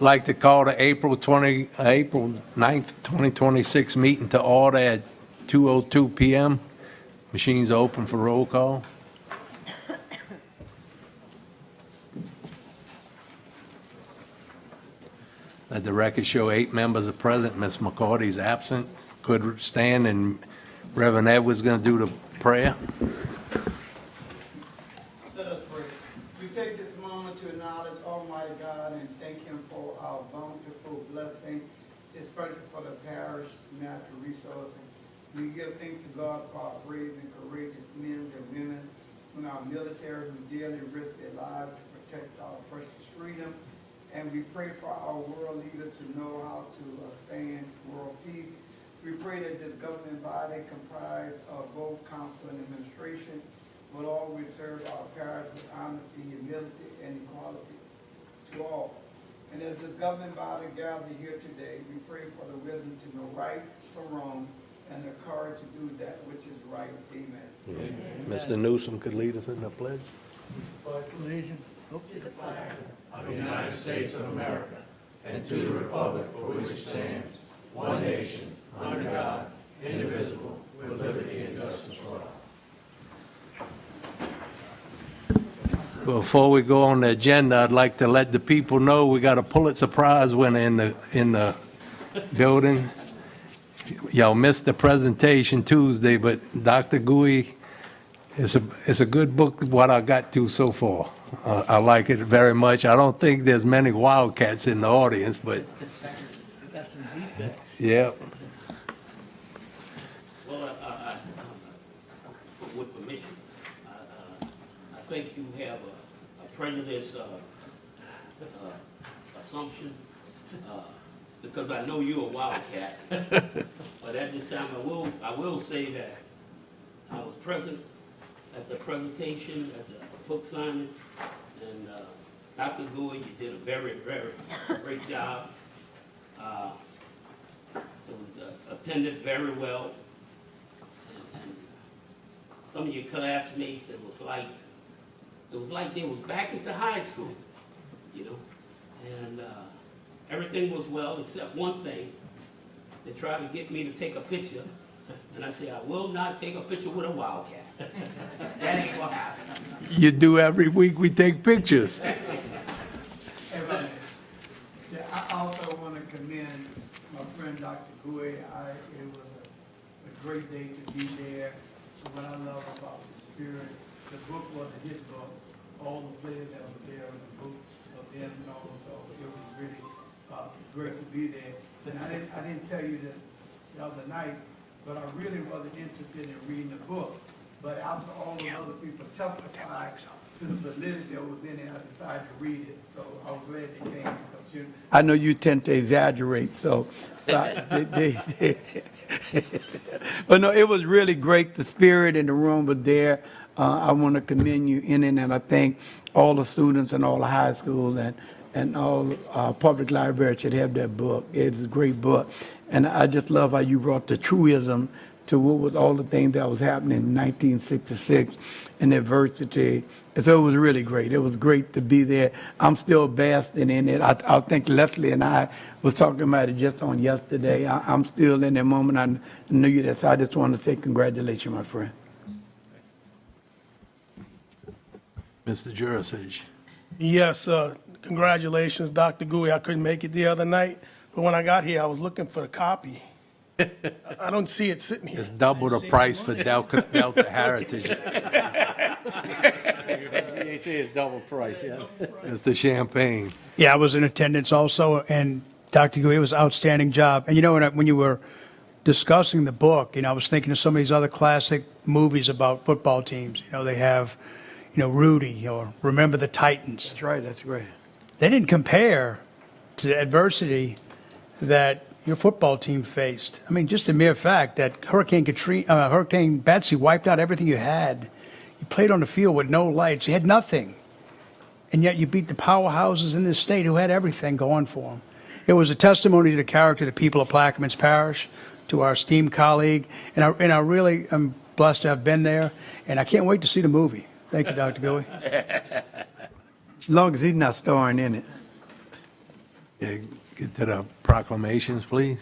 Like to call the April 9th, 2026 meeting to order at 2:02 PM. Machines are open for roll call. Let the record show 8 members are present. Ms. McCarty's absent. Could stand, and Reverend Edwards going to do the prayer. Let us pray. We take this moment to acknowledge Almighty God and thank Him for our bountiful blessing, especially for the parish natural resources. We give thanks to God for our brave and courageous men and women in our military who daily risk their lives to protect our precious freedom. And we pray for our world leaders to know how to sustain world peace. We pray that this governing body comprised of both council and administration will always serve our parish with honesty, humility, and equality to all. And as the governing body gathered here today, we pray for the wisdom to know right from wrong and the courage to do that which is right. Amen. Mr. Newsom could lead us in the pledge. Of the United States of America, and to the republic for which it stands, one nation, under God, indivisible, with liberty and justice for all. Before we go on the agenda, I'd like to let the people know we got a Pulitzer Prize winner in the building. Y'all missed the presentation Tuesday, but Dr. Gui, it's a good book, what I got to so far. I like it very much. I don't think there's many Wildcats in the audience, but yeah. Well, with permission, I think you have a prejudice assumption, because I know you're a Wildcat. But at this time, I will say that I was present at the presentation, at the book signing, and Dr. Gui, you did a very, very great job. It was attended very well. And some of your classmates, it was like they was back into high school, you know. And everything was well except one thing. They tried to get me to take a picture, and I said, I will not take a picture with a Wildcat. That ain't gonna happen. You do every week, we take pictures. Hey, Rodney. Yeah, I also want to commend my friend Dr. Gui. It was a great day to be there. What I love about the spirit, the book wasn't his book. All the players that were there in the book of them and all, so it was really great to be there. And I didn't tell you this the other night, but I really wasn't interested in reading the book. But after all the other people testified to the validity that was in it, I decided to read it. So I was glad they came, because I know you tend to exaggerate, so but no, it was really great. The spirit in the room was there. I want to commend you in it, and I think all the students in all the high schools and all public libraries should have that book. It's a great book. And I just love how you brought the truism to what was all the things that was happening in 1966 and adversity. And so it was really great. It was great to be there. I'm still basking in it. I think Leslie and I was talking about it just on yesterday. I'm still in that moment. I knew you there, so I just want to say congratulations, my friend. Mr. Jurasich. Yes, congratulations, Dr. Gui. I couldn't make it the other night, but when I got here, I was looking for a copy. I don't see it sitting here. It's double the price for Delta Heritage. DHA is double price, yeah. It's the champagne. Yeah, I was in attendance also, and Dr. Gui, it was an outstanding job. And you know, when you were discussing the book, I was thinking of some of these other classic movies about football teams. They have, Rudy or Remember the Titans. That's right, that's great. They didn't compare to the adversity that your football team faced. I mean, just the mere fact that Hurricane Betsy wiped out everything you had. You played on the field with no lights. You had nothing. And yet you beat the powerhouses in this state who had everything going for them. It was a testimony to the character of the people of Plaquemines Parish, to our esteemed colleague. And I really am blessed to have been there. And I can't wait to see the movie. Thank you, Dr. Gui. As long as he's not starring in it. Okay, get to the proclamations, please.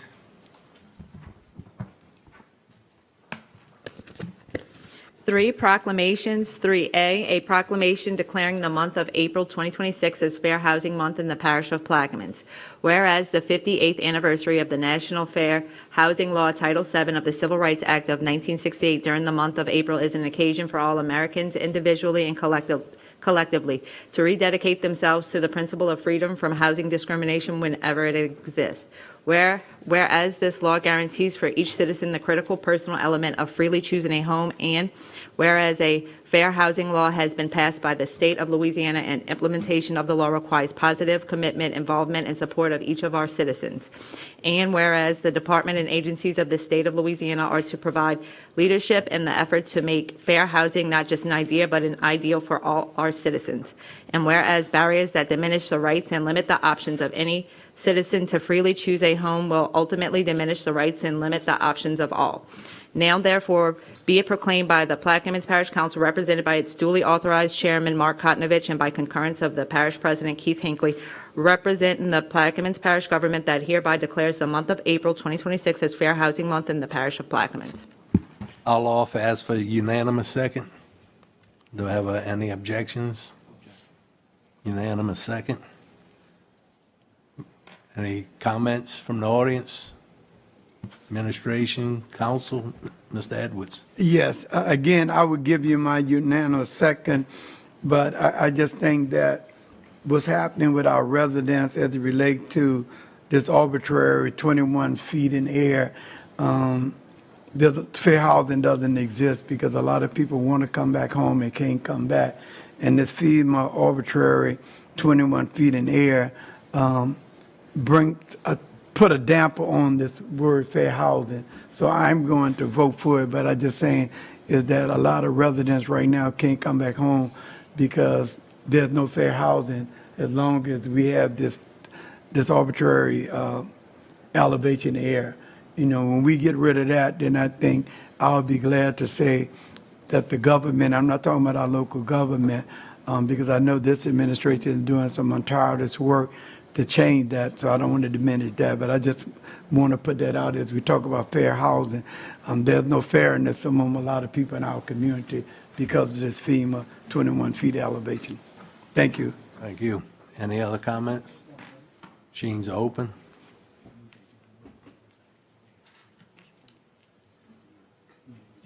Three proclamations. 3A, a proclamation declaring the month of April 2026 as Fair Housing Month in the Parish of Plaquemines. Whereas the 58th anniversary of the National Fair Housing Law Title VII of the Civil Rights Act of 1968 during the month of April is an occasion for all Americans individually and collectively to rededicate themselves to the principle of freedom from housing discrimination whenever it exists. Whereas this law guarantees for each citizen the critical personal element of freely choosing a home, and whereas a fair housing law has been passed by the state of Louisiana and implementation of the law requires positive commitment, involvement, and support of each of our citizens. And whereas the department and agencies of the state of Louisiana are to provide leadership in the effort to make fair housing not just an idea, but an ideal for all our citizens. And whereas barriers that diminish the rights and limit the options of any citizen to freely choose a home will ultimately diminish the rights and limit the options of all. Now, therefore, be it proclaimed by the Plaquemines Parish Council, represented by its duly authorized chairman, Mark Kotnovich, and by concurrence of the parish president, Keith Hinckley, representing the Plaquemines Parish government, that hereby declares the month of April 2026 as Fair Housing Month in the parish of Plaquemines. I'll offer ask for unanimous second. Do I have any objections? Unanimous second. Any comments from the audience? Administration, council, Mr. Edwards. Yes, again, I would give you my unanimous second, but I just think that what's happening with our residents as it relates to this arbitrary 21 feet in air, fair housing doesn't exist because a lot of people want to come back home and can't come back. And this FEMA arbitrary 21 feet in air put a damper on this word fair housing. So I'm going to vote for it, but I'm just saying is that a lot of residents right now can't come back home because there's no fair housing as long as we have this arbitrary elevation air. You know, when we get rid of that, then I think I'll be glad to say that the government, I'm not talking about our local government, because I know this administration is doing some tireless work to change that, so I don't want to diminish that, but I just want to put that out as we talk about fair housing. There's no fairness among a lot of people in our community because of this FEMA 21 feet elevation. Thank you. Thank you. Any other comments? Machines are open.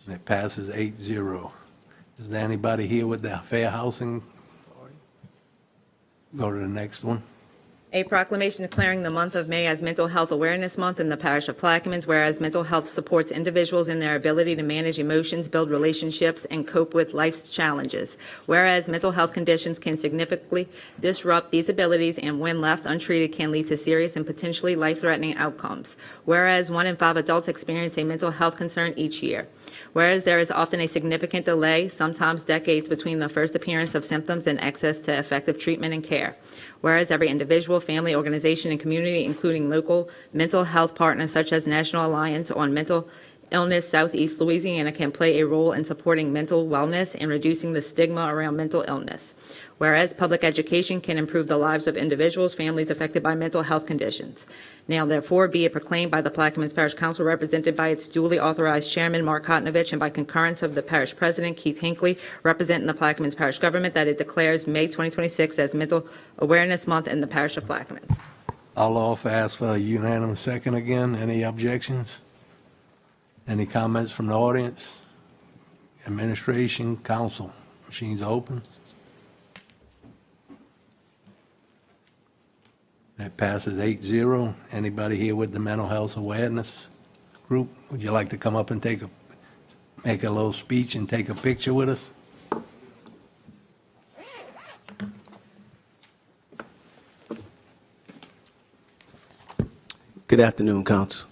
And it passes 8-0. Is there anybody here with the fair housing? Go to the next one. A proclamation declaring the month of May as Mental Health Awareness Month in the parish of Plaquemines, whereas mental health supports individuals in their ability to manage emotions, build relationships, and cope with life's challenges. Whereas mental health conditions can significantly disrupt these abilities and, when left untreated, can lead to serious and potentially life-threatening outcomes. Whereas 1 in 5 adults experience a mental health concern each year. Whereas there is often a significant delay, sometimes decades, between the first appearance of symptoms and access to effective treatment and care. Whereas every individual, family, organization, and community, including local mental health partners such as National Alliance on Mental Illness Southeast Louisiana, can play a role in supporting mental wellness and reducing the stigma around mental illness. Whereas public education can improve the lives of individuals, families affected by mental health conditions. Now, therefore, be it proclaimed by the Plaquemines Parish Council, represented by its duly authorized chairman, Mark Kotnovich, and by concurrence of the parish president, Keith Hinckley, representing the Plaquemines Parish government, that it declares May 2026 as Mental Awareness Month in the parish of Plaquemines. I'll offer ask for a unanimous second again. Any objections? Any comments from the audience? Administration, council, machines are open. That passes 8-0. Anybody here with the mental health awareness group? Would you like to come up and make a little speech and take a picture with us? Good afternoon, Council.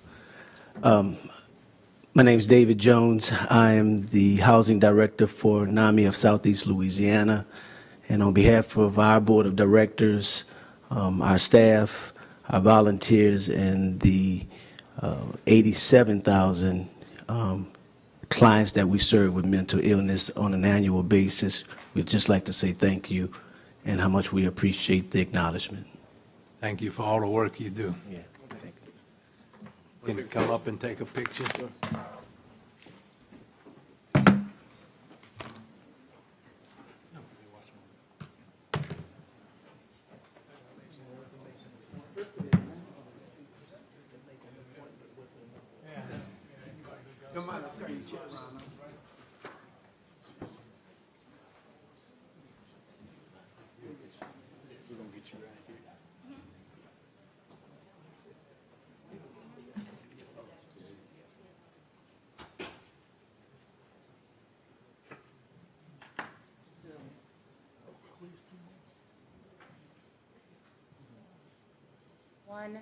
My name is David Jones. I am the Housing Director for NAMI of Southeast Louisiana. And on behalf of our Board of Directors, our staff, our volunteers, and the 87,000 clients that we serve with mental illness on an annual basis, we'd just like to say thank you and how much we appreciate the acknowledgement. Thank you for all the work you do. Yeah, thank you. Can you come up and take a picture? Come on, turn your chair around. One,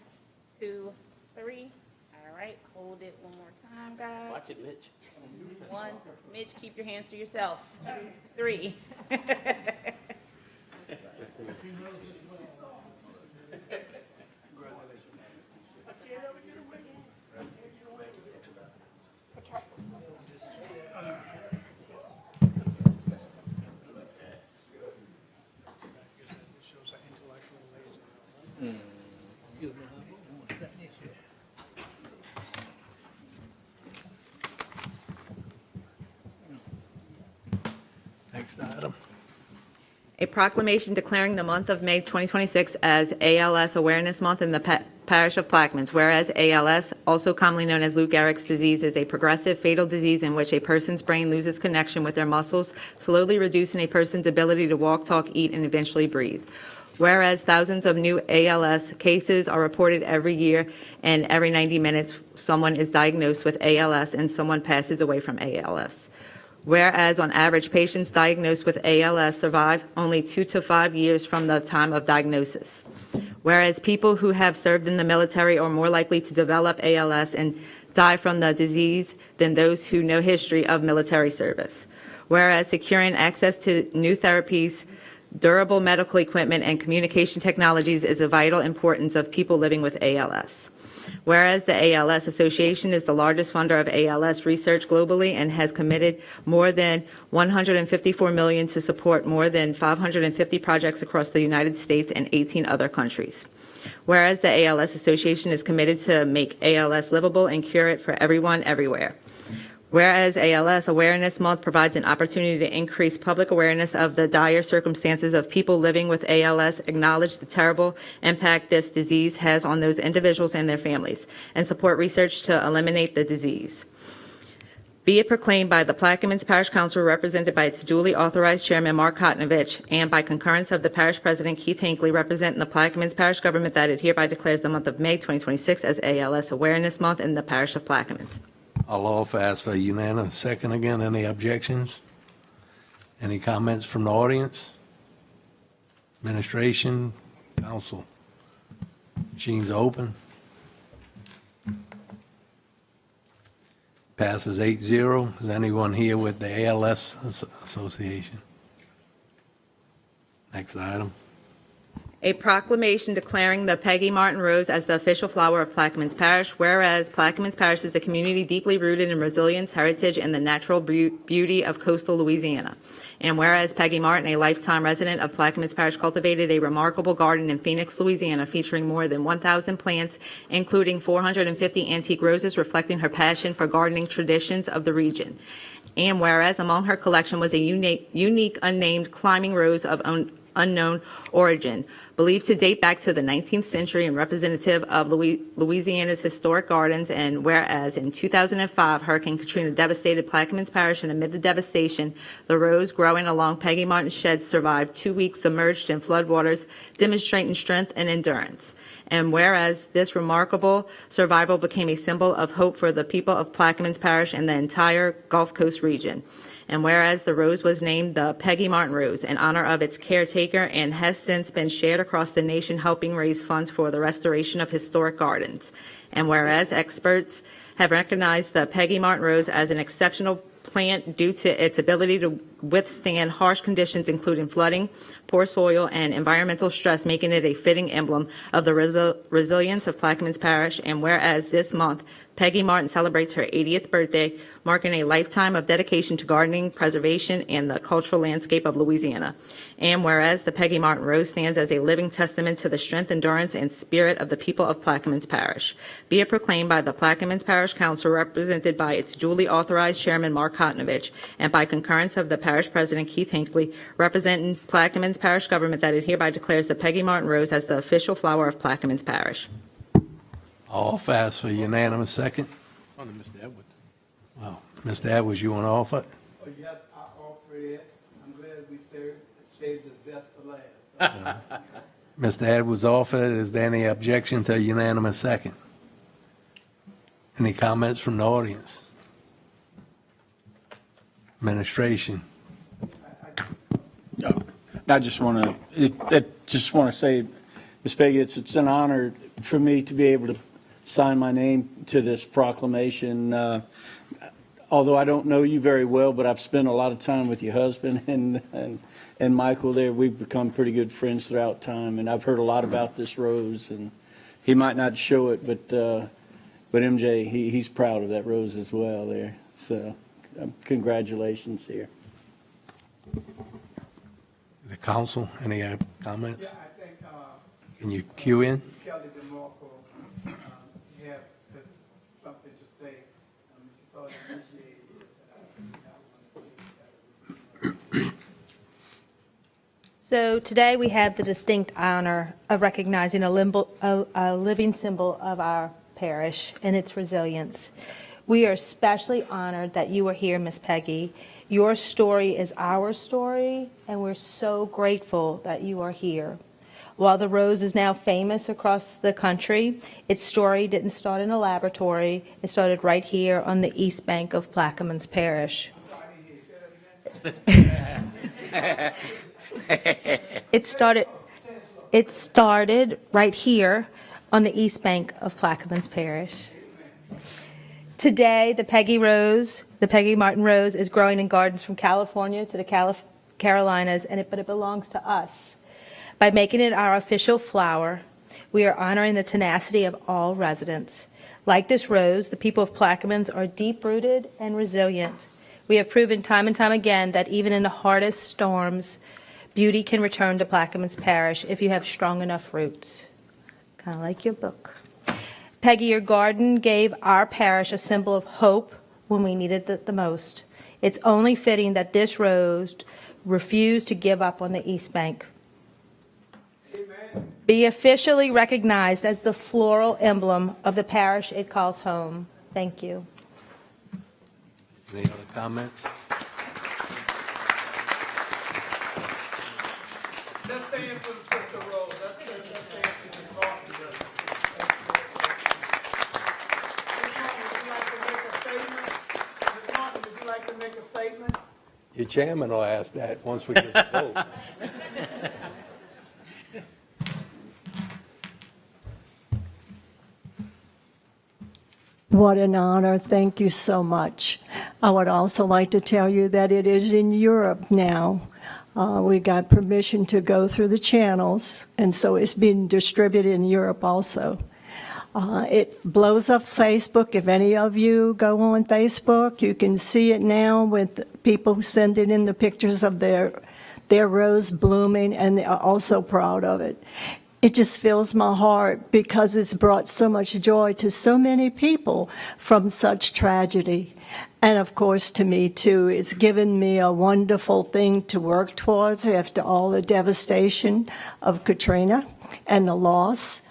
two, three. All right, hold it one more time, guys. Watch it, Mitch. One, Mitch, keep your hands to yourself. Three. Next item. A proclamation declaring the month of May 2026 as ALS Awareness Month in the Parish of Plaquemines, whereas ALS, also commonly known as Lou Gehrig's disease, is a progressive fatal disease in which a person's brain loses connection with their muscles, slowly reducing a person's ability to walk, talk, eat, and eventually breathe. Whereas thousands of new ALS cases are reported every year, and every 90 minutes, someone is diagnosed with ALS and someone passes away from ALS. Whereas on average, patients diagnosed with ALS survive only 2 to 5 years from the time of diagnosis. Whereas people who have served in the military are more likely to develop ALS and die from the disease than those who know history of military service. Whereas securing access to new therapies, durable medical equipment, and communication technologies is of vital importance of people living with ALS. Whereas the ALS Association is the largest funder of ALS research globally and has committed more than $154 million to support more than 550 projects across the United States and 18 other countries. Whereas the ALS Association is committed to make ALS livable and cure it for everyone, everywhere. Whereas ALS Awareness Month provides an opportunity to increase public awareness of the dire circumstances of people living with ALS, acknowledge the terrible impact this disease has on those individuals and their families, and support research to eliminate the disease. Be it proclaimed by the Plaquemines Parish Council, represented by its duly authorized chairman, Mark Kotnovich, and by concurrence of the parish president, Keith Hinckley, representing the Plaquemines Parish government, that it hereby declares the month of May 2026 as ALS Awareness Month in the parish of Plaquemines. I'll offer ask for a unanimous second again. Any objections? Any comments from the audience? Administration, council? Machines are open. Passes 8-0. Is anyone here with the ALS Association? Next item. A proclamation declaring the Peggy Martin Rose as the official flower of Plaquemines Parish, whereas Plaquemines Parish is a community deeply rooted in resilience, heritage, and the natural beauty of coastal Louisiana. And whereas Peggy Martin, a lifetime resident of Plaquemines Parish, cultivated a remarkable garden in Phoenix, Louisiana, featuring more than 1,000 plants, including 450 antique roses, reflecting her passion for gardening traditions of the region. And whereas among her collection was a unique unnamed climbing rose of unknown origin, believed to date back to the 19th century and representative of Louisiana's historic gardens. And whereas in 2005, Hurricane Katrina devastated Plaquemines Parish, and amid the devastation, the rose growing along Peggy Martin's shed survived 2 weeks submerged in floodwaters, demonstrating strength and endurance. And whereas this remarkable survival became a symbol of hope for the people of Plaquemines Parish and the entire Gulf Coast region. And whereas the rose was named the Peggy Martin Rose in honor of its caretaker and has since been shared across the nation, helping raise funds for the restoration of historic gardens. And whereas experts have recognized the Peggy Martin Rose as an exceptional plant due to its ability to withstand harsh conditions including flooding, poor soil, and environmental stress, making it a fitting emblem of the resilience of Plaquemines Parish. And whereas this month, Peggy Martin celebrates her 80th birthday, marking a lifetime of dedication to gardening, preservation, and the cultural landscape of Louisiana. And whereas the Peggy Martin Rose stands as a living testament to the strength, endurance, and spirit of the people of Plaquemines Parish. Be it proclaimed by the Plaquemines Parish Council, represented by its duly authorized chairman, Mark Kotnovich, and by concurrence of the parish president, Keith Hinckley, representing Plaquemines Parish government, that it hereby declares the Peggy Martin Rose as the official flower of Plaquemines Parish. All fast for unanimous second. On to Mr. Edwards. Wow. Mr. Edwards, you want to offer it? Oh, yes, I offer it. I'm glad we saved the best for last. Mr. Edwards offered it. Is there any objection to a unanimous second? Any comments from the audience? Administration? I just want to say, Ms. Peggy, it's an honor for me to be able to sign my name to this proclamation. Although I don't know you very well, but I've spent a lot of time with your husband and Michael there. We've become pretty good friends throughout time, and I've heard a lot about this rose, and he might not show it, but MJ, he's proud of that rose as well there. So congratulations here. The council, any comments? Yeah, I think, Can you cue in? Kelly DeMarco, you have something to say. She sort of initiated this. So today we have the distinct honor of recognizing a living symbol of our parish and its resilience. We are especially honored that you are here, Miss Peggy. Your story is our story, and we're so grateful that you are here. While the rose is now famous across the country, its story didn't start in a laboratory. It started right here on the east bank of Plaquemines Parish. It started right here on the east bank of Plaquemines Parish. Today, the Peggy Martin Rose, is growing in gardens from California to the Carolinas, but it belongs to us. By making it our official flower, we are honoring the tenacity of all residents. Like this rose, the people of Plaquemines are deep-rooted and resilient. We have proven time and time again that even in the hardest storms, beauty can return to Plaquemines Parish if you have strong enough roots. Kind of like your book. Peggy, your garden gave our parish a symbol of hope when we needed it the most. It's only fitting that this rose refused to give up on the East Bank. Amen. Be officially recognized as the floral emblem of the parish it calls home. Thank you. Any other comments? Let's stand for the Sister Rose. Let's stand for Mrs. Martin. Ms. Martin, would you like to make a statement? Your chairman will ask that once we get the vote. What an honor. Thank you so much. I would also like to tell you that it is in Europe now. We got permission to go through the channels, and so it's being distributed in Europe also. It blows up Facebook. If any of you go on Facebook, you can see it now with people sending in the pictures of their rose blooming, and they are also proud of it. It just fills my heart because it's brought so much joy to so many people from such tragedy. And of course, to me too, it's given me a wonderful thing to work towards after all the devastation of Katrina and the loss.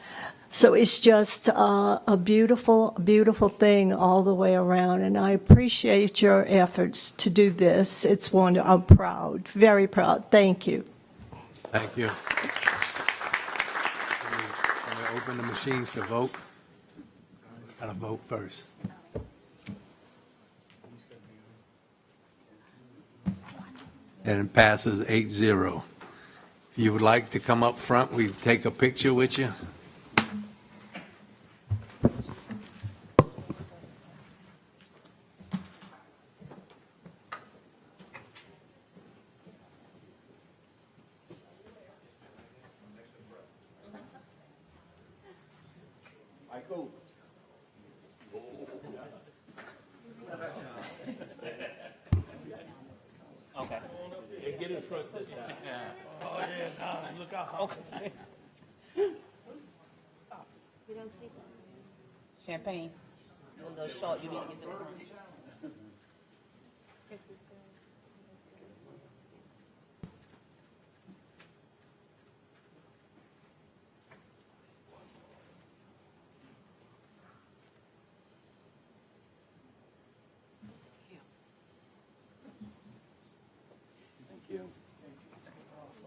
So it's just a beautiful, beautiful thing all the way around. And I appreciate your efforts to do this. It's wonderful. I'm proud, very proud. Thank you. Thank you. Can we open the machines to vote? Gotta vote first. And it passes 8-0. If you would like to come up front, we take a picture with you. Okay. Get in front. Oh, yeah, nah, look out. Okay. Champagne. A little short, you need to get to the front.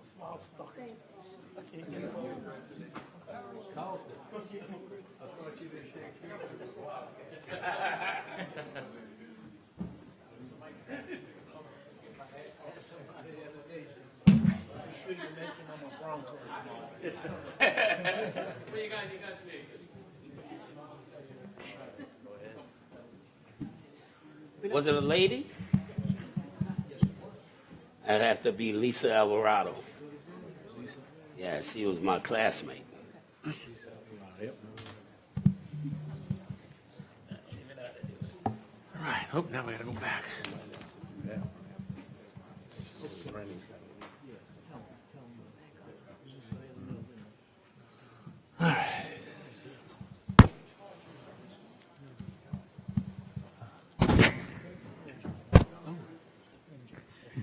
Small stuff. Was it a lady? That'd have to be Lisa Alvarado. Yeah, she was my classmate. All right, oh, now we gotta go back.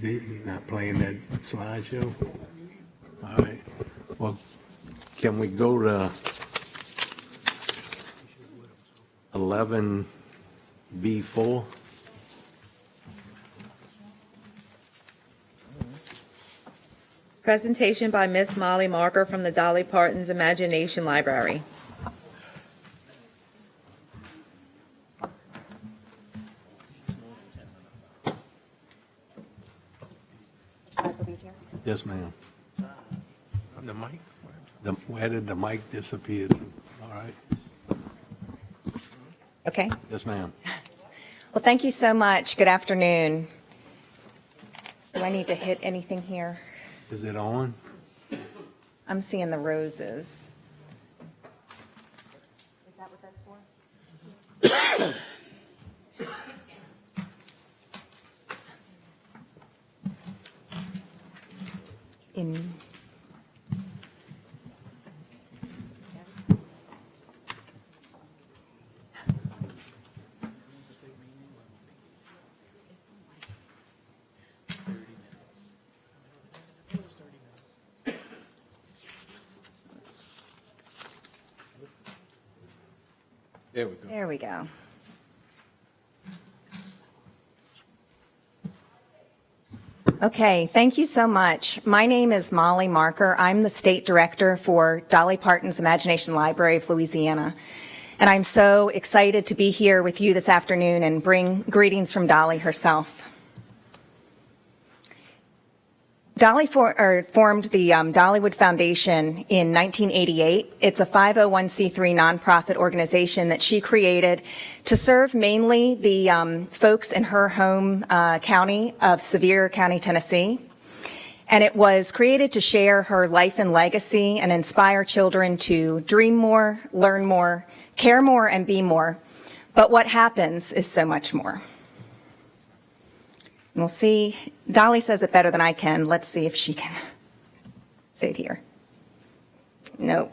They not playing that slideshow? All right. Well, can we go to 11B4? Presentation by Miss Molly Marker from the Dolly Parton's Imagination Library. Yes, ma'am. From the mic? Where did the mic disappear? All right. Okay. Yes, ma'am. Well, thank you so much. Good afternoon. Do I need to hit anything here? Is it on? I'm seeing the roses. Is that what that's for? In There we go. There we go. Okay, thank you so much. My name is Molly Marker. I'm the State Director for Dolly Parton's Imagination Library of Louisiana. And I'm so excited to be here with you this afternoon and bring greetings from Dolly herself. Dolly formed the Dollywood Foundation in 1988. It's a 501c3 nonprofit organization that she created to serve mainly the folks in her home county of Sevier County, Tennessee. And it was created to share her life and legacy and inspire children to dream more, learn more, care more, and be more. But what happens is so much more. We'll see. Dolly says it better than I can. Let's see if she can say it here. No.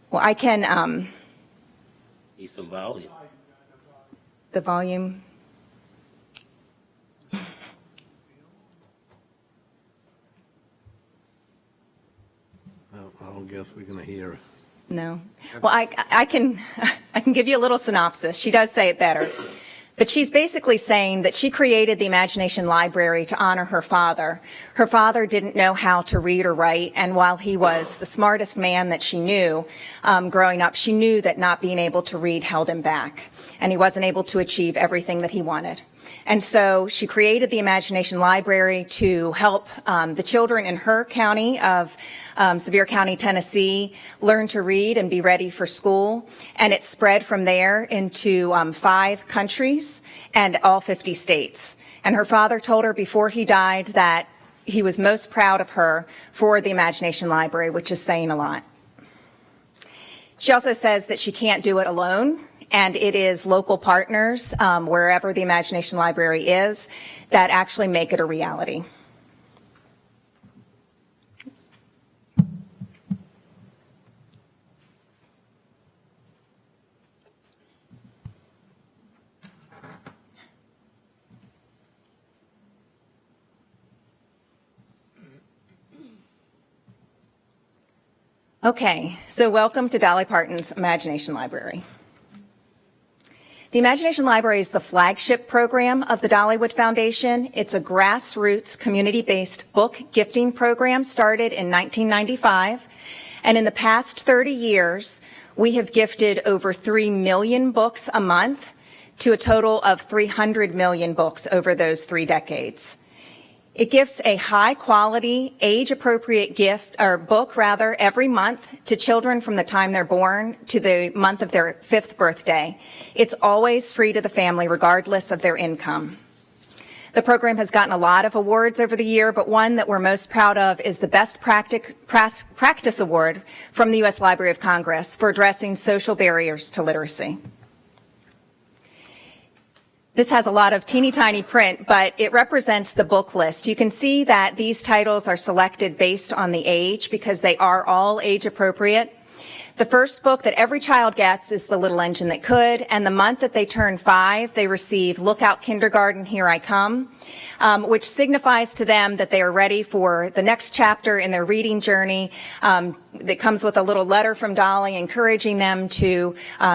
Well, I can, Need some volume. the volume. I don't guess we're going to hear it. No. Well, I can give you a little synopsis. She does say it better. But she's basically saying that she created the Imagination Library to honor her father. Her father didn't know how to read or write, and while he was the smartest man that she knew growing up, she knew that not being able to read held him back, and he wasn't able to achieve everything that he wanted. And so she created the Imagination Library to help the children in her county of Sevier County, Tennessee, learn to read and be ready for school. And it spread from there into 5 countries and all 50 states. And her father told her before he died that he was most proud of her for the Imagination Library, which is saying a lot. She also says that she can't do it alone, and it is local partners, wherever the Imagination Library is, that actually make it a reality. Okay, so welcome to Dolly Parton's Imagination Library. The Imagination Library is the flagship program of the Dollywood Foundation. It's a grassroots, community-based book gifting program started in 1995. And in the past 30 years, we have gifted over 3 million books a month to a total of 300 million books over those 3 decades. It gives a high-quality, age-appropriate book every month to children from the time they're born to the month of their 5th birthday. It's always free to the family, regardless of their income. The program has gotten a lot of awards over the year, but one that we're most proud of is the Best Practice Award from the U.S. Library of Congress for addressing social barriers to literacy. This has a lot of teeny tiny print, but it represents the book list. You can see that these titles are selected based on the age because they are all age appropriate. The first book that every child gets is The Little Engine That Could, and the month that they turn 5, they receive Look Out Kindergarten, Here I Come, which signifies to them that they are ready for the next chapter in their reading journey. That comes with a little letter from Dolly encouraging them to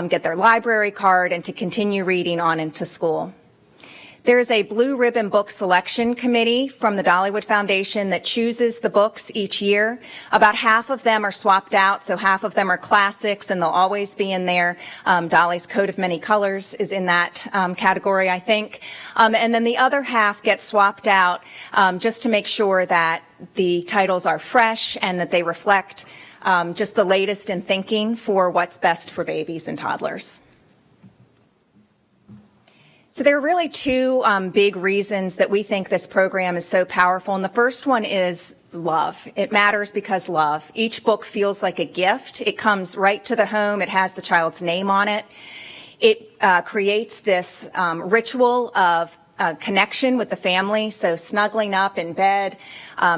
get their library card and to continue reading on into school. There is a Blue Ribbon Book Selection Committee from the Dollywood Foundation that chooses the books each year. About half of them are swapped out, so half of them are classics, and they'll always be in there. Dolly's Coat of Many Colors is in that category, I think. And then the other half gets swapped out just to make sure that the titles are fresh and that they reflect just the latest in thinking for what's best for babies and toddlers. So there are really 2 big reasons that we think this program is so powerful. And the first one is love. It matters because love. Each book feels like a gift. It comes right to the home. It has the child's name on it. It creates this ritual of connection with the family. So snuggling up in bed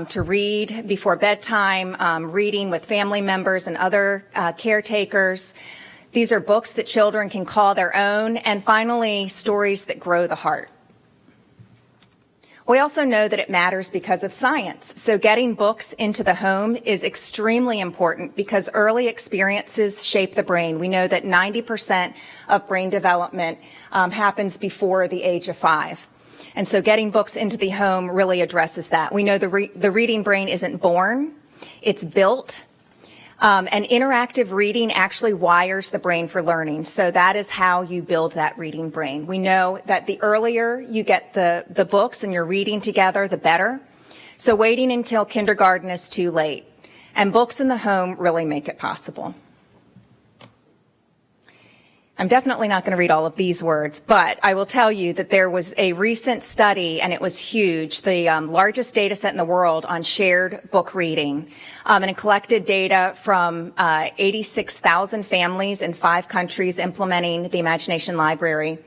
to read before bedtime, reading with family members and other caretakers. These are books that children can call their own, and finally, stories that grow the heart. We also know that it matters because of science. So getting books into the home is extremely important because early experiences shape the brain. We know that 90% of brain development happens before the age of 5. And so getting books into the home really addresses that. We know the reading brain isn't born, it's built. And interactive reading actually wires the brain for learning. So that is how you build that reading brain. We know that the earlier you get the books and you're reading together, the better. So waiting until kindergarten is too late. And books in the home really make it possible. I'm definitely not going to read all of these words, but I will tell you that there was a recent study, and it was huge, the largest data set in the world on shared book reading. And it collected data from 86,000 families in 5 countries implementing the Imagination Library.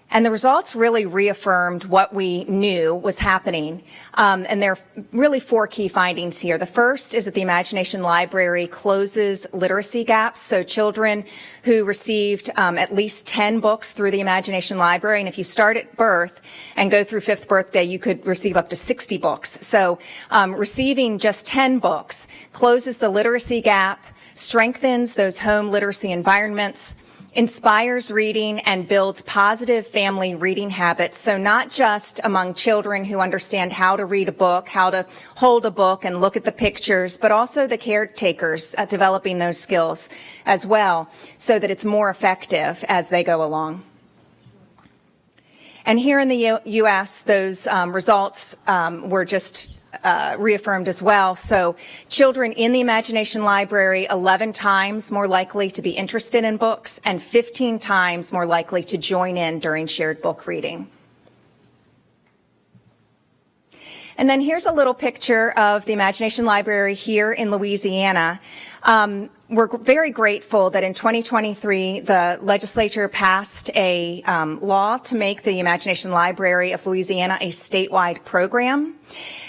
And the results really reaffirmed what we knew was happening. And there are really 4 key findings here. The first is that the Imagination Library closes literacy gaps. So children who received at least 10 books through the Imagination Library, and if you start at birth and go through 5th birthday, you could receive up to 60 books. So receiving just 10 books closes the literacy gap, strengthens those home literacy environments, inspires reading, and builds positive family reading habits. So not just among children who understand how to read a book, how to hold a book and look at the pictures, but also the caretakers developing those skills as well so that it's more effective as they go along. And here in the U.S., those results were just reaffirmed as well. So children in the Imagination Library 11 times more likely to be interested in books and 15 times more likely to join in during shared book reading. And then here's a little picture of the Imagination Library here in Louisiana. We're very grateful that in 2023, the legislature passed a law to make the Imagination Library of Louisiana a statewide program.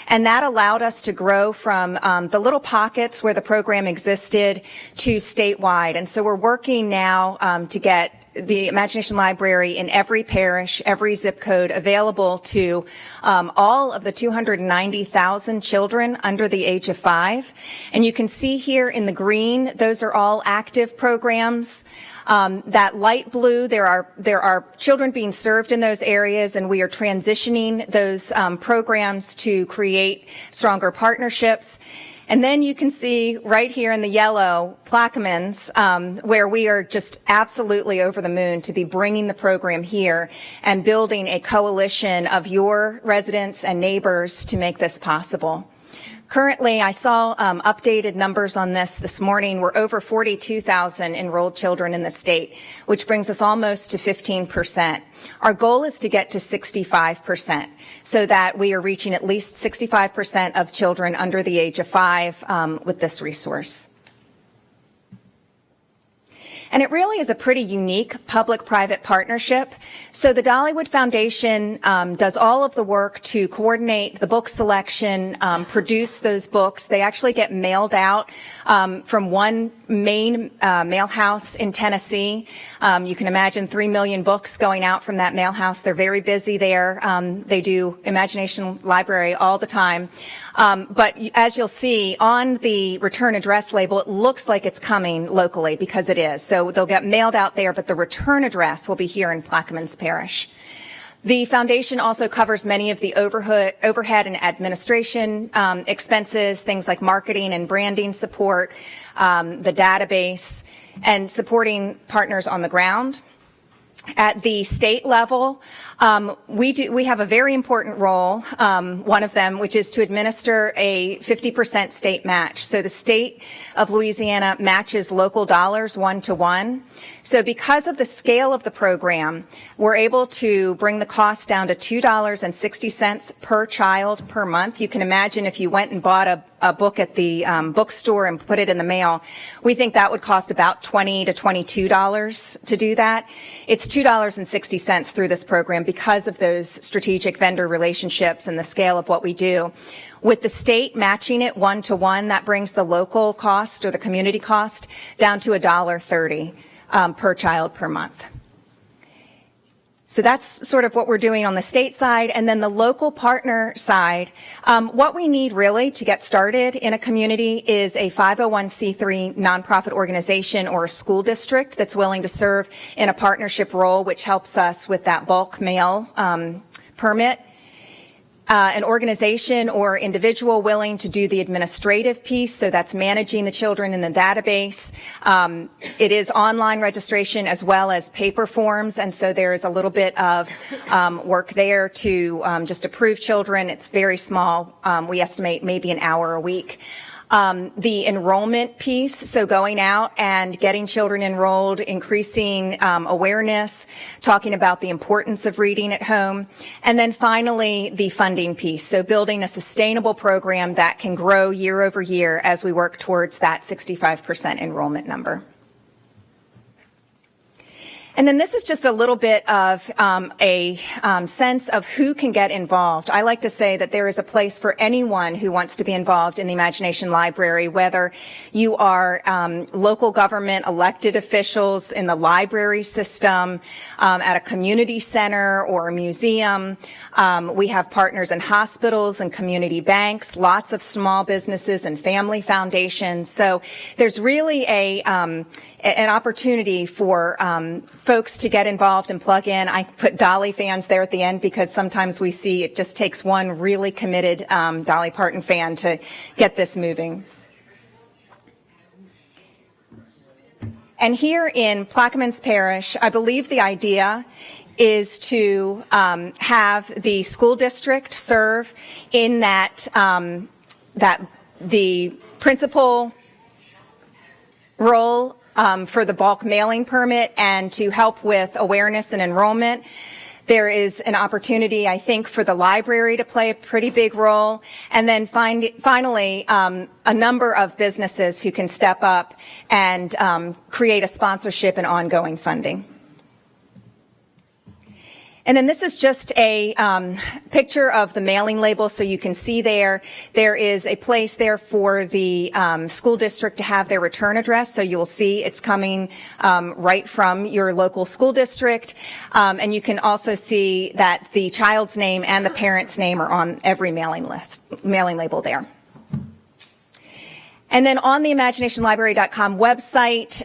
And that allowed us to grow from the little pockets where the program existed to statewide. And so we're working now to get the Imagination Library in every parish, every zip code, available to all of the 290,000 children under the age of 5. And you can see here in the green, those are all active programs. That light blue, there are children being served in those areas, and we are transitioning those programs to create stronger partnerships. And then you can see right here in the yellow, Plaquemines, where we are just absolutely over the moon to be bringing the program here and building a coalition of your residents and neighbors to make this possible. Currently, I saw updated numbers on this morning. We're over 42,000 enrolled children in the state, which brings us almost to 15%. Our goal is to get to 65%, so that we are reaching at least 65% of children under the age of 5 with this resource. And it really is a pretty unique public-private partnership. So the Dollywood Foundation does all of the work to coordinate the book selection, produce those books. They actually get mailed out from one main mail house in Tennessee. You can imagine 3 million books going out from that mail house. They're very busy there. They do Imagination Library all the time. But as you'll see on the return address label, it looks like it's coming locally because it is. So they'll get mailed out there, but the return address will be here in Plaquemines Parish. The foundation also covers many of the overhead and administration expenses, things like marketing and branding support, the database, and supporting partners on the ground. At the state level, we have a very important role, one of them, which is to administer a 50% state match. So the state of Louisiana matches local dollars 1-to-1. So because of the scale of the program, we're able to bring the cost down to $2.60 per child per month. You can imagine if you went and bought a book at the bookstore and put it in the mail, we think that would cost about $20 to $22 to do that. It's $2.60 through this program because of those strategic vendor relationships and the scale of what we do. With the state matching it 1-to-1, that brings the local cost or the community cost down to $1.30 per child per month. So that's sort of what we're doing on the state side. And then the local partner side, what we need really to get started in a community is a 501c3 nonprofit organization or a school district that's willing to serve in a partnership role, which helps us with that bulk mail permit. An organization or individual willing to do the administrative piece, so that's managing the children in the database. It is online registration as well as paper forms, and so there is a little bit of work there to just approve children. It's very small. We estimate maybe an hour a week. The enrollment piece, so going out and getting children enrolled, increasing awareness, talking about the importance of reading at home, and then finally the funding piece, so building a sustainable program that can grow year over year as we work towards that 65% enrollment number. And then this is just a little bit of a sense of who can get involved. I like to say that there is a place for anyone who wants to be involved in the Imagination Library, whether you are local government, elected officials in the library system, at a community center or a museum. We have partners in hospitals and community banks, lots of small businesses and family foundations. So there's really an opportunity for folks to get involved and plug in. I put Dolly fans there at the end because sometimes we see it just takes one really committed Dolly Parton fan to get this moving. And here in Plaquemines Parish, I believe the idea is to have the school district serve in that the principal role for the bulk mailing permit and to help with awareness and enrollment. There is an opportunity, I think, for the library to play a pretty big role. And then finally, a number of businesses who can step up and create a sponsorship and ongoing funding. And then this is just a picture of the mailing label, so you can see there is a place there for the school district to have their return address, so you'll see it's coming right from your local school district. And you can also see that the child's name and the parent's name are on every mailing label there. And then on the imaginationlibrary.com website,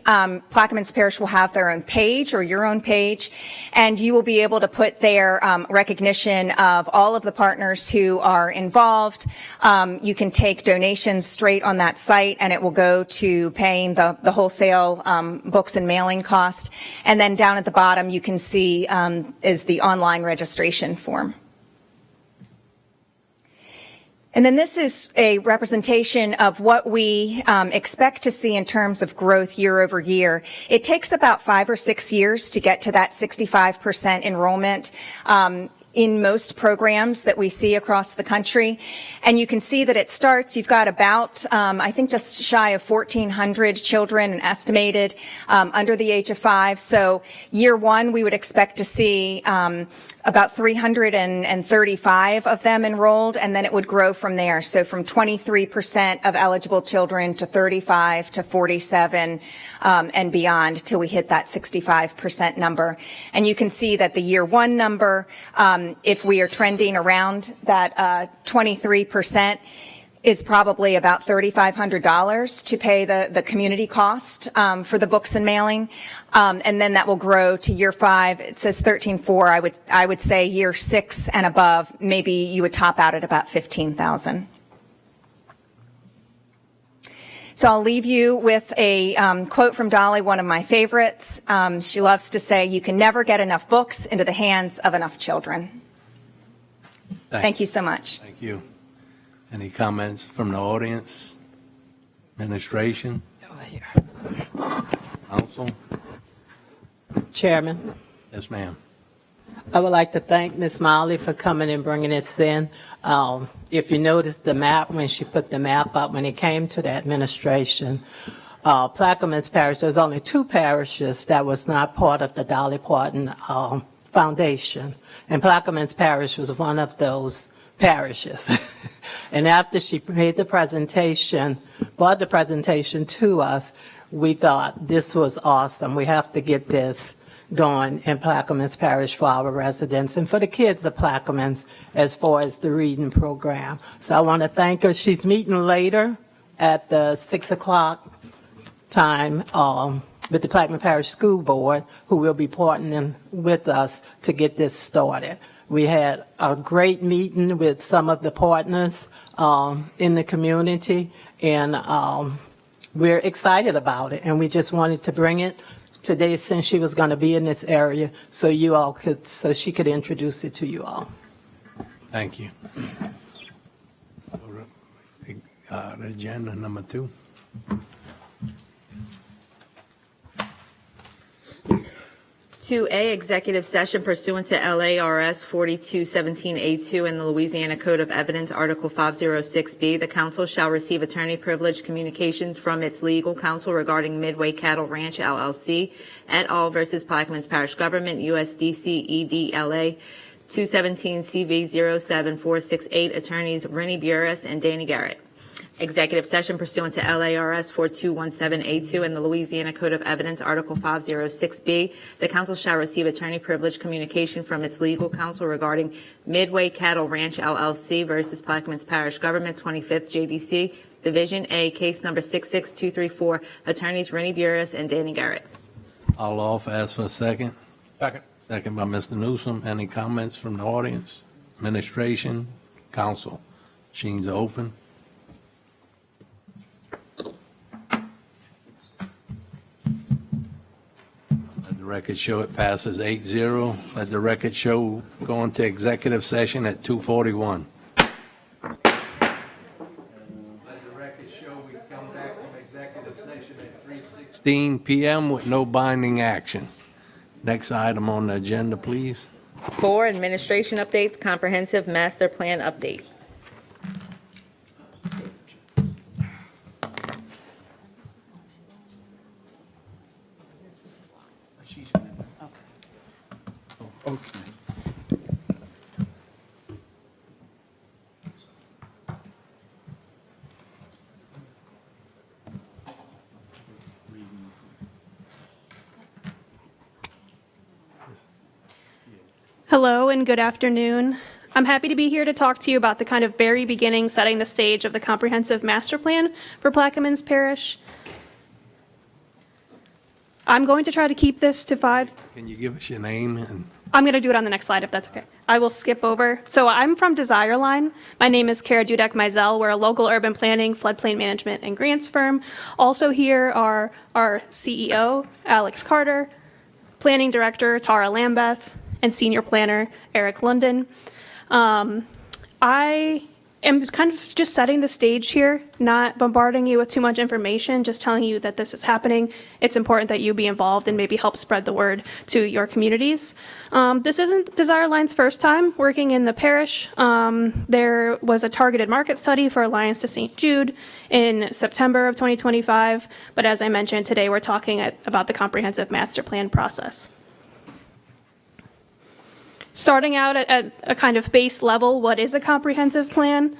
Plaquemines Parish will have their own page or your own page, and you will be able to put their recognition of all of the partners who are involved. You can take donations straight on that site, and it will go to paying the wholesale books and mailing cost. And then down at the bottom, you can see is the online registration form. And then this is a representation of what we expect to see in terms of growth year over year. It takes about 5 or 6 years to get to that 65% enrollment in most programs that we see across the country. And you can see that it starts, you've got about, I think just shy of 1,400 children estimated under the age of 5. So year one, we would expect to see about 335 of them enrolled, and then it would grow from there. So from 23% of eligible children to 35 to 47 and beyond till we hit that 65% number. And you can see that the year one number, if we are trending around that 23%, is probably about $3,500 to pay the community cost for the books and mailing. And then that will grow to year 5. It says 13.4. I would say year 6 and above, maybe you would top out at about 15,000. So I'll leave you with a quote from Dolly, one of my favorites. She loves to say, "You can never get enough books into the hands of enough children." Thank you so much. Thank you. Any comments from the audience? Administration? Council? Chairman, Yes, ma'am. I would like to thank Ms. Molly for coming and bringing it in. If you notice the map, when she put the map up, when it came to the administration, Plaquemines Parish, there's only 2 parishes that was not part of the Dolly Parton Foundation. And Plaquemines Parish was one of those parishes. And after she made the presentation, brought the presentation to us, we thought this was awesome. We have to get this going in Plaquemines Parish for our residents and for the kids of Plaquemines as far as the reading program. So I want to thank her. She's meeting later at the 6 o'clock time with the Plaquemines Parish School Board, who will be partnering with us to get this started. We had a great meeting with some of the partners in the community, and we're excited about it. And we just wanted to bring it today since she was going to be in this area, so you all could, so she could introduce it to you all. Thank you. Agenda number 2. 2A, executive session pursuant to LARS 4217A2 and the Louisiana Code of Evidence, Article 506B. The council shall receive attorney privilege communications from its legal counsel regarding Midway Cattle Ranch LLC et al. Versus Plaquemines Parish Government, USDC EDLA 217 CV 07468, attorneys Rennie Burris and Danny Garrett. Executive session pursuant to LARS 4217A2 and the Louisiana Code of Evidence, Article 506B. The council shall receive attorney privilege communication from its legal counsel regarding Midway Cattle Ranch LLC versus Plaquemines Parish Government, 25th JDC, Division A, case number 66234, attorneys Rennie Burris and Danny Garrett. All off, ask for a second. Second. Second by Mr. Newsom. Any comments from the audience? Administration? Council? Machines are open. Let the record show it passes 8-0. Let the record show going to executive session at 2:41. Let the record show we come back from executive session at 3:16 p.m. with no binding action. Next item on the agenda, please. 4, administration updates, comprehensive master plan update. Okay. Hello and good afternoon. I'm happy to be here to talk to you about the kind of very beginning, setting the stage of the comprehensive master plan for Plaquemines Parish. I'm going to try to keep this to 5. Can you give us your name and? I'm going to do it on the next slide if that's okay. I will skip over. So I'm from Desireline. My name is Kara Dudek-Mizell. We're a local urban planning, floodplain management, and grants firm. Also here are our CEO, Alex Carter, planning director, Tara Lambeth, and senior planner, Eric London. I am kind of just setting the stage here, not bombarding you with too much information, just telling you that this is happening. It's important that you be involved and maybe help spread the word to your communities. This isn't Desireline's first time working in the parish. There was a targeted market study for Alliance to St. Jude in September of 2025, but as I mentioned, today we're talking about the comprehensive master plan process. Starting out at a kind of base level, what is a comprehensive plan?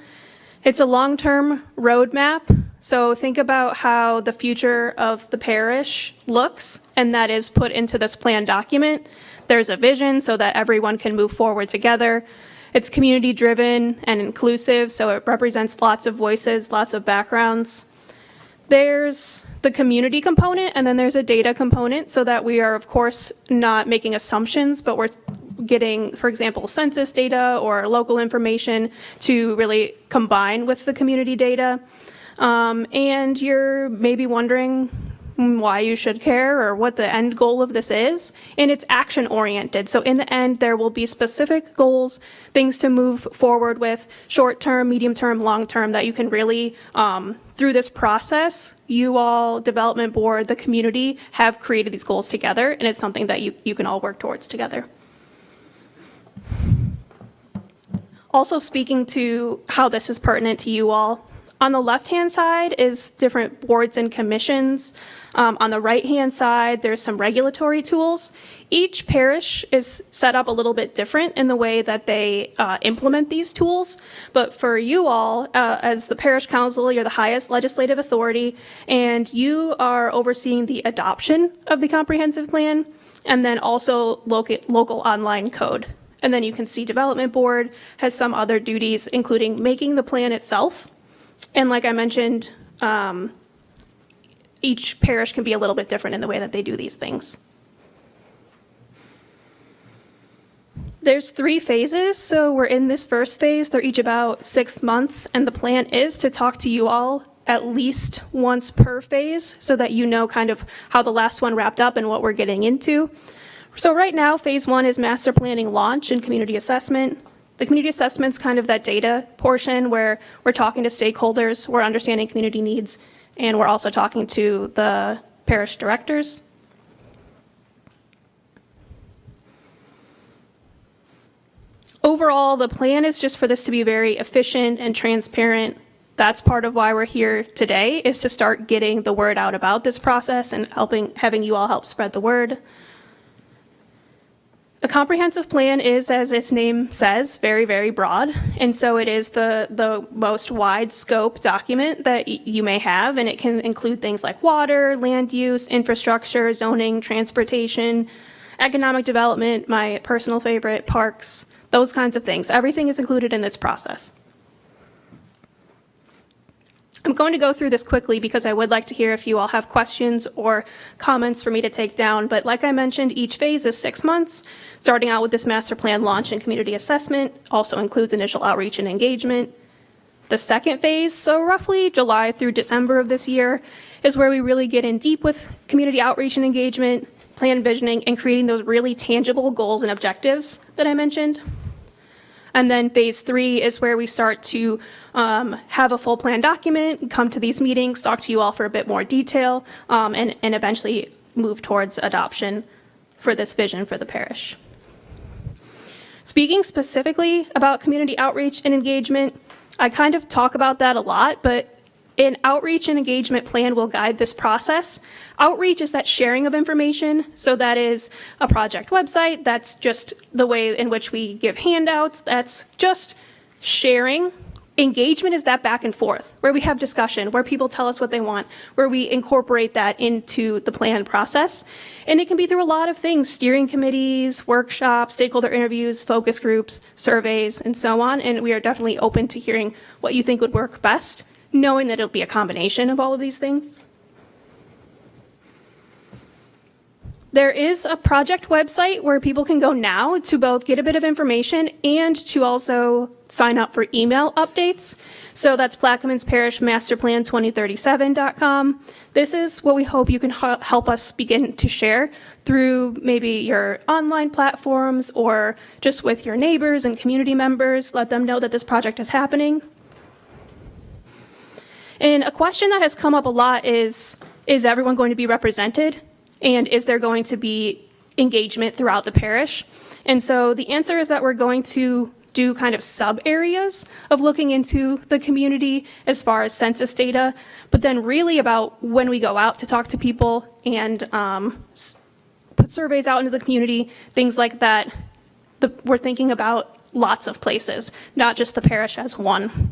It's a long-term roadmap. So think about how the future of the parish looks, and that is put into this plan document. There's a vision so that everyone can move forward together. It's community-driven and inclusive, so it represents lots of voices, lots of backgrounds. There's the community component, and then there's a data component so that we are, of course, not making assumptions, but we're getting, for example, census data or local information to really combine with the community data. And you're maybe wondering why you should care or what the end goal of this is. And it's action oriented. So in the end, there will be specific goals, things to move forward with, short term, medium term, long term, that you can really, through this process, you all, development board, the community have created these goals together. And it's something that you can all work towards together. Also speaking to how this is pertinent to you all, on the left-hand side is different boards and commissions. On the right-hand side, there's some regulatory tools. Each parish is set up a little bit different in the way that they implement these tools. But for you all, as the parish council, you're the highest legislative authority, and you are overseeing the adoption of the comprehensive plan, and then also local online code. And then you can see development board has some other duties, including making the plan itself. And like I mentioned, each parish can be a little bit different in the way that they do these things. There's 3 phases, so we're in this first phase. They're each about 6 months, and the plan is to talk to you all at least once per phase so that you know kind of how the last one wrapped up and what we're getting into. So right now, phase 1 is master planning launch and community assessment. The community assessment's kind of that data portion where we're talking to stakeholders, we're understanding community needs, and we're also talking to the parish directors. Overall, the plan is just for this to be very efficient and transparent. That's part of why we're here today, is to start getting the word out about this process and having you all help spread the word. A comprehensive plan is, as its name says, very, very broad. And so it is the most wide scope document that you may have. And it can include things like water, land use, infrastructure, zoning, transportation, economic development, my personal favorite, parks, those kinds of things. Everything is included in this process. I'm going to go through this quickly because I would like to hear if you all have questions or comments for me to take down. But like I mentioned, each phase is 6 months, starting out with this master plan launch and community assessment, also includes initial outreach and engagement. The second phase, so roughly July through December of this year, is where we really get in deep with community outreach and engagement, plan visioning, and creating those really tangible goals and objectives that I mentioned. And then phase 3 is where we start to have a full plan document, come to these meetings, talk to you all for a bit more detail, and eventually move towards adoption for this vision for the parish. Speaking specifically about community outreach and engagement, I kind of talk about that a lot, but an outreach and engagement plan will guide this process. Outreach is that sharing of information, so that is a project website, that's just the way in which we give handouts, that's just sharing. Engagement is that back and forth, where we have discussion, where people tell us what they want, where we incorporate that into the plan process. And it can be through a lot of things, steering committees, workshops, stakeholder interviews, focus groups, surveys, and so on. And we are definitely open to hearing what you think would work best, knowing that it'll be a combination of all of these things. There is a project website where people can go now to both get a bit of information and to also sign up for email updates. So that's Plaquemines Parish Master Plan 2037.com. This is what we hope you can help us begin to share through maybe your online platforms or just with your neighbors and community members. Let them know that this project is happening. And a question that has come up a lot is everyone going to be represented? And is there going to be engagement throughout the parish? And so the answer is that we're going to do kind of sub areas of looking into the community as far as census data, but then really about when we go out to talk to people and put surveys out into the community, things like that. We're thinking about lots of places, not just the parish as one.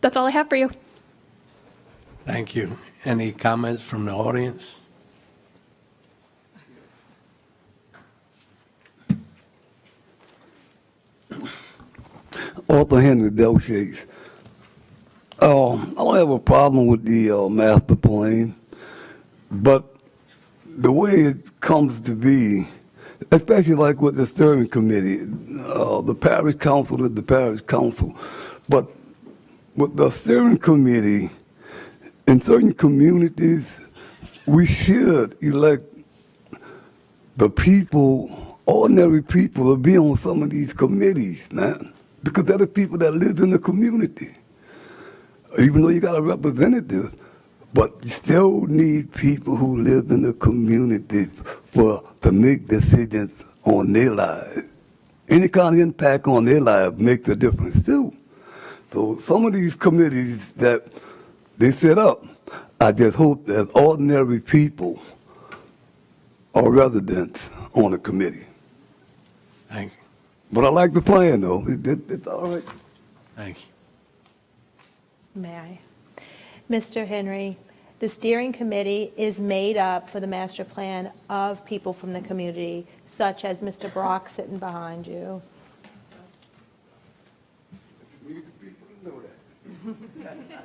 That's all I have for you. Thank you. Any comments from the audience? Arthur Henry Belshakes. I don't have a problem with the master plan, but the way it comes to be, especially like with the steering committee, the parish council is the parish council, but with the steering committee, in certain communities, we should elect the people, ordinary people, to be on some of these committees, man, because they're the people that live in the community. Even though you got a representative, but you still need people who live in the community to make decisions on their lives. Any kind of impact on their lives makes a difference too. So some of these committees that they set up, I just hope that ordinary people are residents on the committee. Thank you. But I like the plan, though. It's all right. Thank you. May I? Mr. Henry, the steering committee is made up for the master plan of people from the community, such as Mr. Brock sitting behind you. You need the people to know that.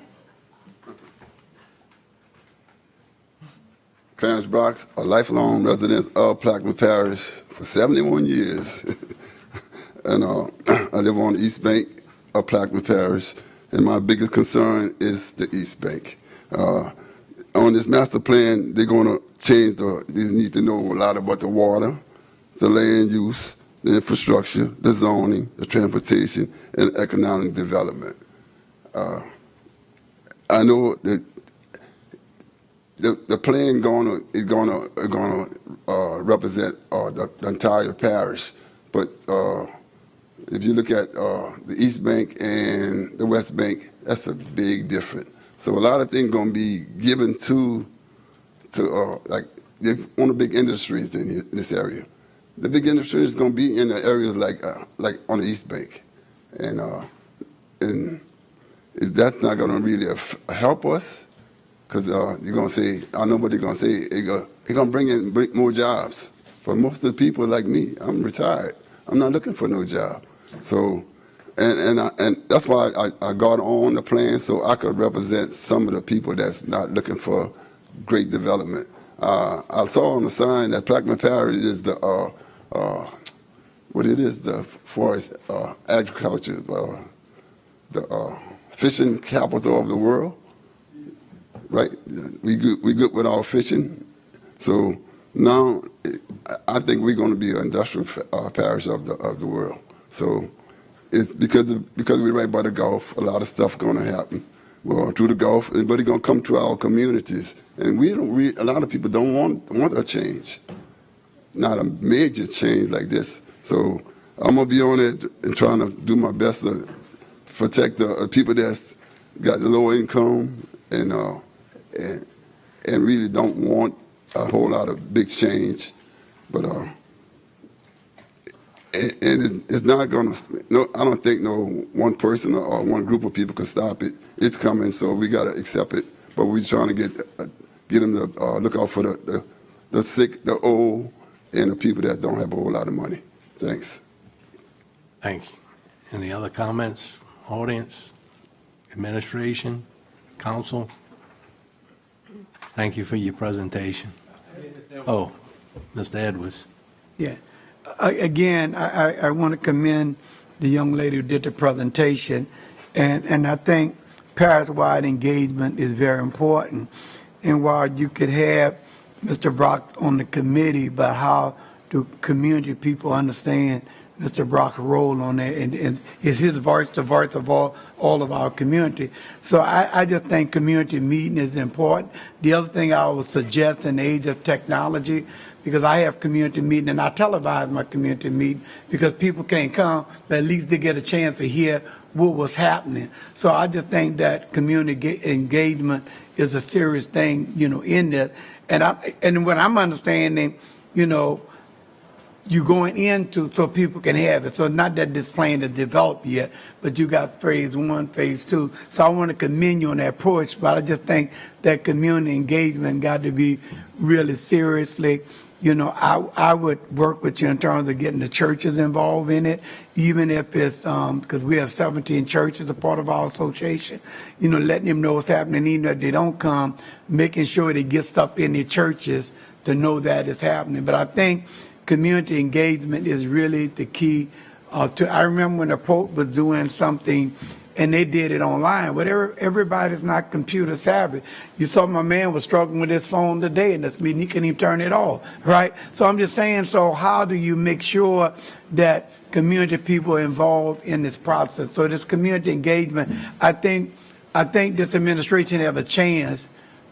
Clarence Brox, a lifelong resident of Plaquemines Parish for 71 years. And I live on the East Bank of Plaquemines Parish, and my biggest concern is the East Bank. On this master plan, they're going to change they need to know a lot about the water, the land use, the infrastructure, the zoning, the transportation, and economic development. I know that the plan is gonna represent the entire parish, but if you look at the East Bank and the West Bank, that's a big difference. So a lot of things gonna be given to like one of the big industries in this area. The big industry is gonna be in the areas like on the East Bank, and that's not gonna really help us. Because you're going to say, I know what they're going to say, it's going to bring more jobs. But most of the people like me, I'm retired. I'm not looking for no job. So, and that's why I got on the plan so I could represent some of the people that's not looking for great development. I saw on the sign that Plaquemines Parish is the forest, agriculture, the fishing capital of the world. Right, we good with our fishing, so now I think we're going to be an industrial parish of the world. So it's because we're right by the Gulf. A lot of stuff going to happen. Well, through the Gulf, but it's going to come to our communities, and a lot of people don't want a change. not a major change like this. So I'm gonna be on it and trying to do my best to protect the people that's got the low income and really don't want a whole lot of big change, but it's not gonna. No, I don't think no one person or one group of people can stop it. It's coming, so we gotta accept it. But we're trying to get them to look out for the sick, the old, and the people that don't have a whole lot of money. Thanks. Thank you. Any other comments, audience, administration, council? Thank you for your presentation. Oh, Mr. Edwards. Yeah. Again, I want to commend the young lady who did the presentation, and I think parish-wide engagement is very important. And while you could have Mr. Brock on the committee, but how do community people understand Mr. Brock's role on that, and is his voice the voice of all of our community. So I just think community meeting is important. The other thing I would suggest in the age of technology, because I have community meeting and I televise my community meeting because people can't come, but at least they get a chance to hear what was happening. So I just think that community engagement is a serious thing, in that. And what I'm understanding, you going into so people can have it. So not that this plan is developed yet, but you got phase 1, phase 2. So I want to commend you on that approach, but I just think that community engagement got to be really seriously. I would work with you in terms of getting the churches involved in it, even if it's, because we have 17 churches a part of our association, letting them know what's happening, even if they don't come, making sure they get stuff in their churches to know that it's happening. But I think community engagement is really the key. I remember when the Pope was doing something and they did it online. Whatever, everybody's not computer savvy. You saw my man was struggling with his phone today in this meeting. He couldn't even turn it off, right? So I'm just saying, so how do you make sure that community people are involved in this process? So this community engagement, I think this administration have a chance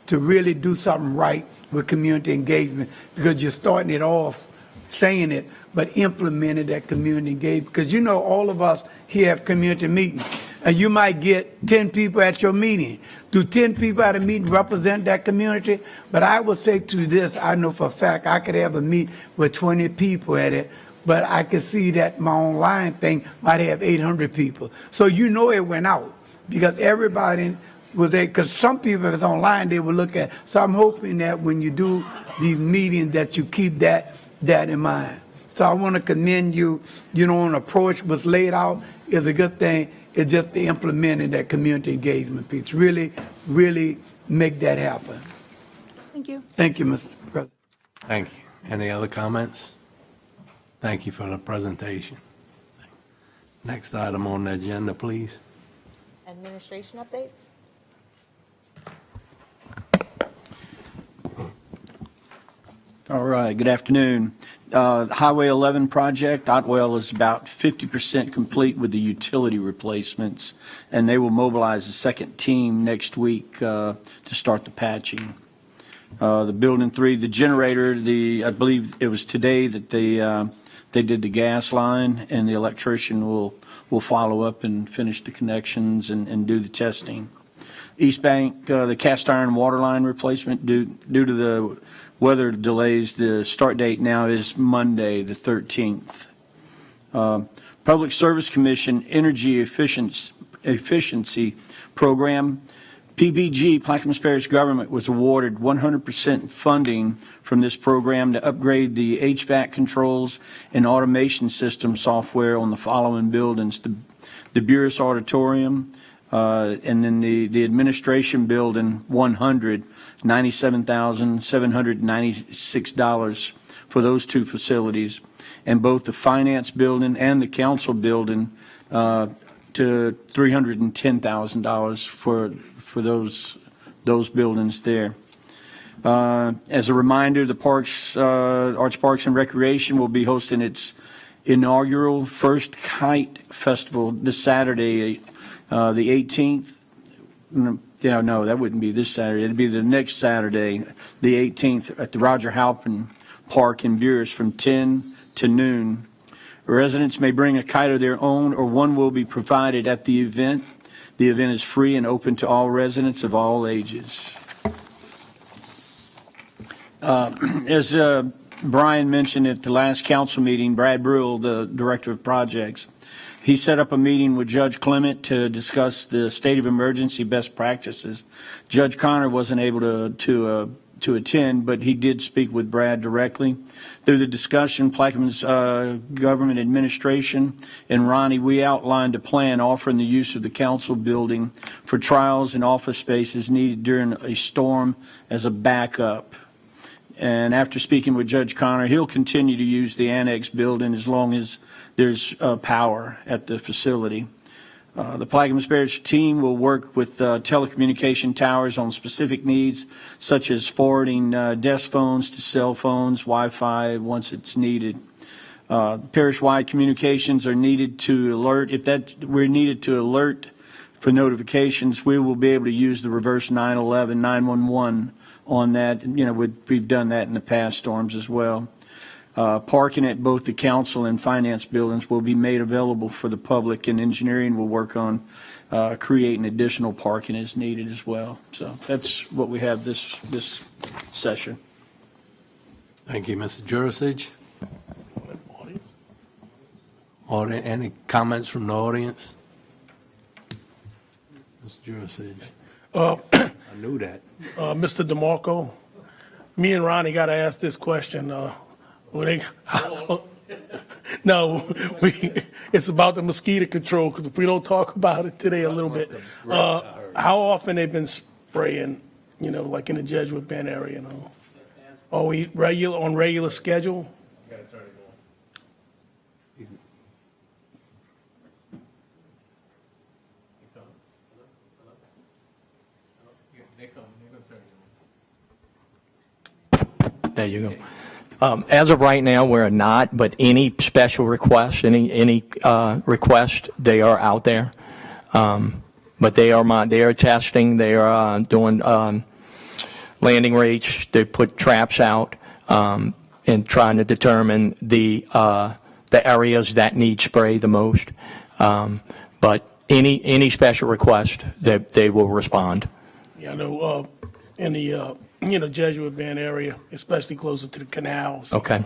to really do something right with community engagement, because you're starting it off saying it, but implementing that community engagement. Because all of us here have community meetings, and you might get 10 people at your meeting. Do 10 people at a meeting represent that community? But I would say to this, I know for a fact I could have a meet with 20 people at it, but I could see that my online thing might have 800 people. So it went out, because everybody was there, because some people, if it's online, they will look at. So I'm hoping that when you do these meetings that you keep that in mind. So I want to commend you, on approach was laid out is a good thing. It's just the implementing that community engagement piece. Really, really make that happen. Thank you. Thank you, Mr. President. Thank you. Any other comments? Thank you for the presentation. Next item on the agenda, please. Administration updates? All right, good afternoon. Highway 11 project, Otwell is about 50% complete with the utility replacements, and they will mobilize a second team next week to start the patching. The Building 3, the generator, I believe it was today that they did the gas line, and the electrician will follow up and finish the connections and do the testing. East Bank, the cast iron water line replacement due to the weather delays, the start date now is Monday, the 13th. Public Service Commission Energy Efficiency Program, PBG, Plaquemines Parish Government, was awarded 100% funding from this program to upgrade the HVAC controls and automation system software on the following buildings: the Burris Auditorium, and then the administration building, 100, $97,796 for those two facilities, and both the finance building and the council building to $310,000 for those buildings there. As a reminder, the Arts Parks and Recreation will be hosting its inaugural First Kite Festival this Saturday, the 18th. Yeah, no, that wouldn't be this Saturday. It'd be the next Saturday, the 18th, at the Roger Halpin Park in Buras from 10 to noon. Residents may bring a kite of their own, or one will be provided at the event. The event is free and open to all residents of all ages. As Brian mentioned at the last council meeting, Brad Brule, the Director of Projects, he set up a meeting with Judge Clement to discuss the state of emergency best practices. Judge Connor wasn't able to attend, but he did speak with Brad directly. Through the discussion, Plaquemines government administration and Ronnie, we outlined a plan offering the use of the council building for trials and office spaces needed during a storm as a backup. And after speaking with Judge Connor, he'll continue to use the annex building as long as there's power at the facility. The Plaquemines Parish team will work with telecommunication towers on specific needs, such as forwarding desk phones to cell phones, Wi-Fi once it's needed. Parish-wide communications are needed to alert. If we're needed to alert for notifications, we will be able to use the reverse 911, 911 on that. You know, we've done that in the past storms as well. Parking at both the council and finance buildings will be made available for the public, and engineering will work on creating additional parking as needed as well. So that's what we have this session. Thank you, Mr. Jurasich. Any comments from the audience? Mr. Jurasich. I knew that. Mr. DeMarco, me and Ronnie got to ask this question. It's about the mosquito control, because if we don't talk about it today a little bit, how often they've been spraying, like in the Jesuit Bend area, Are we on regular schedule? There you go. As of right now, we're not, but any special requests, any request, they are out there. But they are testing, they are doing landing rates, they put traps out, and trying to determine the areas that need spray the most. But any special request, they will respond. Yeah, I know, in the, Jesuit Bend area, especially closer to the canals. Okay.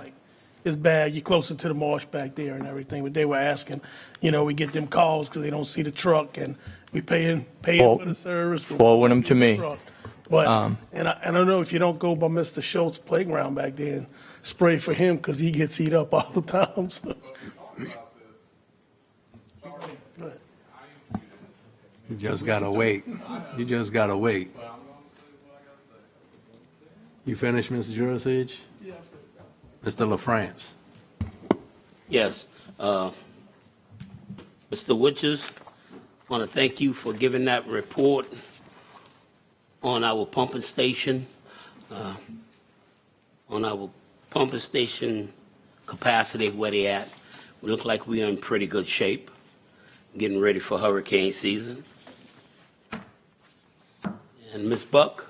It's bad. You're closer to the marsh back there and everything. But they were asking, we get them calls because they don't see the truck, and we paying for the service. Forward them to me. But and I don't know if you don't go by Mr. Schultz playground back there and spray for him, because he gets eat up all the time. So. You just gotta wait. You just gotta wait. You finished, Mr. Jurasich? Yeah. Mr. LaFrance. Yes. Mr. Witches, I want to thank you for giving that report on our pumping station, capacity, where they at. We look like we are in pretty good shape, getting ready for hurricane season. And Ms. Buck?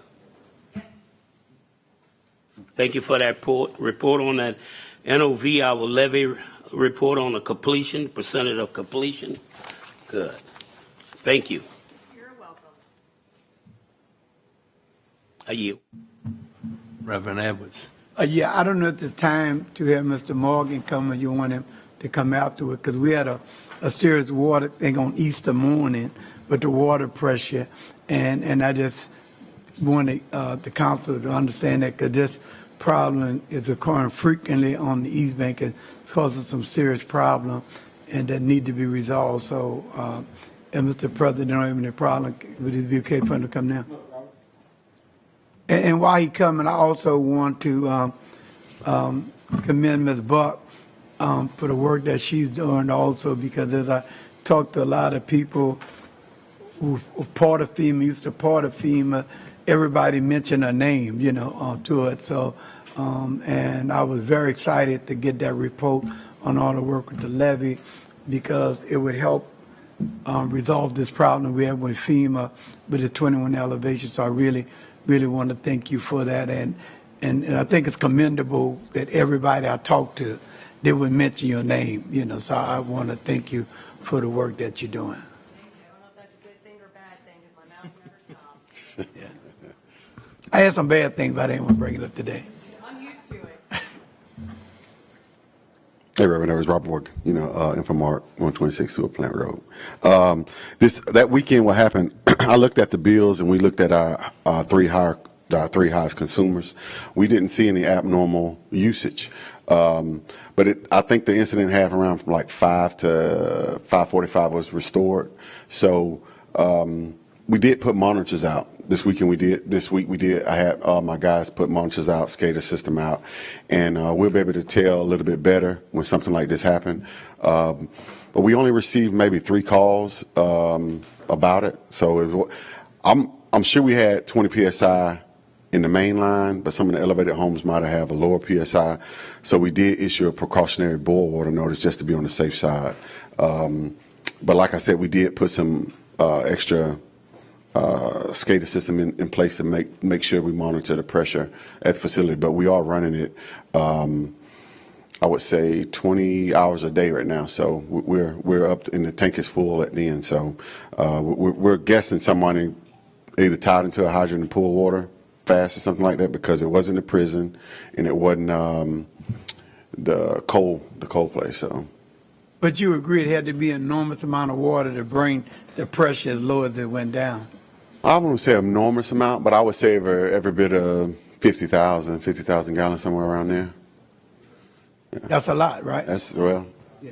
Thank you for that report on that NOV, our levy report on the completion, percentage of completion. Good. Thank you. You're welcome. Are you? Reverend Edwards. Yeah, I don't know if it's time to have Mr. Morgan come, or you want him to come afterward, because we had a serious water thing on Easter morning with the water pressure, and I just wanted the council to understand that, because this problem is occurring frequently on the East Bank, and it's causing some serious problem and that need to be resolved. So, and Mr. President, don't have any problem. Would it be okay for him to come now? And while he coming, I also want to commend Ms. Buck for the work that she's doing also, because as I talked to a lot of people who were part of FEMA, used to part of FEMA, everybody mentioned her name, to it. So, and I was very excited to get that report on all the work with the levee, because it would help resolve this problem we have with FEMA with the 21 elevation. So I really want to thank you for that. And And I think it's commendable that everybody I talk to, they would mention your name, you know, so I want to thank you for the work that you're doing. I don't know if that's a good thing or bad thing, because my mouth never stops. I had some bad things, but I didn't want to bring it up today. I'm used to it. Hey, Reverend, that was Robert Ward, Infomark, 126 Sewer Plant Road. That weekend, what happened, I looked at the bills and we looked at our three highest consumers. We didn't see any abnormal usage. But I think the incident happened around from like 5 to 5:45 was restored. So, we did put monitors out this weekend. This week we did. I had my guys put monitors out, SCADA system out, and we'll be able to tell a little bit better when something like this happened. But we only received maybe 3 calls about it. So I'm sure we had 20 psi in the main line, but some of the elevated homes might have a lower PSI. So we did issue a precautionary boil water notice just to be on the safe side. But like I said, we did put some extra SCADA system in place to make sure we monitor the pressure at the facility. But we are running it, I would say 20 hours a day right now. So we're up and the tank is full at the end. So we're guessing somebody either tied into a hydrant and pulled water fast or something like that, because it wasn't the prison and it wasn't the coal place. So. But you agree it had to be an enormous amount of water to bring the pressure as low as it went down. I wouldn't say enormous amount, but I would say every bit of 50,000 gallons, somewhere around there. Yeah. That's a lot, right? Well. Yeah.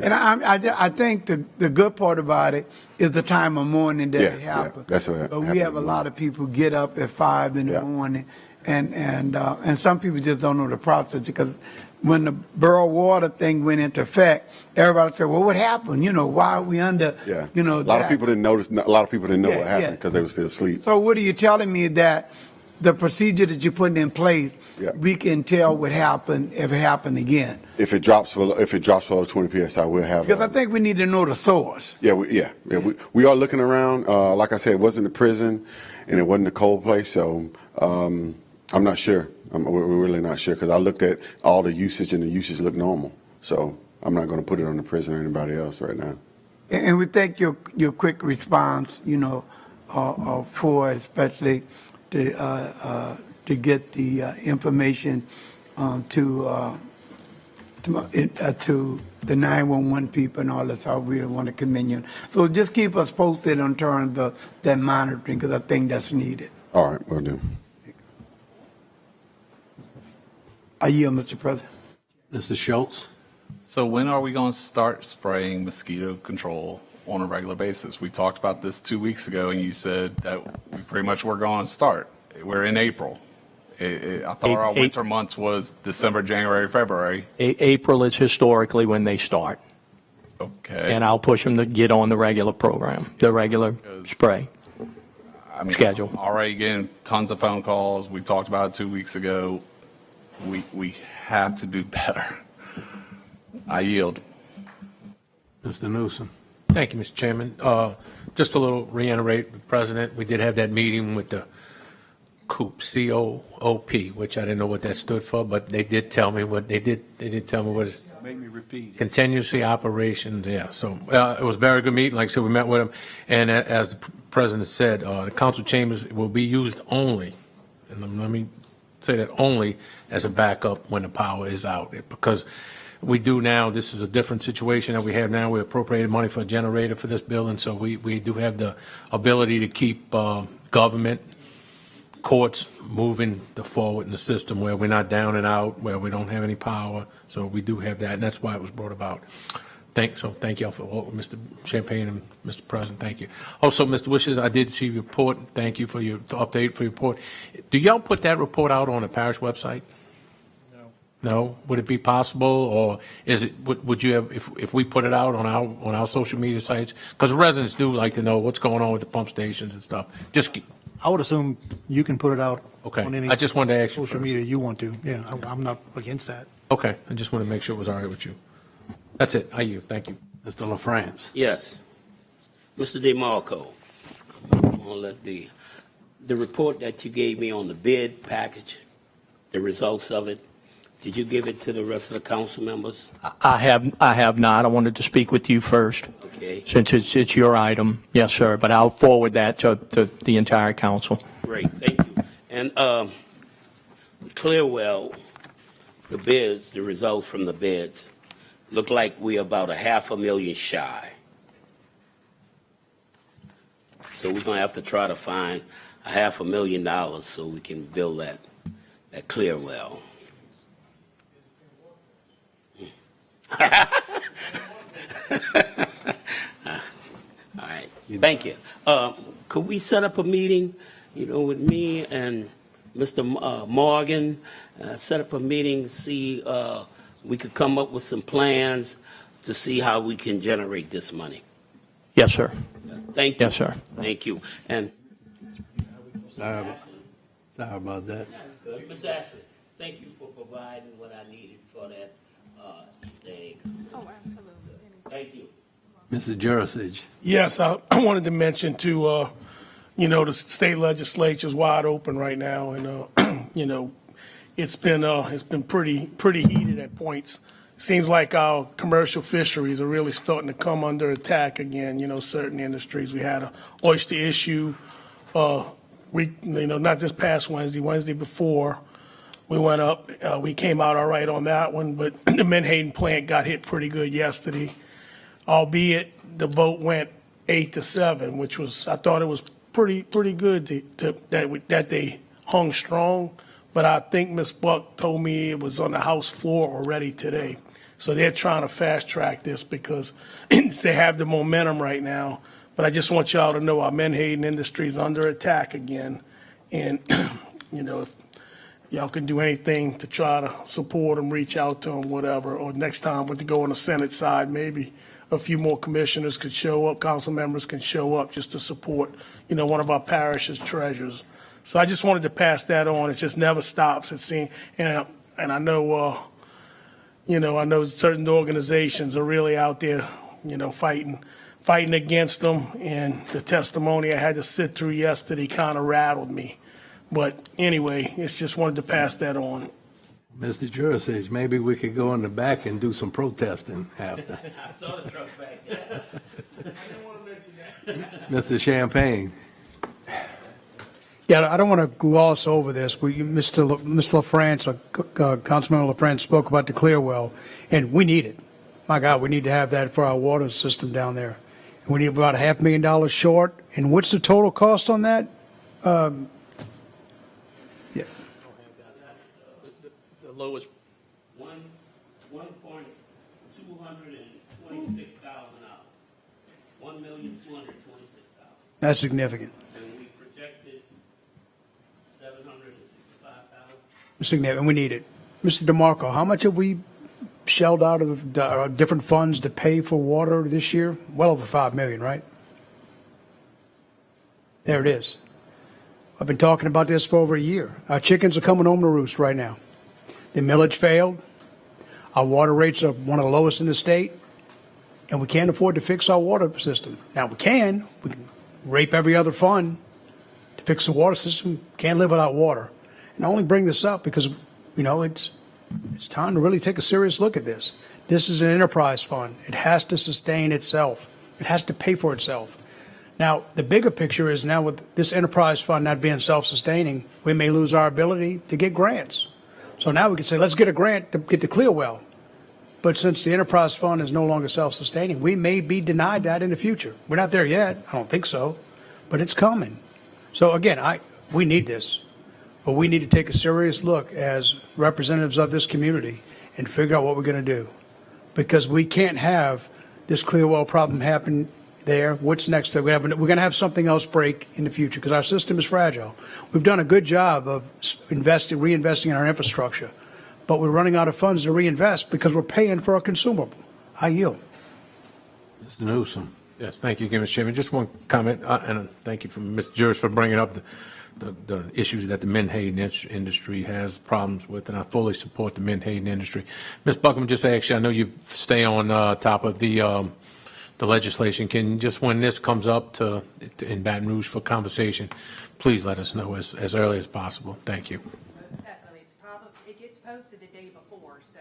And I think the good part about it is the time of morning that it happened. Yeah, that's what but we have a lot of people get up at 5 in the morning, and some people just don't know the process, because when the borough water thing went into effect, everybody said, well, what happened? Why are we under, A lot of people didn't notice. A lot of people didn't know what happened because they were still asleep. So what are you telling me, that the procedure that you're putting in place, we can tell what happened if it happened again? If it drops below 20 psi, we'll have. Because I think we need to know the source. We are looking around. Like I said, it wasn't a prison, and it wasn't a cold place. So I'm not sure. We're really not sure, because I looked at all the usage and the usage looked normal. So I'm not going to put it on the prison or anybody else right now. And we thank your quick response, for especially to get the information to the 911 people and all this. I really want to commend you. So just keep us posted in terms of that monitoring, because I think that's needed. All right, will do. I yield, Mr. President. Mr. Schultz? So when are we going to start spraying mosquito control on a regular basis? We talked about this 2 weeks ago, and you said that we pretty much were going to start. We're in April. I thought our winter months was December, January, February. April is historically when they start. Okay. And I'll push them to get on the regular program, the regular spray schedule. I'm already getting tons of phone calls. We talked about it 2 weeks ago. We have to do better. I yield. Mr. Newsom. Thank you, Mr. Chairman. Just a little reiterate, the President, we did have that meeting with the COOP, C-O-O-P, which I didn't know what that stood for, but they did tell me what they did. They did tell me what it Make me repeat. Continuously operations, yeah. So it was a very good meeting. Like I said, we met with them, and as the President said, the council chambers will be used only, and let me say that, only as a backup when the power is out, because we do now, this is a different situation that we have now. We appropriated money for a generator for this building, so we do have the ability to keep government, courts moving forward in the system where we're not down and out, where we don't have any power. So we do have that, and that's why it was brought about. Thank y'all for Mr. Champagne and Mr. President. Thank you. Also, Mr. Wishes, I did see your report. Thank you for your update for your report. Do y'all put that report out on the parish website? No. Would it be possible, or is it? Would you have, if we put it out on our social media sites? Because residents do like to know what's going on with the pump stations and stuff. I would assume you can put it out on any I just wanted to ask you social media you want to. Yeah, I'm not against that. Okay, I just want to make sure it was all right with you. That's it. Thank you. Mr. LaFrance. Yes. Mr. DeMarco, I'm going to let the report that you gave me on the bid package the results of it? Did you give it to the rest of the council members? I have not. I wanted to speak with you first, Okay, since it's your item. Yes, sir, but I'll forward that to the entire council. great, thank you. And Clearwell, the bids, the results from the bids, look like we're about $500,000 shy. So we're gonna have to try to find $500,000 so we can build that Clearwell. All right, thank you. Could we set up a meeting, with me and Mr. Morgan, set up a meeting, see, we could come up with some plans to see how we can generate this money. Yes, sir. Thank you. Yes, sir. Thank you. And Sorry about that. that's good. Ms. Ashley, thank you for providing what I needed for that Easter egg. Oh, absolutely. Thank you. Mr. Jurasich. Yes, I wanted to mention too, the state legislature's wide open right now, and it's been pretty heated at points. Seems like our commercial fisheries are really starting to come under attack again. Certain industries. We had an oyster issue, not this past Wednesday before. We went up. We came out all right on that one, but the Menhaden plant got hit pretty good yesterday. Albeit the vote went 8-7, which was, I thought it was pretty good that they hung strong. But I think Ms. Buck told me it was on the House floor already today. So they're trying to fast track this because they have the momentum right now. But I just want y'all to know our Menhaden industry is under attack again. And, if y'all can do anything to try to support them, reach out to them, whatever, or next time when to go on the Senate side, maybe a few more commissioners could show up, council members can show up just to support, one of our parish's treasures. So I just wanted to pass that on. It just never stops. And I know, I know certain organizations are really out there, fighting against them. And the testimony I had to sit through yesterday kind of rattled me. But anyway, it's just wanted to pass that on. Mr. Jurasich, maybe we could go in the back and do some protesting after. I saw the truck back there. I didn't want to mention that. Mr. Champagne. Yeah, I don't want to gloss over this. Mr. LaFrance, Councilman LaFrance spoke about the Clearwell, and we need it. My God, we need to have that for our water system down there. We need about $500,000 short. And what's the total cost on that? The lowest. $1,226,000. $1,226,000. That's significant. And we projected $765,000. Significant, and we need it. Mr. DeMarco, how much have we shelled out of different funds to pay for water this year? Well over $5 million, right? There it is. I've been talking about this for over a year. Our chickens are coming home to roost right now. The millage failed. Our water rates are one of the lowest in the state, and we can't afford to fix our water system. Now we can rape every other fund to fix the water system. Can't live without water. And I only bring this up because, it's time to really take a serious look at this. This is an enterprise fund. It has to sustain itself. It has to pay for itself. Now, the bigger picture is now with this enterprise fund not being self-sustaining, we may lose our ability to get grants. So now we can say, let's get a grant to get the Clearwell. But since the enterprise fund is no longer self-sustaining, we may be denied that in the future. We're not there yet. I don't think so. But it's coming. So again, we need this. But we need to take a serious look as representatives of this community and figure out what we're going to do. Because we can't have this Clearwell problem happen there. What's next? We're going to have something else break in the future because our system is fragile. We've done a good job of reinvesting in our infrastructure, but we're running out of funds to reinvest because we're paying for a consumable. I yield. Mr. Newsom. Yes, thank you again, Mr. Chairman. Just one comment, and thank you from Mr. Juris for bringing up the issues that the Menhaden industry has problems with, and I fully support the Menhaden industry. Ms. Buckham, just actually, I know you stay on top of the legislation. Can just when this comes up in Baton Rouge for conversation, please let us know as early as possible. Thank you. Most definitely. It's probably posted the day before, so,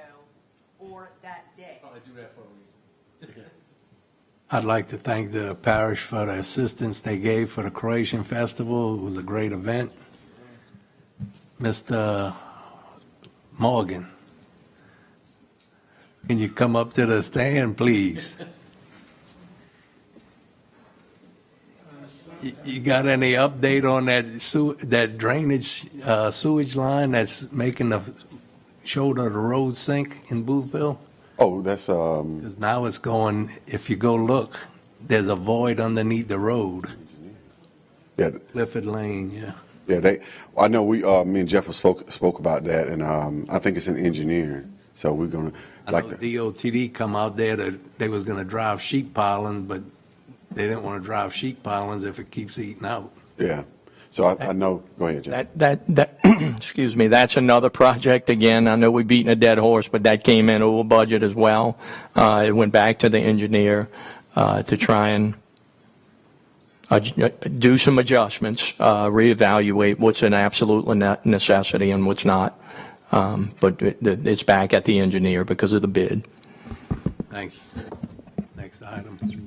or that day. Probably do that for a week. I'd like to thank the parish for the assistance they gave for the Croatian Festival. It was a great event. Mr. Morgan, can you come up to the stand, please? You got any update on that drainage sewage line that's making the shoulder of the road sink in Boothville? Oh, that's, 'Cause now it's going, if you go look, there's a void underneath the road. yeah, Clifford Lane, yeah. yeah, I know me and Jeff spoke about that, and I think it's an engineer, so we're gonna, I like, know DOTD come out there that they was gonna drive sheep piling, but they didn't want to drive sheep pilings if it keeps eating out. yeah. So I know, go ahead, Jeff. That excuse me, that's another project. Again, I know we're beating a dead horse, but that came in over budget as well. It went back to the engineer to try and do some adjustments, reevaluate what's an absolute necessity and what's not. But it's back at the engineer because of the bid. Thank you. Next item, please.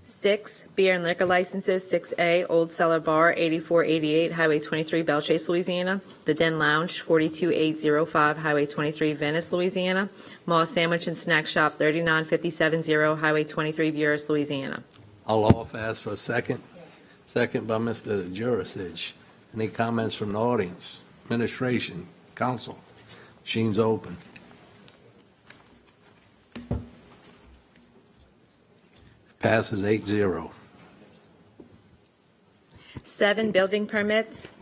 6, beer and liquor licenses, 6A, Old Cellar Bar, 8488 Highway 23, Belchase, Louisiana. The Den Lounge, 42805 Highway 23, Venice, Louisiana. Moss Sandwich and Snack Shop, 39570 Highway 23, Buras, Louisiana. I'll offer, ask for a second. Second by Mr. Jurasich. Any comments from the audience? Administration, council? Machine's open. Passes 8-0. 7, building permits.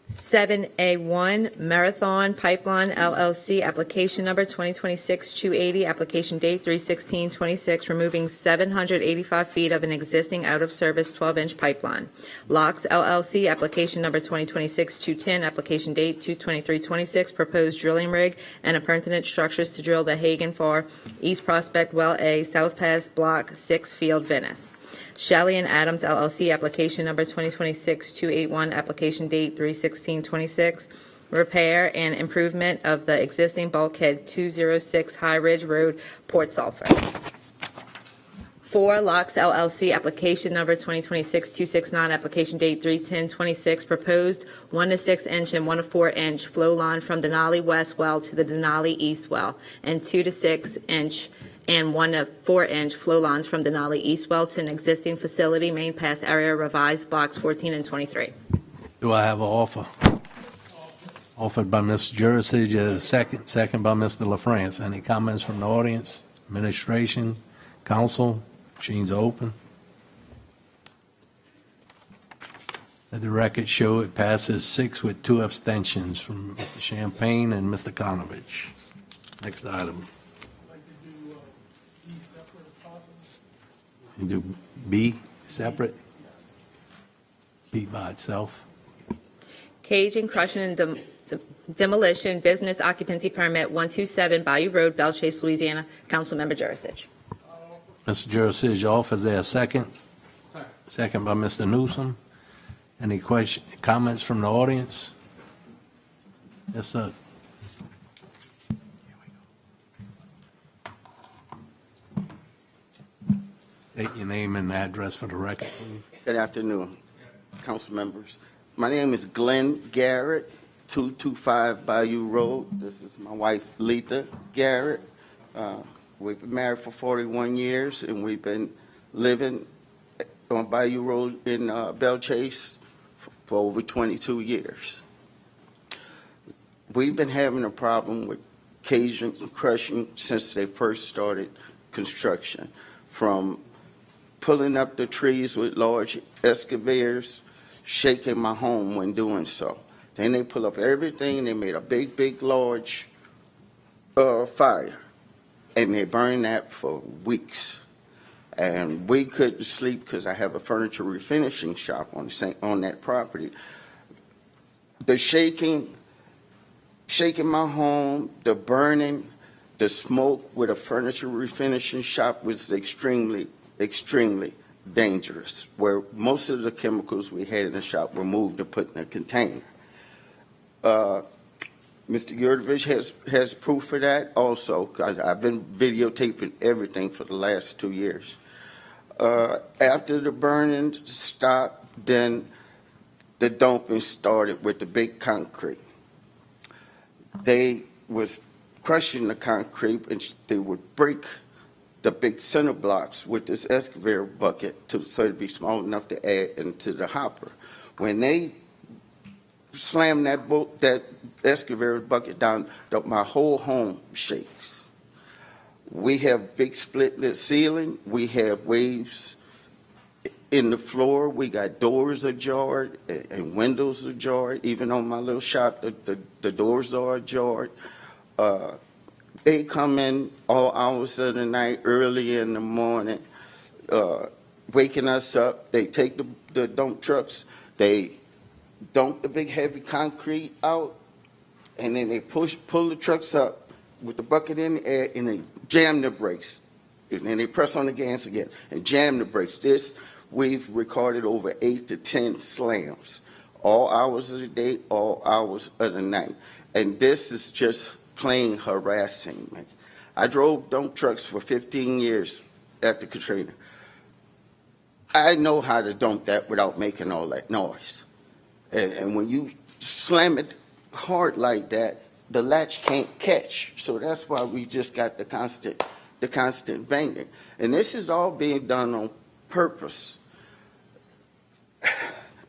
7A1, Marathon Pipeline LLC, application number 2026-280, application date 3/16/26, removing 785 feet of an existing out-of-service 12-inch pipeline. Locks LLC, application number 2026-210, application date 2/23/26, proposed drilling rig and appurtenant structures to drill the Hagen Far East Prospect Well A, South Pass Block 6 Field, Venice. Shelley and Adams LLC, application number 2026-281, application date 3/16/26, repair and improvement of the existing bulkhead 206 High Ridge Road, Port Sulphur. 4, Locks LLC, application number 2026-269, application date 3/10/26, proposed 1 to 6 inch and 1 to 4 inch flow line from Denali West well to the Denali East well, and 2 to 6 inch and 1 to 4 inch flow lines from Denali East well to an existing facility, main pass area, revised blocks 14 and 23. Do I have an offer? Offered by Mr. Jurasich, second by Mr. LaFrance. Any comments from the audience, administration, council? Machines open. Let the record show it passes 6 with 2 abstentions from Mr. Champagne and Mr. Konovich. Next item. You do B separate? B by itself? Cage and crushing and demolition, business occupancy permit 127 Bayou Road, Belchase, Louisiana. Councilmember Jurasich. Mr. Jurasich offers there a second. Second by Mr. Newsom. Any comments from the audience? Yes, sir. State your name and address for the record, please. Good afternoon, council members. My name is Glenn Garrett, 225 Bayou Road. This is my wife, Letha Garrett. We've been married for 41 years, and we've been living on Bayou Road in Belchase for over 22 years. We've been having a problem with cage and crushing since they first started construction, from pulling up the trees with large excavators, shaking my home when doing so. Then they pull up everything, they made a big, large fire, and they burned that for weeks. And we couldn't sleep because I have a furniture refinishing shop on that property. The shaking my home, the burning, the smoke with a furniture refinishing shop was extremely dangerous, where most of the chemicals we had in the shop were moved and put in a container. Mr. Yurtovich has proof of that also, 'cause I've been videotaping everything for the last 2 years. After the burning stopped, then the dumping started with the big concrete. They was crushing the concrete, and they would break the big center blocks with this excavator bucket so it'd be small enough to add into the hopper. When they slammed that excavator bucket down, my whole home shakes. We have big split in the ceiling. We have waves in the floor. We got doors ajar and windows ajar. Even on my little shop, the doors are ajar. They come in all hours of the night, early in the morning, waking us up. They take the dump trucks. They dump the big heavy concrete out, and then they pull the trucks up with the bucket in the air, and they jam the brakes. And then they press on the gas again and jam the brakes. We've recorded over 8 to 10 slams, all hours of the day, all hours of the night. And this is just plain harassing me. I drove dump trucks for 15 years after Katrina. I know how to dump that without making all that noise. And when you slam it hard like that, the latch can't catch. So that's why we just got the constant banging. And this is all being done on purpose.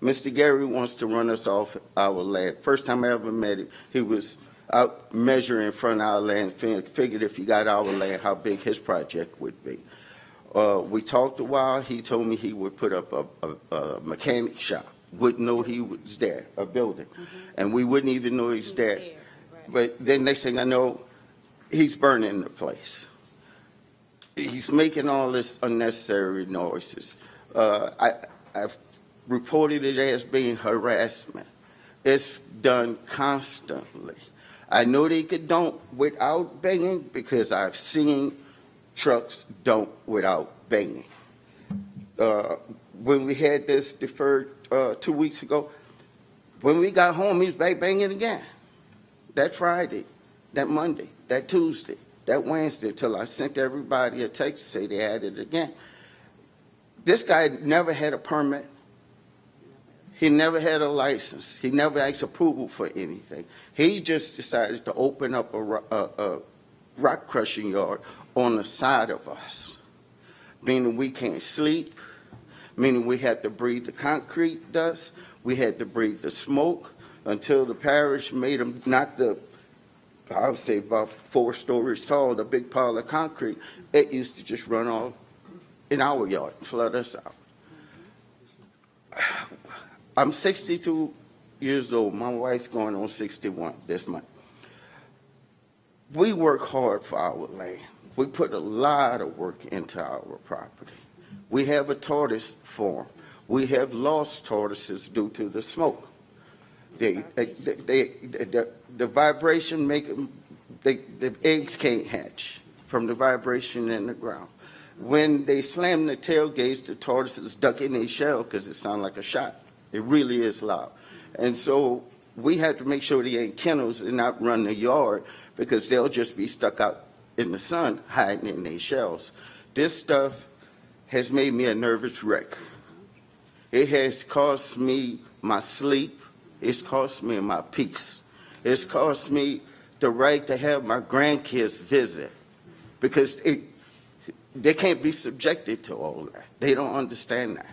Mr. Gary wants to run us off our land. First time I ever met him, he was out measuring in front of our land, figured if he got our land, how big his project would be. We talked a while. He told me he would put up a mechanic shop. Wouldn't know he was there, a building. And we wouldn't even know he's there. But then next thing I know, he's burning the place. He's making all this unnecessary noises. I've reported it as being harassment. It's done constantly. I know they could dump without banging because I've seen trucks dump without banging. When we had this deferred 2 weeks ago, when we got home, he was back banging again. That Friday, that Monday, that Tuesday, that Wednesday, until I sent everybody a text to say they had it again. This guy never had a permit. He never had a license. He never asked approval for anything. He just decided to open up a rock crushing yard on the side of us, meaning we can't sleep, meaning we had to breathe the concrete dust, we had to breathe the smoke until the parish made them, not the, I would say about 4 stories tall, the big pile of concrete. It used to just run all in our yard, flood us out. I'm 62 years old. My wife's going on 61 this month. We work hard for our land. We put a lot of work into our property. We have a tortoise farm. We have lost tortoises due to the smoke. The vibration make them, the eggs can't hatch from the vibration in the ground. When they slam the tailgates, the tortoises duck in their shell because it sounds like a shot. It really is loud. And so we have to make sure they ain't kennels and not run the yard because they'll just be stuck out in the sun hiding in their shells. This stuff has made me a nervous wreck. It has cost me my sleep. It's cost me my peace. It's cost me the right to have my grandkids visit because they can't be subjected to all that. They don't understand that.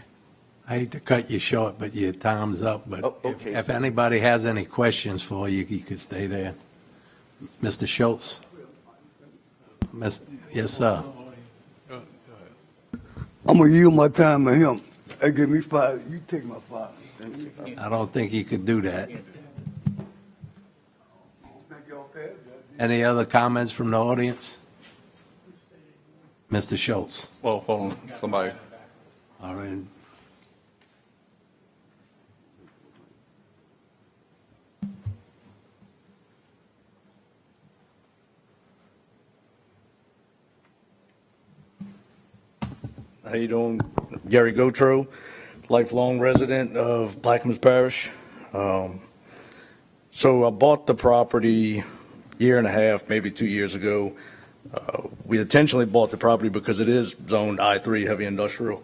I hate to cut you short, but your time's up. But okay, if anybody has any questions for you, you could stay there. Mr. Schultz? Yes, sir. I'm going to yield my time to him. They give me 5. You take my 5. I don't think you could do that. Any other comments from the audience? Mr. Schultz? Well, hold on, somebody. All right. How you doing? Gary Gotro, lifelong resident of Plaquemines Parish. So I bought the property year and a half, maybe 2 years ago. We intentionally bought the property because it is zoned I3 heavy industrial,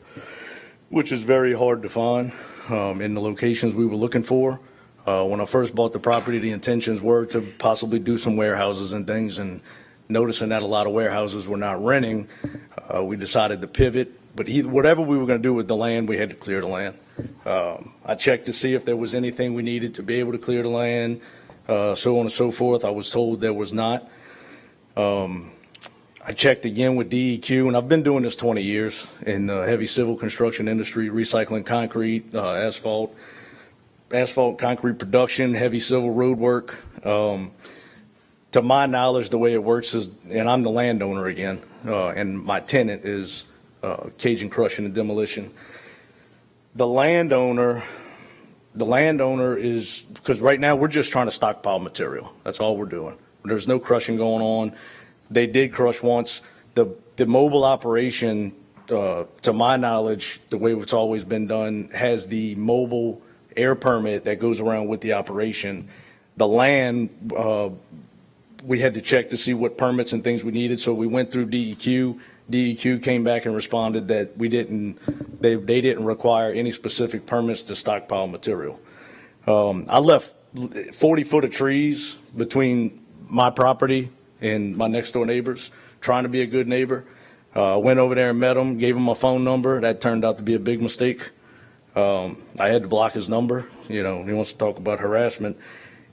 which is very hard to find in the locations we were looking for. When I first bought the property, the intentions were to possibly do some warehouses and things, and noticing that a lot of warehouses were not renting, we decided to pivot. But whatever we were going to do with the land, we had to clear the land. I checked to see if there was anything we needed to be able to clear the land, so on and so forth. I was told there was not. I checked again with DEQ, and I've been doing this 20 years in the heavy civil construction industry, recycling concrete, asphalt, concrete production, heavy civil road work. To my knowledge, the way it works is, and I'm the landowner again, and my tenant is Cajun Crushing and Demolition. The landowner is, because right now we're just trying to stockpile material. That's all we're doing. There's no crushing going on. They did crush once. The mobile operation, to my knowledge, the way it's always been done, has the mobile air permit that goes around with the operation. The land, we had to check to see what permits and things we needed, so we went through DEQ. DEQ came back and responded that they didn't require any specific permits to stockpile material. I left 40 foot of trees between my property and my next door neighbors, trying to be a good neighbor. Went over there and met him, gave him my phone number. That turned out to be a big mistake. I had to block his number. He wants to talk about harassment.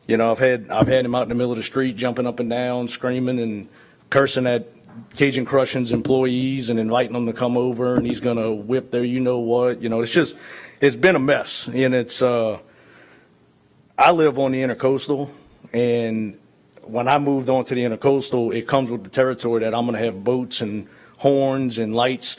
I've had him out in the middle of the street, jumping up and down, screaming and cursing at Cajun Crushing's employees and inviting them to come over, and he's going to whip their you-know-what. It's been a mess. And I live on the Intercoastal, and when I moved onto the Intercoastal, it comes with the territory that I'm going to have boats and horns and lights.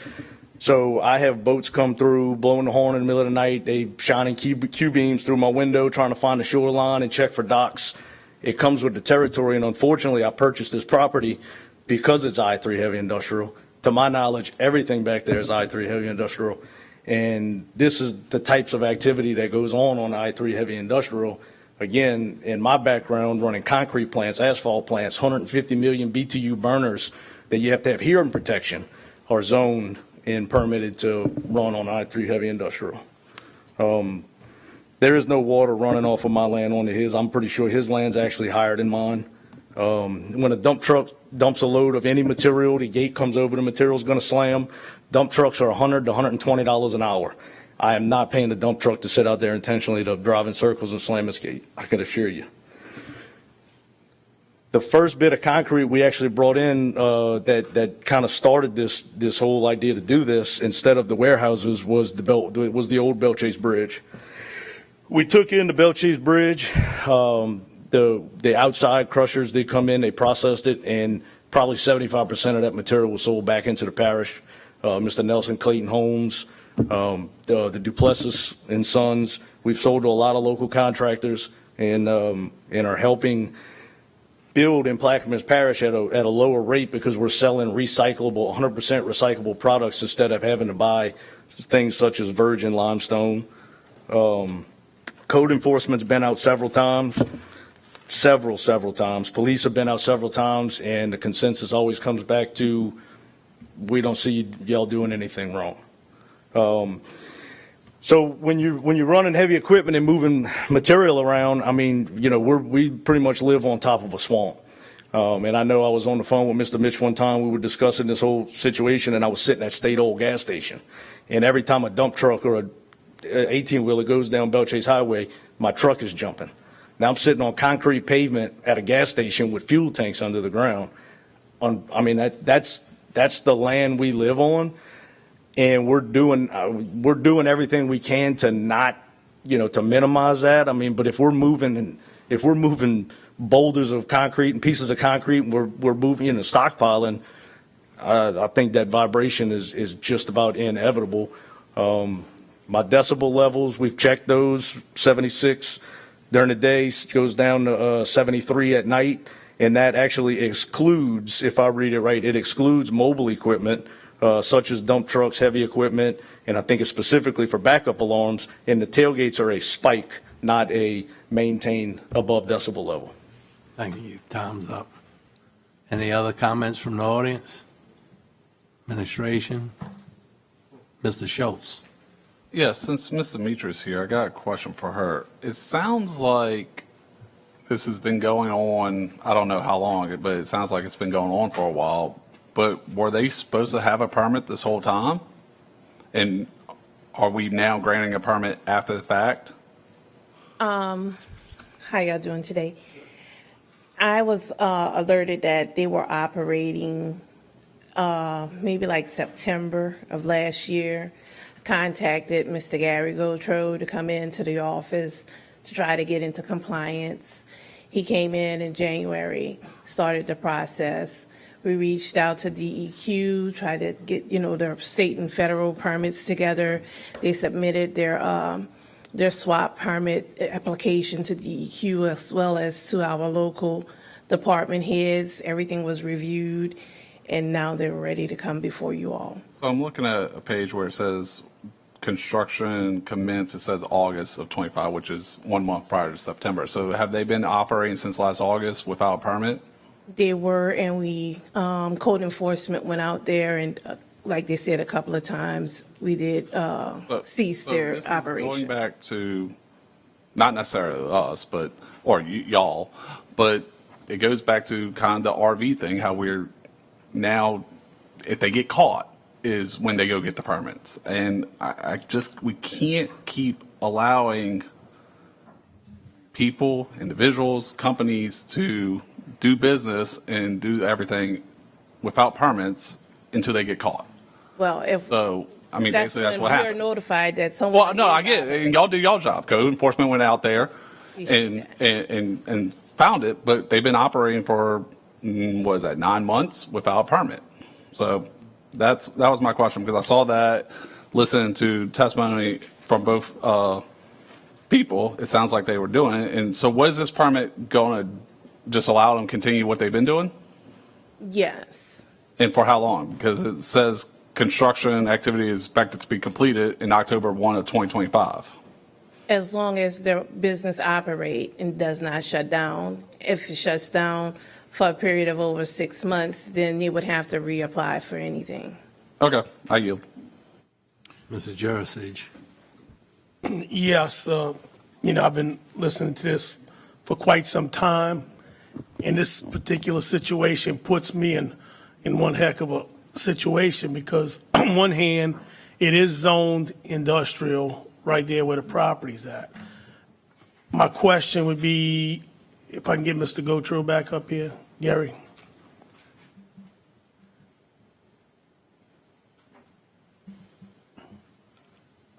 So I have boats come through, blowing the horn in the middle of the night. They shining Q-beams through my window, trying to find the shoreline and check for docks. It comes with the territory, and unfortunately, I purchased this property because it's I3 heavy industrial. To my knowledge, everything back there is I3 heavy industrial. And this is the types of activity that goes on I3 heavy industrial. Again, in my background, running concrete plants, asphalt plants, 150 million BTU burners that you have to have hearing protection are zoned and permitted to run on I3 heavy industrial. There is no water running off of my land onto his. I'm pretty sure his land's actually higher than mine. When a dump truck dumps a load of any material, the gate comes over, the material's going to slam. Dump trucks are $100 to $120 an hour. I am not paying the dump truck to sit out there intentionally to drive in circles and slam this gate. I can assure you. The first bit of concrete we actually brought in that kind of started this whole idea to do this instead of the warehouses was the old Belle Chase Bridge. We took in the Belle Chase Bridge. The outside crushers, they come in, they processed it, and probably 75% of that material was sold back into the parish. Mr. Nelson Clayton Homes, the Duplessis and Sons. We've sold to a lot of local contractors and are helping build in Plaquemines Parish at a lower rate because we're selling recyclable, 100% recyclable products instead of having to buy things such as virgin limestone. Code enforcement's been out several times. Several times. Police have been out several times, and the consensus always comes back to, we don't see y'all doing anything wrong. So when you're running heavy equipment and moving material around, I mean, we pretty much live on top of a swamp. And I know I was on the phone with Mr. Mitch one time. We were discussing this whole situation, and I was sitting at State Oil gas station. And every time a dump truck or a 18-wheeler goes down Belle Chase Highway, my truck is jumping. Now I'm sitting on concrete pavement at a gas station with fuel tanks under the ground. That's the land we live on, and we're doing everything we can to not, to minimize that. But if we're moving boulders of concrete and pieces of concrete, and we're moving stockpiling, I think that vibration is just about inevitable. My decibel levels, we've checked those, 76 during the day, goes down to 73 at night, and that actually excludes, if I read it right, it excludes mobile equipment such as dump trucks, heavy equipment, and I think it's specifically for backup alarms, and the tailgates are a spike, not a maintain above decibel level. Thank you. Time's up. Any other comments from the audience? Administration? Mr. Schultz? Yes, since Ms. Dimitri's here, I got a question for her. It sounds like this has been going on, I don't know how long, but it sounds like it's been going on for a while. But were they supposed to have a permit this whole time? And are we now granting a permit after the fact? How y'all doing today? I was alerted that they were operating maybe like September of last year. Contacted Mr. Gary Gautreaux to come into the office to try to get into compliance. He came in January, started the process. We reached out to DEQ, tried to get, their state and federal permits together. They submitted their swap permit application to DEQ as well as to our local department heads. Everything was reviewed, and now they're ready to come before you all. So I'm looking at a page where it says construction commenced, it says August of 25, which is 1 month prior to September. So have they been operating since last August without a permit? They were, and we, code enforcement went out there and, like they said a couple of times, we did cease their this is operation. Going back to, not necessarily us, but, or y'all, but it goes back to kind of the RV thing, how we're now, if they get caught, is when they go get the permits. And we can't keep allowing people, individuals, companies to do business and do everything without permits until they get caught. Well, Basically that's what we are happened. notified that someone. Well, no, I get it. And y'all do y'all job. Code enforcement went out there and found it, but they've been operating for, 9 months without a permit. So that was my question, because I saw that, listening to testimony from both people, it sounds like they were doing it. And so what is this permit going to just allow them to continue what they've been doing? Yes. And for how long? Because it says construction activity is expected to be completed in October 1 of 2025. As long as their business operate and does not shut down. If it shuts down for a period of over 6 months, then they would have to reapply for anything. Okay, I yield. Mr. Jurasich? Yes, I've been listening to this for quite some time, and this particular situation puts me in one heck of a situation, because on one hand, it is zoned industrial right there where the property's at. My question would be, if I can get Mr. Gautreaux back up here, Gary.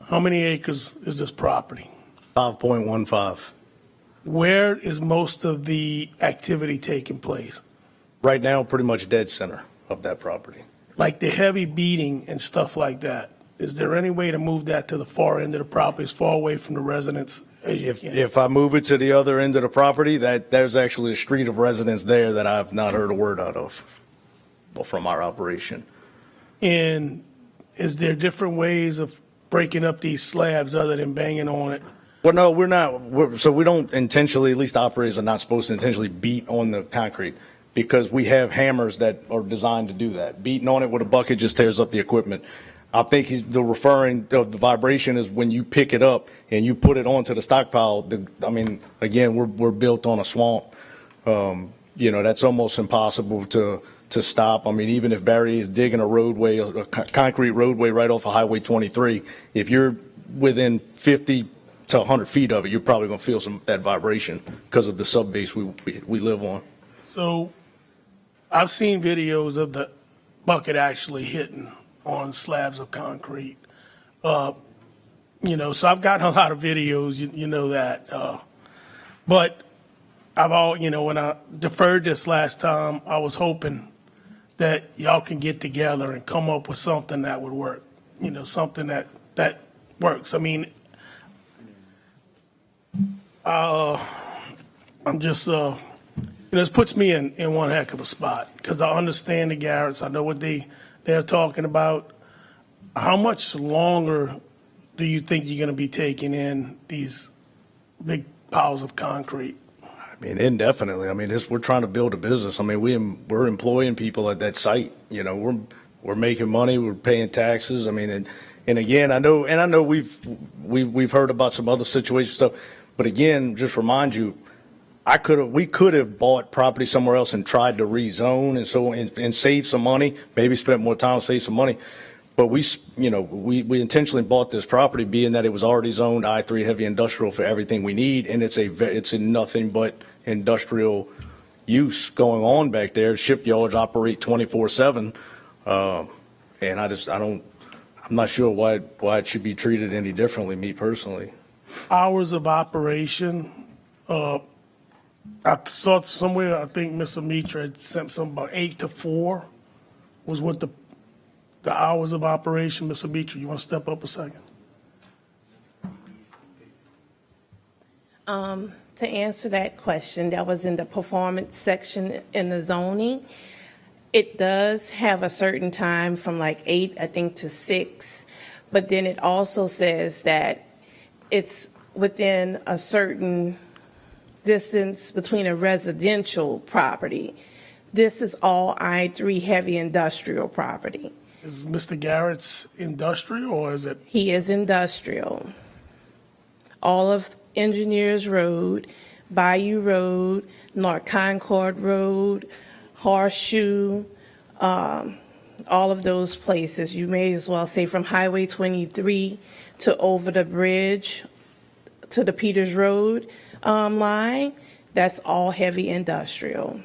How many acres is this property? 5.15. Where is most of the activity taking place? Right now, pretty much dead center of that property. Like the heavy beating and stuff like that. Is there any way to move that to the far end of the property, as far away from the residents as you can? If I move it to the other end of the property, there's actually a street of residents there that I've not heard a word out of, from our operation. And is there different ways of breaking up these slabs other than banging on it? Well, no, we're not. So we don't intentionally, at least operators are not supposed to intentionally beat on the concrete, because we have hammers that are designed to do that. Beating on it with a bucket just tears up the equipment. I think the vibration is when you pick it up and you put it onto the stockpile. Again, we're built on a swamp. That's almost impossible to stop. Even if Barry is digging a roadway, a concrete roadway right off of Highway 23, if you're within 50 to 100 feet of it, you're probably going to feel some of that vibration because of the subbase we live on. So I've seen videos of the bucket actually hitting on slabs of concrete. So I've gotten a lot of videos, you know that. But when I deferred this last time, I was hoping that y'all can get together and come up with something that would work, something that works. I'm just, this puts me in one heck of a spot, because I understand the Garretts. I know what they're talking about. How much longer do you think you're going to be taking in these big piles of concrete? I mean, indefinitely. I mean, we're trying to build a business. I mean, we're employing people at that site. You know, we're making money, we're paying taxes. I mean, and again, I know we've heard about some other situations stuff, but again, just remind you, we could have bought property somewhere else and tried to rezone and save some money, maybe spent more time, save some money. But we intentionally bought this property being that it was already zoned I-3 heavy industrial for everything we need, and it's a nothing but industrial use going on back there. Shipyards operate 24/7, and I'm not sure why it should be treated any differently, me personally. Hours of operation, I saw somewhere, I think Mr. Mitra had sent something about 8 to 4 was what the hours of operation. Mr. Mitra, you want to step up a second? To answer that question, that was in the performance section in the zoning. It does have a certain time from like 8, I think, to 6, but then it also says that it's within a certain distance between a residential property. This is all I-3 heavy industrial property. Is Mr. Garrett's industrial or is it? He is industrial. All of Engineers Road, Bayou Road, North Concord Road, Horseshoe, all of those places. You may as well say from Highway 23 to over the bridge to the Peters Road line, that's all heavy industrial.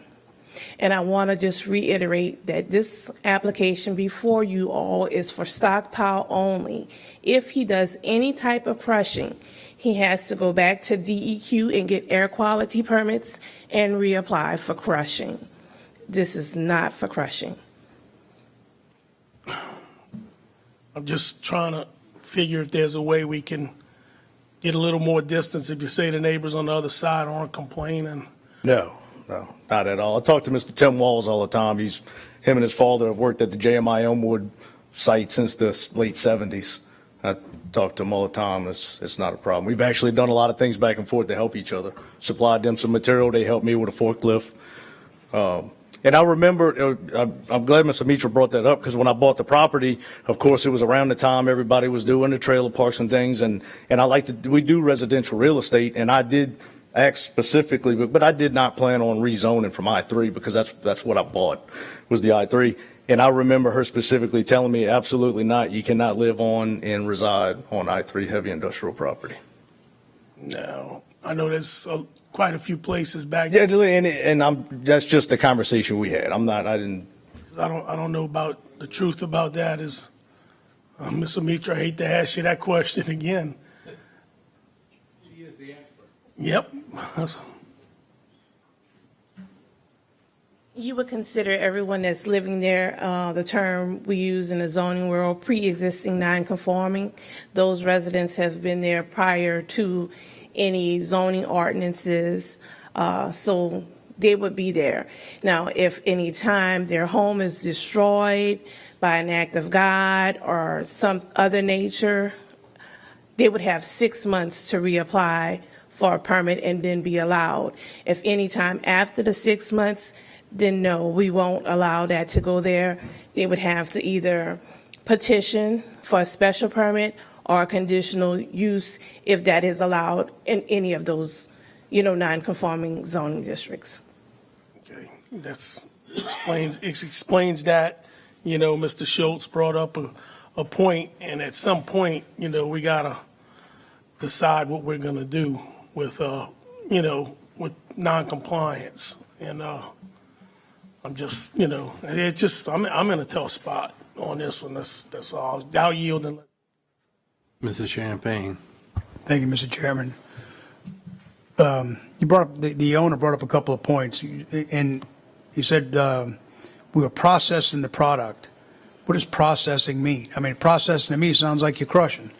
And I want to just reiterate that this application before you all is for stockpile only. If he does any type of crushing, he has to go back to DEQ and get air quality permits and reapply for crushing. This is not for crushing. I'm just trying to figure if there's a way we can get a little more distance if you say the neighbors on the other side aren't complaining. No, not at all. I talk to Mr. Tim Walls all the time. Him and his father have worked at the JMI Elmwood site since the late 70s. I talk to him all the time. It's not a problem. We've actually done a lot of things back and forth to help each other. Supplied them some material. They helped me with a forklift. And I remember, I'm glad Mr. Mitra brought that up, because when I bought the property, of course, it was around the time everybody was doing the trailer parks and things. And we do residential real estate, and I did ask specifically, but I did not plan on rezoning from I-3, because that's what I bought, was the I-3. And I remember her specifically telling me, absolutely not, you cannot live on and reside on I-3 heavy industrial property. No, I know there's quite a few places back. Yeah, and that's just the conversation we had. I don't know about the truth about that. Is Mr. Mitra, I hate to ask you that question again. She is the expert. Yep. You would consider everyone that's living there, the term we use in the zoning world, pre-existing non-conforming. Those residents have been there prior to any zoning ordinances, so they would be there. Now, if any time their home is destroyed by an act of God or some other nature, they would have 6 months to reapply for a permit and then be allowed. If any time after the 6 months, then no, we won't allow that to go there. They would have to either petition for a special permit or a conditional use if that is allowed in any of those, non-conforming zoning districts. Okay, it explains that. Mr. Schultz brought up a point, and at some point, we gotta decide what we're gonna do with, with non-compliance. And I'm just, I'm in a tough spot on this one. That's all. I'll yield and let. Mrs. Champagne. Thank you, Mr. Chairman. You brought up, the owner brought up a couple of points, and he said we were processing the product. What does processing mean? I mean, processing to me sounds like you're crushing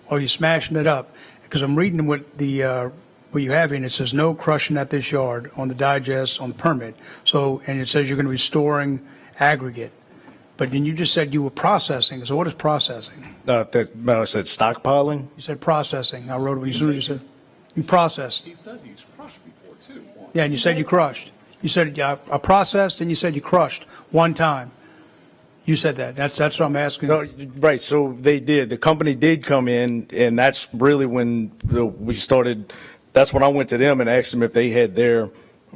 or you're smashing it up, because I'm reading what you have in it. Says no crushing at this yard on the digest on the permit. So, and it says you're going to be storing aggregate. But then you just said you were processing. So what is processing? I said stockpiling. You said processing. I wrote it as soon as you said. You processed. He said he's crushed before, too. Yeah, and you said you crushed. You said I processed, and you said you crushed one time. You said that. That's what I'm asking. No, right, so they did. The company did come in, and that's really when we started, that's when I went to them and asked them if they had their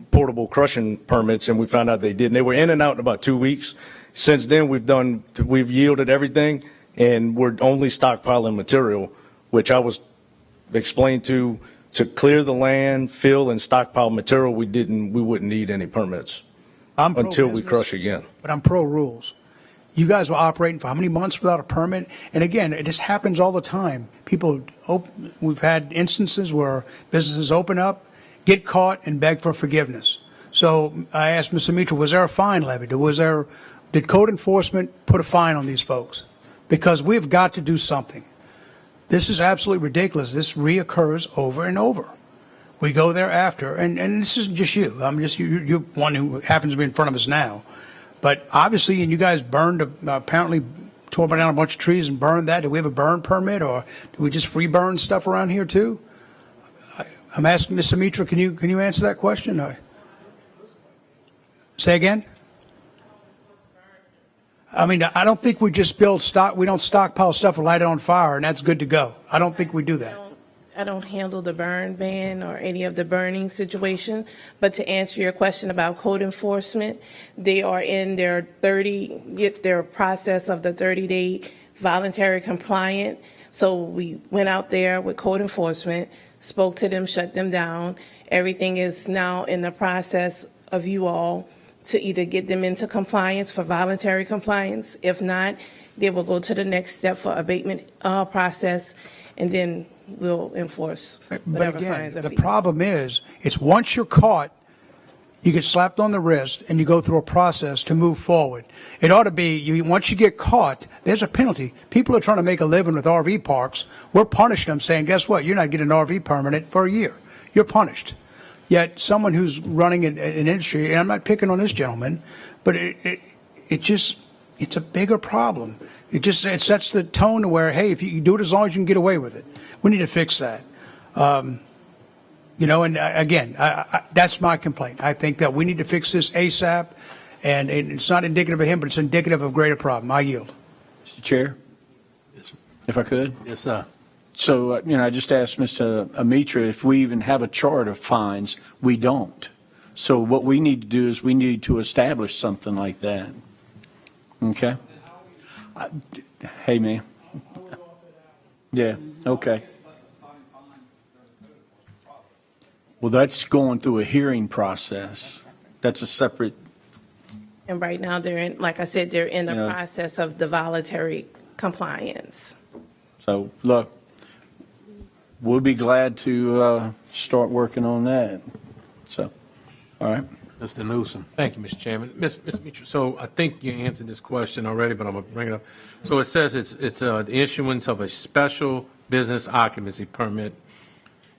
portable crushing permits, and we found out they did. And they were in and out in about 2 weeks. Since then, we've yielded everything, and we're only stockpiling material, which I was explained to clear the land, fill, and stockpile material, we wouldn't need any permits until we crush again. But I'm pro rules. You guys were operating for how many months without a permit? And again, it just happens all the time. We've had instances where businesses open up, get caught, and beg for forgiveness. So I asked Mr. Mitra, was there a fine levied? Did code enforcement put a fine on these folks? Because we've got to do something. This is absolutely ridiculous. This reoccurs over and over. We go there after, and this isn't just you. I'm just you're one who happens to be in front of us now. But obviously, and you guys apparently tore down a bunch of trees and burned that. Do we have a burn permit, or do we just free burn stuff around here too? I'm asking Mr. Mitra, can you answer that question? Or? Say again? I mean, I don't think we just build stock. We don't stockpile stuff and light it on fire, and that's good to go. I don't think we do that. I don't handle the burn ban or any of the burning situation, but to answer your question about code enforcement, they are in their process of the 30-day voluntary compliant. So we went out there with code enforcement, spoke to them, shut them down. Everything is now in the process of you all to either get them into compliance for voluntary compliance. If not, they will go to the next step for abatement process, and then we'll enforce whatever fines or the fees. problem is, it's once you're caught, you get slapped on the wrist, and you go through a process to move forward. It ought to be, once you get caught, there's a penalty. People are trying to make a living with RV parks. We're punishing them, saying, guess what? You're not getting an RV permit for a year. You're punished. Yet someone who's running an industry, and I'm not picking on this gentleman, but it's a bigger problem. It sets the tone to where, hey, if you do it as long as you can get away with it. We need to fix that. And again, that's my complaint. I think that we need to fix this ASAP, and it's not indicative of him, but it's indicative of a greater problem. I yield. Mr. Chair, if I could. Yes, sir. So, I just asked Mr. Mitra if we even have a chart of fines. We don't. So what we need to do is we need to establish something like that. Okay? Hey, man. Yeah, okay. Well, that's going through a hearing process. That's a separate. And right now, they're in the Yeah. process of the voluntary compliance. So, look, we'll be glad to start working on that. So, all right. Mr. Newsom. Thank you, Mr. Chairman. Ms. Mitra, so I think you answered this question already, but I'm going to bring it up. So it says it's the issuance of a special business occupancy permit,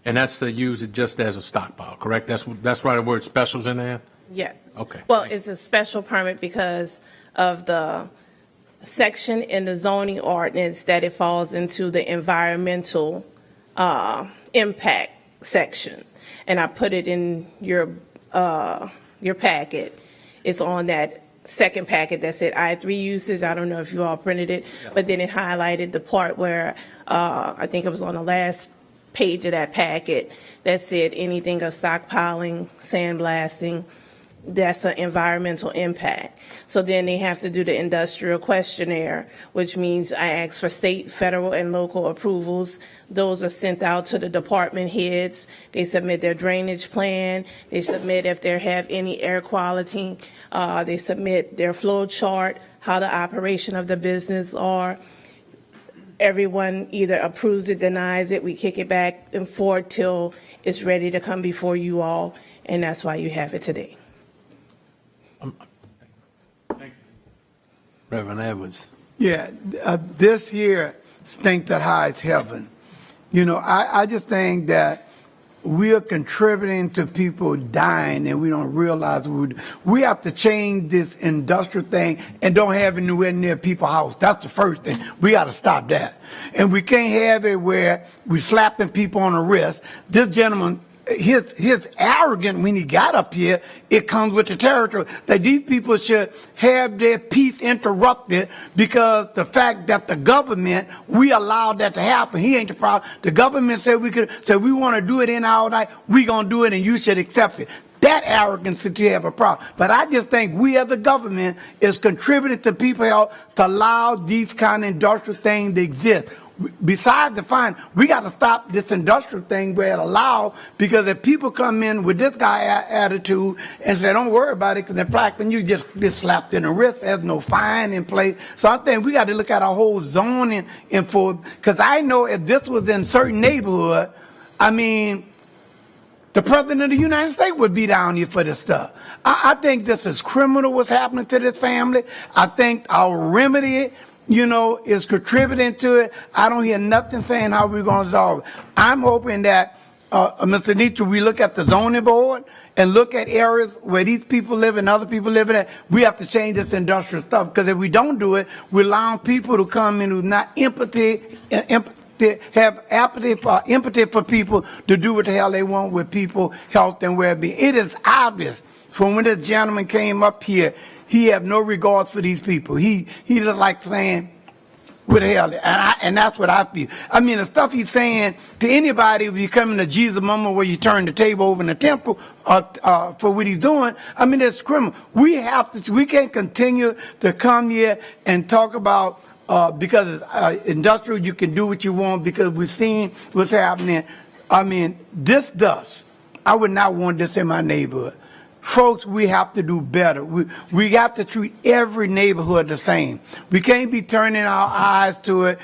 and that's to use it just as a stockpile, correct? That's why the word special's in there? Yes. Okay. Well, it's a special permit because of the section in the zoning ordinance that it falls into the environmental impact section. And I put it in your packet. It's on that second packet that said I3 uses. I don't know if you all printed it, but then it highlighted the part where I think it was on the last page of that packet that said anything of stockpiling, sandblasting, that's an environmental impact. So then they have to do the industrial questionnaire, which means I ask for state, federal, and local approvals. Those are sent out to the department heads. They submit their drainage plan. They submit if they have any air quality. They submit their flow chart, how the operation of the business are. Everyone either approves it, denies it. We kick it back and forth till it's ready to come before you all, and that's why you have it today. Reverend Edwards. Yeah, this here stinks that high as heaven. I just think that we are contributing to people dying and we don't realize we have to change this industrial thing and don't have it anywhere near people's house. That's the first thing. We got to stop that. And we can't have it where we slapping people on the wrist. This gentleman, his arrogance when he got up here, it comes with the territory that these people should have their peace interrupted because the fact that the government, we allowed that to happen. He ain't the problem. The government said we want to do it in our night, we gonna do it and you should accept it. That arrogance that you have a problem. But I just think we as a government is contributing to people health to allow these kind of industrial things to exist. Besides the fine, we got to stop this industrial thing where it allows, because if people come in with this guy attitude and say, don't worry about it, because in fact, when you just slapped in the wrist, there's no fine in place. So I think we got to look at our whole zoning because I know if this was in certain neighborhood, I mean, the president of the United States would be down here for this stuff. I think this is criminal what's happening to this family. I think our remedy, is contributing to it. I don't hear nothing saying how we're going to solve it. I'm hoping that, Mr. Nietzsche, we look at the zoning board and look at areas where these people live and other people live in. We have to change this industrial stuff, because if we don't do it, we're allowing people to come in who's not have empathy for people to do what the hell they want with people, health, and well-being. It is obvious from when this gentleman came up here, he have no regards for these people. He just like saying, what the hell? And that's what I feel. I mean, the stuff he's saying to anybody, if you come in a Jesus moment where you turn the table over in the temple for what he's doing, I mean, it's criminal. We can't continue to come here and talk about because it's industrial, you can do what you want, because we're seeing what's happening. I mean, this dust, I would not want this in my neighborhood. Folks, we have to do better. We got to treat every neighborhood the same. We can't be turning our eyes to it.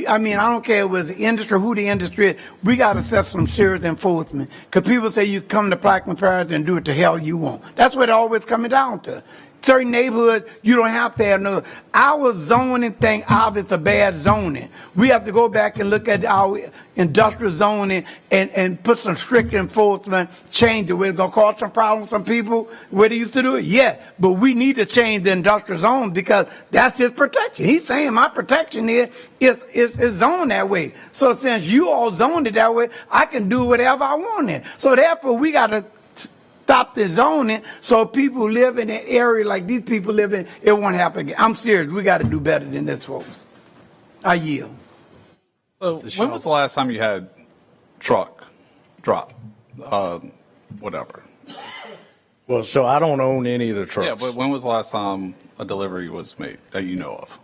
I mean, I don't care if it's the industry, who the industry is. We got to set some serious enforcement. Because people say you come to Plaquemine Parish and do what the hell you want. That's what it always coming down to. Certain neighborhood, you don't have to have no. Our zoning thing, obviously, a bad zoning. We have to go back and look at our industrial zoning and put some strict enforcement, change it. It's going to cause some problems for some people where they used to do it. Yeah, but we need to change the industrial zone because that's his protection. He's saying my protection is zoned that way. So since you all zoned it that way, I can do whatever I want in. So therefore, we got to stop the zoning so people live in an area like these people live in, it won't happen again. I'm serious. We got to do better than this, folks. I yield. So when was the last time you had truck drop, whatever? Well, so I don't own any of the trucks. Yeah, but when was the last time a delivery was made that you know of?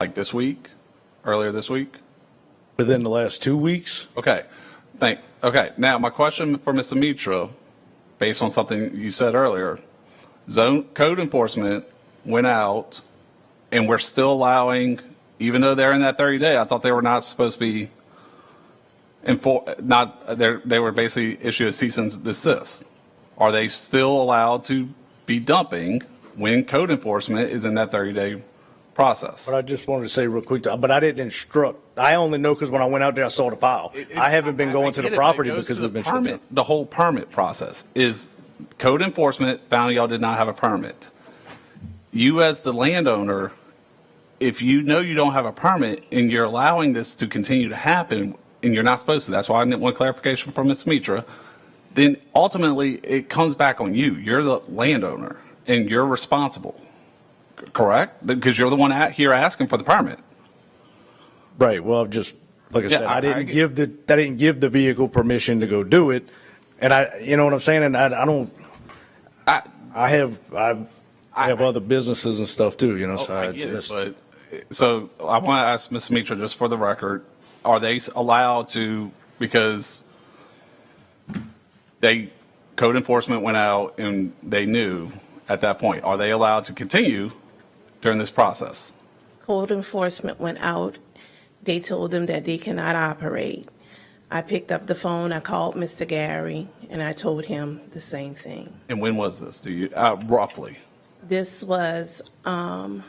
Like this week? Earlier this week? Within the last 2 weeks? Okay. Okay, now my question for Mr. Mitra, based on something you said earlier, code enforcement went out and we're still allowing, even though they're in that 30-day, I thought they were not supposed to be, they were basically issued a cease and desist. Are they still allowed to be dumping when code enforcement is in that 30-day process? But I just wanted to say real quick, but I didn't instruct. I only know because when I went out there, I saw the pile. I haven't been going to the property because we've been shut down. The whole permit process is code enforcement found y'all did not have a permit. You as the landowner, if you know you don't have a permit and you're allowing this to continue to happen and you're not supposed to, that's why I want clarification from Ms. Mitra, then ultimately it comes back on you. You're the landowner and you're responsible. Correct? Because you're the one out here asking for the permit. Right. Well, just like I said, I didn't give the vehicle permission to go do it, and you know what I'm saying. And I have other businesses and stuff too. You know, so I get it, but so I want to ask Ms. Mitra, just for the record, are they allowed to, because code enforcement went out and they knew at that point, are they allowed to continue during this process? Code enforcement went out. They told them that they cannot operate. I picked up the phone, I called Mr. Gary, and I told him the same thing. And when was this? Do you roughly? This was Because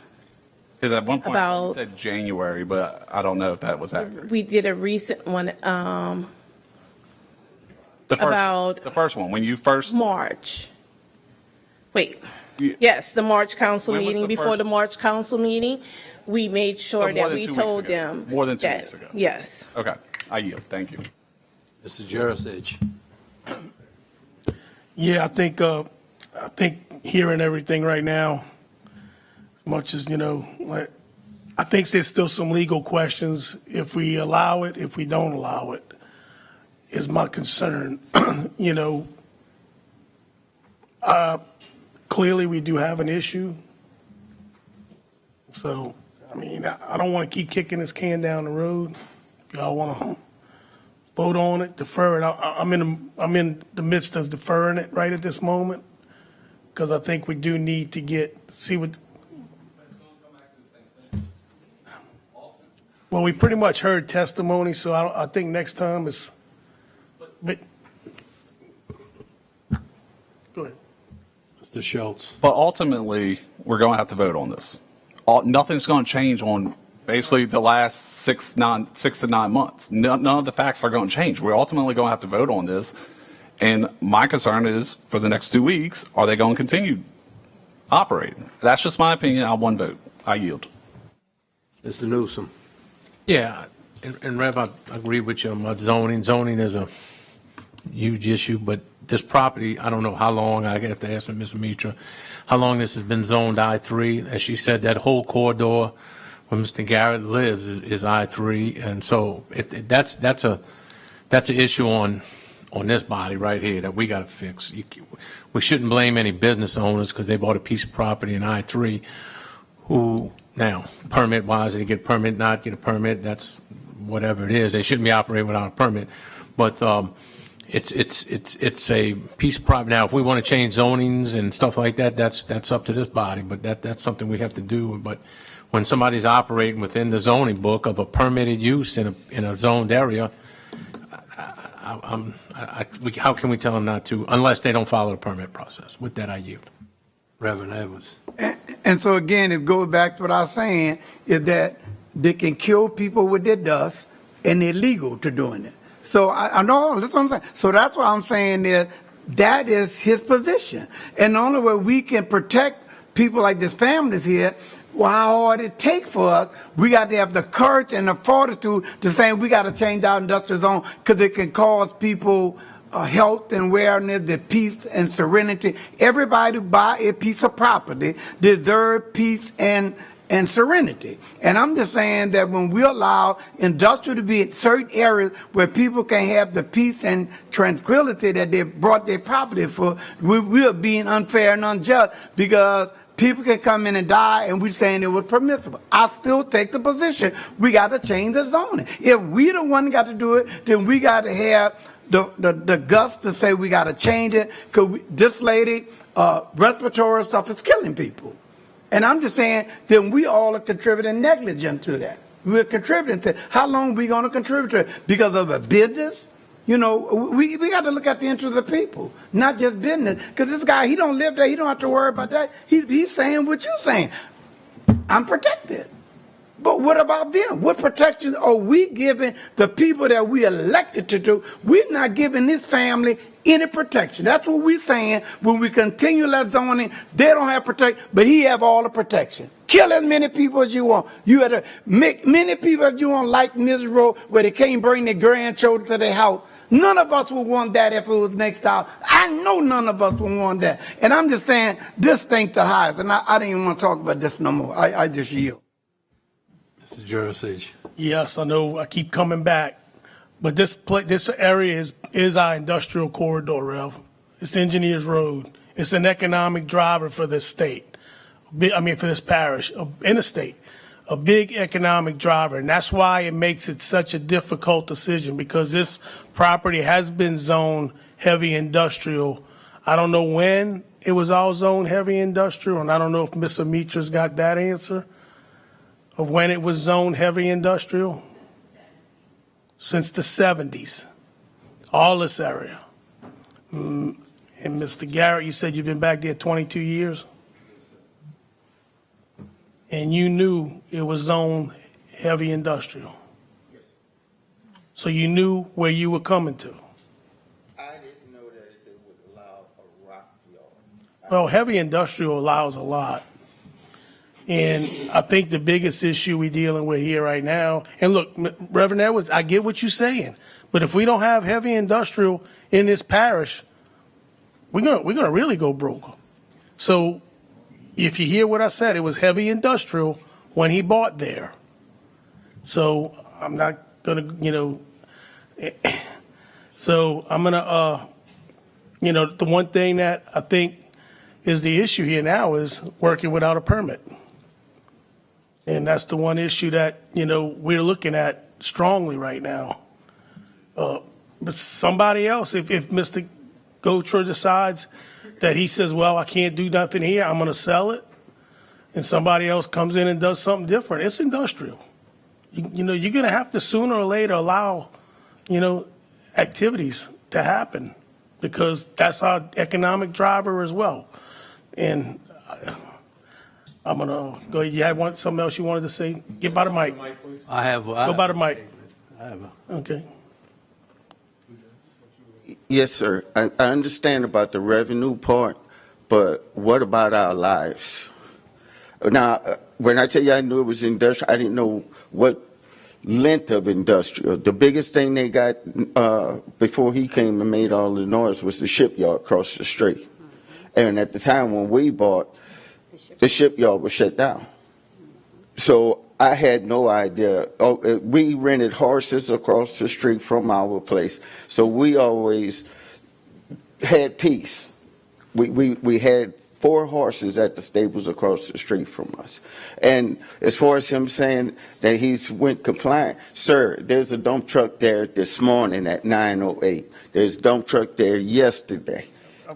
at one point you said January, but I don't know if that was accurate. we did a recent one about The first one, when you first, March. Wait, You- yes, the March council When was meeting, the before first- the March council meeting, we made So sure more that than we 2 weeks told ago. them. More than 2 that- weeks ago. Yes. okay, I yield, thank you. Mr. Jurasich. Yeah, I think hearing everything right now, as much as, like, I think there's still some legal questions if we allow it, if we don't allow it, is my concern. Clearly we do have an issue. So, I mean, I don't want to keep kicking this can down the road. If y'all want to vote on it, defer it. I'm in the midst of deferring it right at this moment because I think we do need to see what. Well, we pretty much heard testimony, so I think next time is. But, go ahead. Mr. Schultz. But ultimately, we're going to have to vote on this. Nothing's going to change on basically the last 6 to 9 months. None of the facts are going to change. We're ultimately going to have to vote on this. And my concern is, for the next 2 weeks, are they going to continue operating? That's just my opinion. I'll one vote. I yield. Mr. Newsom. Yeah, and Rev, I agree with you about zoning. Zoning is a huge issue, but this property, I don't know how long, I have to ask Ms. Mitra, how long this has been zoned I-3. As she said, that whole corridor where Mr. Garrett lives is I-3, and so that's an issue on this body right here that we got to fix. We shouldn't blame any business owners because they bought a piece of property in I-3 who, now, permit-wise, they get a permit, not get a permit, that's whatever it is. They shouldn't be operating without a permit. But it's a piece of property. Now, if we want to change zonings and stuff like that, that's up to this body, but that's something we have to do. But when somebody's operating within the zoning book of a permitted use in a zoned area, how can we tell them not to, unless they don't follow the permit process? With that, I yield. Reverend Evans. And so again, it goes back to what I was saying, is that they can kill people with their dust and they're legal to doing it. So I know, that's what I'm saying. So that's what I'm saying is that is his position. And the only way we can protect people like this families here, well, how hard it take for us, we got to have the courage and the fortitude to say we got to change our industrial zone because it can cause people health and wellness, the peace and serenity. Everybody who buy a piece of property deserves peace and serenity. And I'm just saying that when we allow industrial to be in certain areas where people can have the peace and tranquility that they brought their property for, we are being unfair and unjust because people can come in and die and we're saying it was permissible. I still take the position we got to change the zoning. If we the one got to do it, then we got to have the guts to say we got to change it because this lady, respiratory stuff is killing people. And I'm just saying, then we all are contributing negligent to that. We're contributing to it. How long are we going to contribute to it? Because of a business? We got to look at the interest of people, not just business. Because this guy, he don't live there. He don't have to worry about that. He's saying what you're saying. I'm protected. But what about them? What protection are we giving the people that we elected to do? We're not giving this family any protection. That's what we're saying. When we continue that zoning, they don't have protection, but he have all the protection. Kill as many people as you want. You have to make many people as you want like miserable where they can't bring their grandchildren to their house. None of us would want that if it was next hour. I know none of us would want that. And I'm just saying, this stinks the highest. And I didn't even want to talk about this no more. I just yield. Mr. Jurasich. Yes, I know, I keep coming back, but this area is our industrial corridor, Rev. It's Engineers Road. It's an economic driver for this state, for this parish, in the state, a big economic driver. And that's why it makes it such a difficult decision, because this property has been zoned heavy industrial. I don't know when it was all zoned heavy industrial, and I don't know if Mr. Mitra's got that answer of when it was zoned heavy industrial. Since the 70s, all this area. And Mr. Garrett, you said you've been back there 22 years? And you knew it was zoned heavy industrial? So you knew where you were coming to? I did. that they would allow a rock yard. Well, heavy industrial allows a lot. And I think the biggest issue we're dealing with here right now, and look, Reverend Edwards, I get what you're saying, but if we don't have heavy industrial in this parish, we're gonna really go broke. So if you hear what I said, it was heavy industrial when he bought there. So I'm not gonna, so I'm gonna, the one thing that I think is the issue here now is working without a permit. And that's the one issue that, we're looking at strongly right now. But somebody else, if Mr. Gotra decides that he says, well, I can't do nothing here, I'm gonna sell it, and somebody else comes in and does something different, it's industrial. You're gonna have to sooner or later allow, activities to happen, because that's our economic driver as well. And I'm gonna go, you had something else you wanted to say? Get by the mic. I have. Go by the mic. I have a. Okay. Yes, sir. I understand about the revenue part, but what about our lives? Now, when I tell you I knew it was industrial, I didn't know what length of industrial. The biggest thing they got before he came and made all the noise was the shipyard across the street. And at the time when we bought, the shipyard was shut down. So I had no idea. We rented horses across the street from our place. So we always had peace. We had 4 horses at the stables across the street from us. And as far as him saying that he's went compliant, sir, there's a dump truck there this morning at 9:08. There's a dump truck there yesterday. I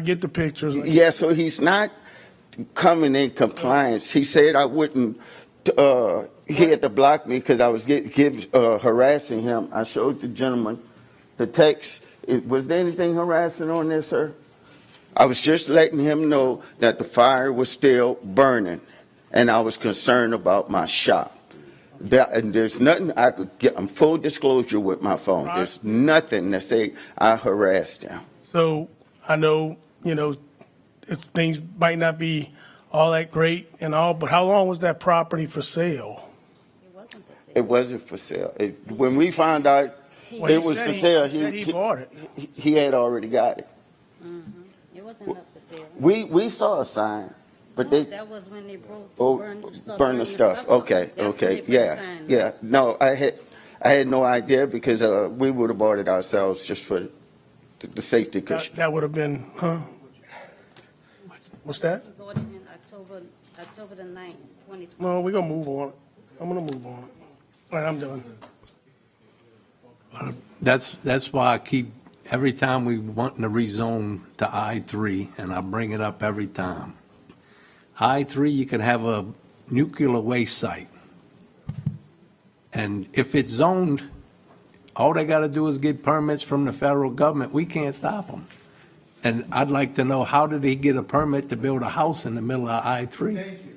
get the pictures. Yeah, so he's not coming in compliance. He said I wouldn't, he had to block me because I was harassing him. I showed the gentleman the text. Was there anything harassing on there, sir? I was just letting him know that the fire was still burning, and I was concerned about my shop. And there's nothing I could get. I'm full disclosure with my phone. There's nothing to say I harassed him. So I know, things might not be all that great and all, but how long was that property for sale? It wasn't for sale. When we found out it was for sale, he bought it. He had already got it. It wasn't up for sale. We saw a sign, but That was when they burn the stuff. Okay, That's when they okay, put the yeah, sign. yeah. No, I had no idea because we would have bought it ourselves just for the safety cushion. That would have been, What's that? We got it in October the 9th, 2020. No, we're gonna move on. I'm gonna move on. All right, I'm done. That's why I keep, every time we want to rezone to I-3, and I bring it up every time. I-3, you can have a nuclear waste site. And if it's zoned, all they got to do is get permits from the federal government. We can't stop them. And I'd like to know, how did he get a permit to build a house in the middle of I-3? Thank you.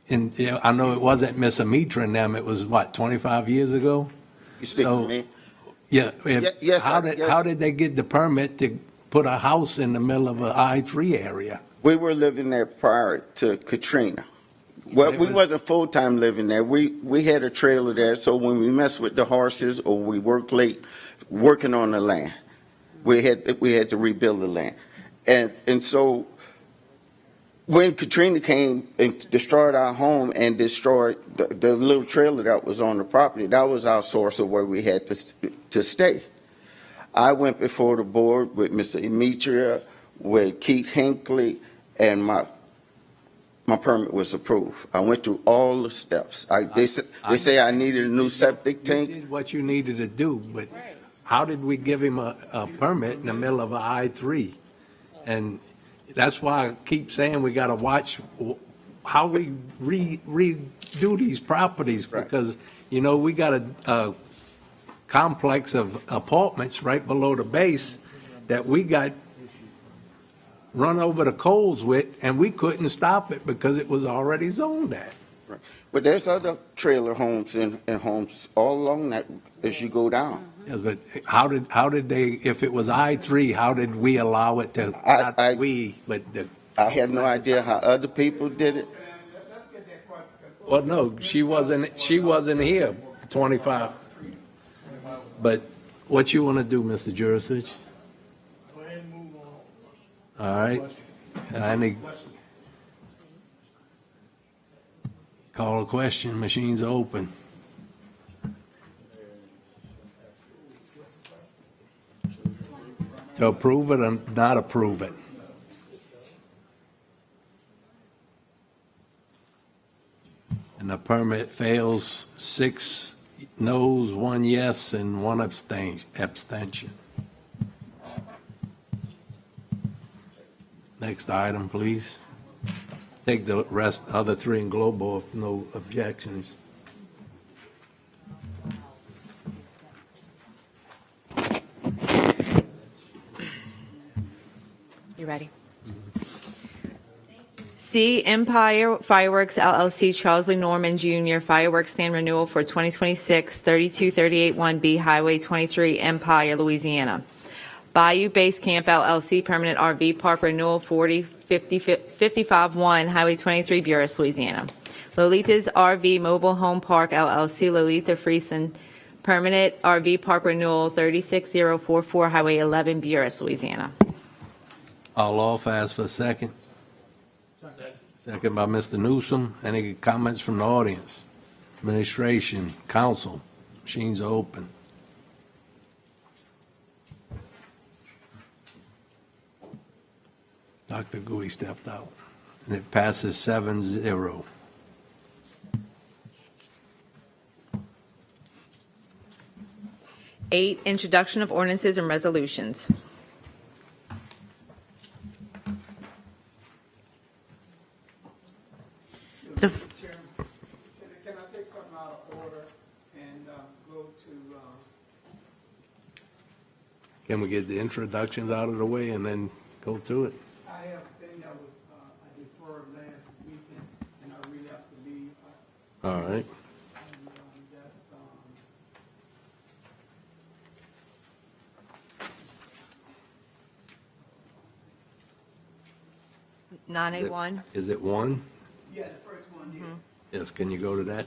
And I know it wasn't Miss Amitra and them, it was what, 25 years ago? You speak to me? Yeah. Yes, How yes. did they get the permit to put a house in the middle of an I-3 area? We were living there prior to Katrina. Well, we wasn't full-time living there. We had a trailer there, so when we messed with the horses or we worked late working on the land, we had to rebuild the land. And so when Katrina came and destroyed our home and destroyed the little trailer that was on the property, that was our source of where we had to stay. I went before the board with Mr. Demetria, with Keith Hinckley, and my permit was approved. I went through all the steps. They say I needed a new septic tank. You did what you needed to do, but how did we give him a permit in the middle of an I-3? And that's why I keep saying we got to watch how we redo these properties, because, we got a complex of apartments right below the base that we got run over the coals with, and we couldn't stop it because it was already zoned at. But there's other trailer homes and homes all along that as you go down. Yeah, but how did they, if it was I-3, how did we allow it to, not we, but the, I have no idea how other people did it. well, no, she wasn't here 25. But what you want to do, Mr. Jurisic? Go ahead and move on. All right. Any call a question, machines are open. To approve it or not approve it? And the permit fails, 6 noes, 1 yes, and 1 abstention. Next item, please. Take the rest, other 3 in global if no objections. You ready? C, Empire Fireworks LLC, Charles Lee Norman Jr., fireworks stand renewal for 2026, 3238 1B Highway 23, Empire, Louisiana. Bayou Base Camp LLC, permanent RV park renewal, 55-1 Highway 23, Buras, Louisiana. Lolita's RV Mobile Home Park LLC, Lolita Friesen, permanent RV park renewal, 36044 Highway 11, Buras, Louisiana. All off, ask for a second. Second by Mr. Newsom. Any comments from the audience? Administration, council, machines are open. Dr. Gui stepped out, and it passes 7-0. Eight, introduction of ordinances and resolutions. The Chairman, can I take something out of order and go to, Can we get the introductions out of the way and then go to it? I have a thing that was, I deferred last weekend, and I really have to leave. All right. And that's, 9A1. Is it 1? yeah, the first one, yeah. Yes, can you go to that?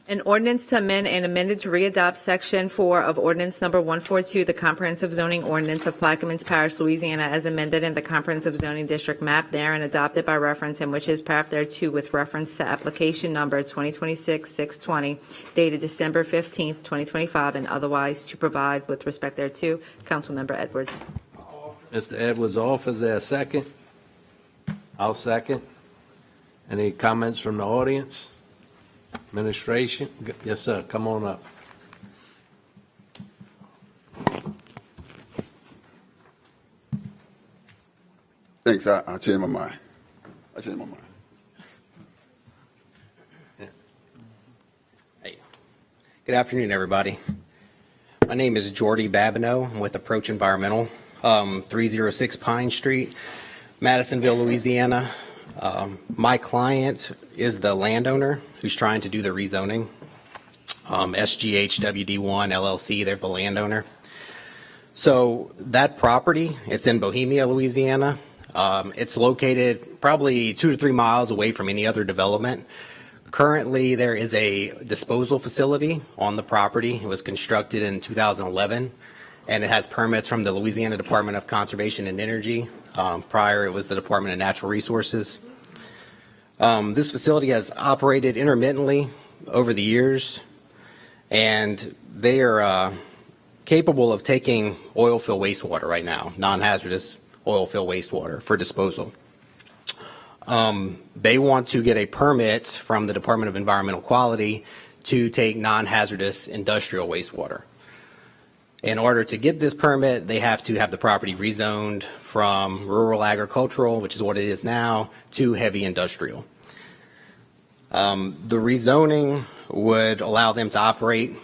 An ordinance to amend and amended to readopt Section 4 of Ordinance Number 142, the Comprehensive Zoning Ordinance of Plaquemines Parish, Louisiana, as amended in the Comprehensive Zoning District map therein adopted by reference and which is paragraph thereto with reference to application number 2026-620 dated December 15th, 2025, and otherwise to provide with respect thereto. Councilmember Edwards. Mr. Edwards off, is there a second? I'll second. Any comments from the audience? Administration? Yes, sir, come on up. Thanks, I changed my mind. Good afternoon, everybody. My name is Jordy Babineau. I'm with Approach Environmental, 306 Pine Street, Madisonville, Louisiana. My client is the landowner who's trying to do the rezoning. SGHWD1 LLC, they're the landowner. So that property, it's in Bohemia, Louisiana. It's located probably 2 to 3 miles away from any other development. Currently, there is a disposal facility on the property. It was constructed in 2011, and it has permits from the Louisiana Department of Conservation and Energy. Prior, it was the Department of Natural Resources. This facility has operated intermittently over the years, and they are capable of taking oil fill wastewater right now, non-hazardous oil fill wastewater for disposal. They want to get a permit from the Department of Environmental Quality to take non-hazardous industrial wastewater. In order to get this permit, they have to have the property rezoned from rural agricultural, which is what it is now, to heavy industrial. The rezoning would allow them to operate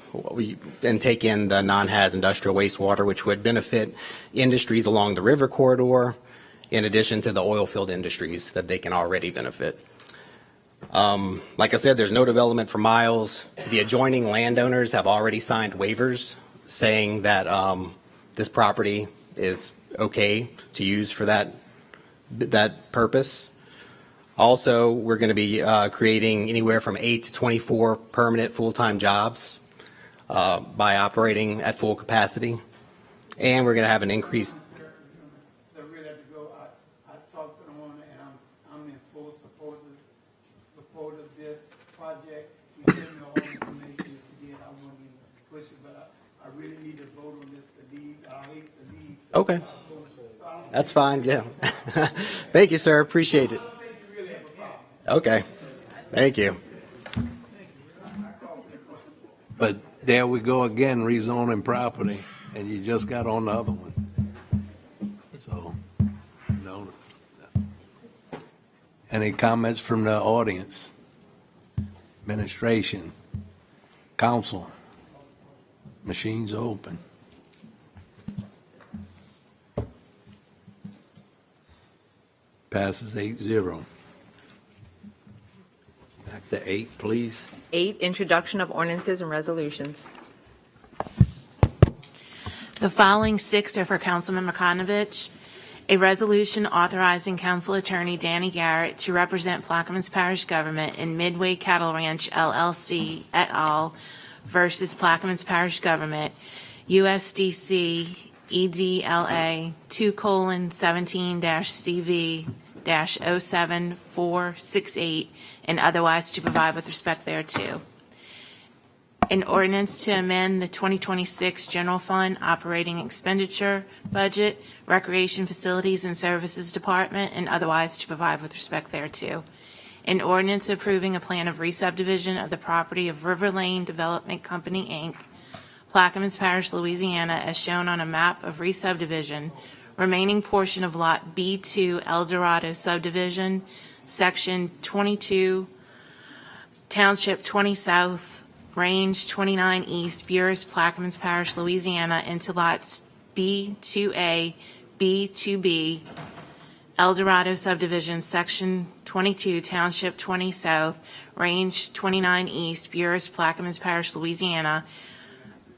and take in the non-haz industrial wastewater, which would benefit industries along the river corridor, in addition to the oil field industries that they can already benefit. Like I said, there's no development for miles. The adjoining landowners have already signed waivers saying that this property is okay to use for that purpose. Also, we're going to be creating anywhere from 8 to 24 permanent full-time jobs by operating at full capacity. And we're going to have an increase. So I really have to go. I talked to the owner, and I'm in full support of this project. He sent me all the information yesterday, and I wouldn't even push it, but I really need to vote on this to leave. I hate to leave. Okay. That's fine, yeah. Thank you, sir. Appreciate it. Okay. Thank you. But there we go again, rezoning property, and you just got on the other one. So, no. Any comments from the audience? Administration? Council? Machines are open. Passes 8-0. Back to 8, please. 8, introduction of ordinances and resolutions. The following 6 are for Councilman McConovich. A resolution authorizing Council Attorney Danny Garrett to represent Plaquemines Parish Government in Midway Cattle Ranch LLC et al. Versus Plaquemines Parish Government, USDC EDLA 2:17-CV-07468, and otherwise to provide with respect thereto. An ordinance to amend the 2026 General Fund Operating Expenditure Budget, Recreation Facilities and Services Department, and otherwise to provide with respect thereto. An ordinance approving a plan of re-subdivision of the property of River Lane Development Company, Inc., Plaquemines Parish, Louisiana, as shown on a map of re-subdivision, remaining portion of Lot B2 El Dorado subdivision, Section 22, Township 20 South, Range 29 East, Buras, Plaquemines Parish, Louisiana, into lots B2A, B2B, El Dorado subdivision, Section 22, Township 20 South, Range 29 East, Buras, Plaquemines Parish, Louisiana,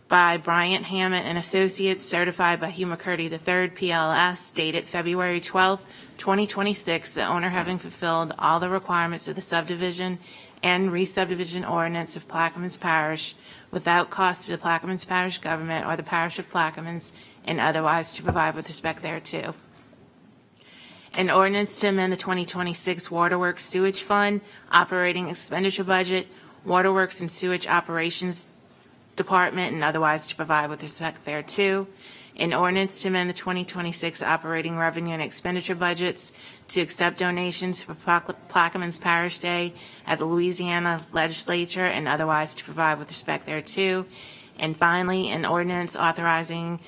by Bryant Hammett and Associates, certified by Hugh McCurdy III, PLS, dated February 12, 2026, the owner having fulfilled all the requirements of the subdivision and re-subdivision ordinance of Plaquemines Parish without cost to the Plaquemines Parish government or the Parish of Plaquemines, and otherwise to provide with respect thereto. An ordinance to amend the 2026 Waterworks Sewage Fund Operating Expenditure Budget, Waterworks and Sewage Operations Department, and otherwise to provide with respect thereto. An ordinance to amend the 2026 Operating Revenue and Expenditure Budgets to accept donations for Plaquemines Parish Day at the Louisiana Legislature, and otherwise to provide with respect thereto. And finally, an ordinance authorizing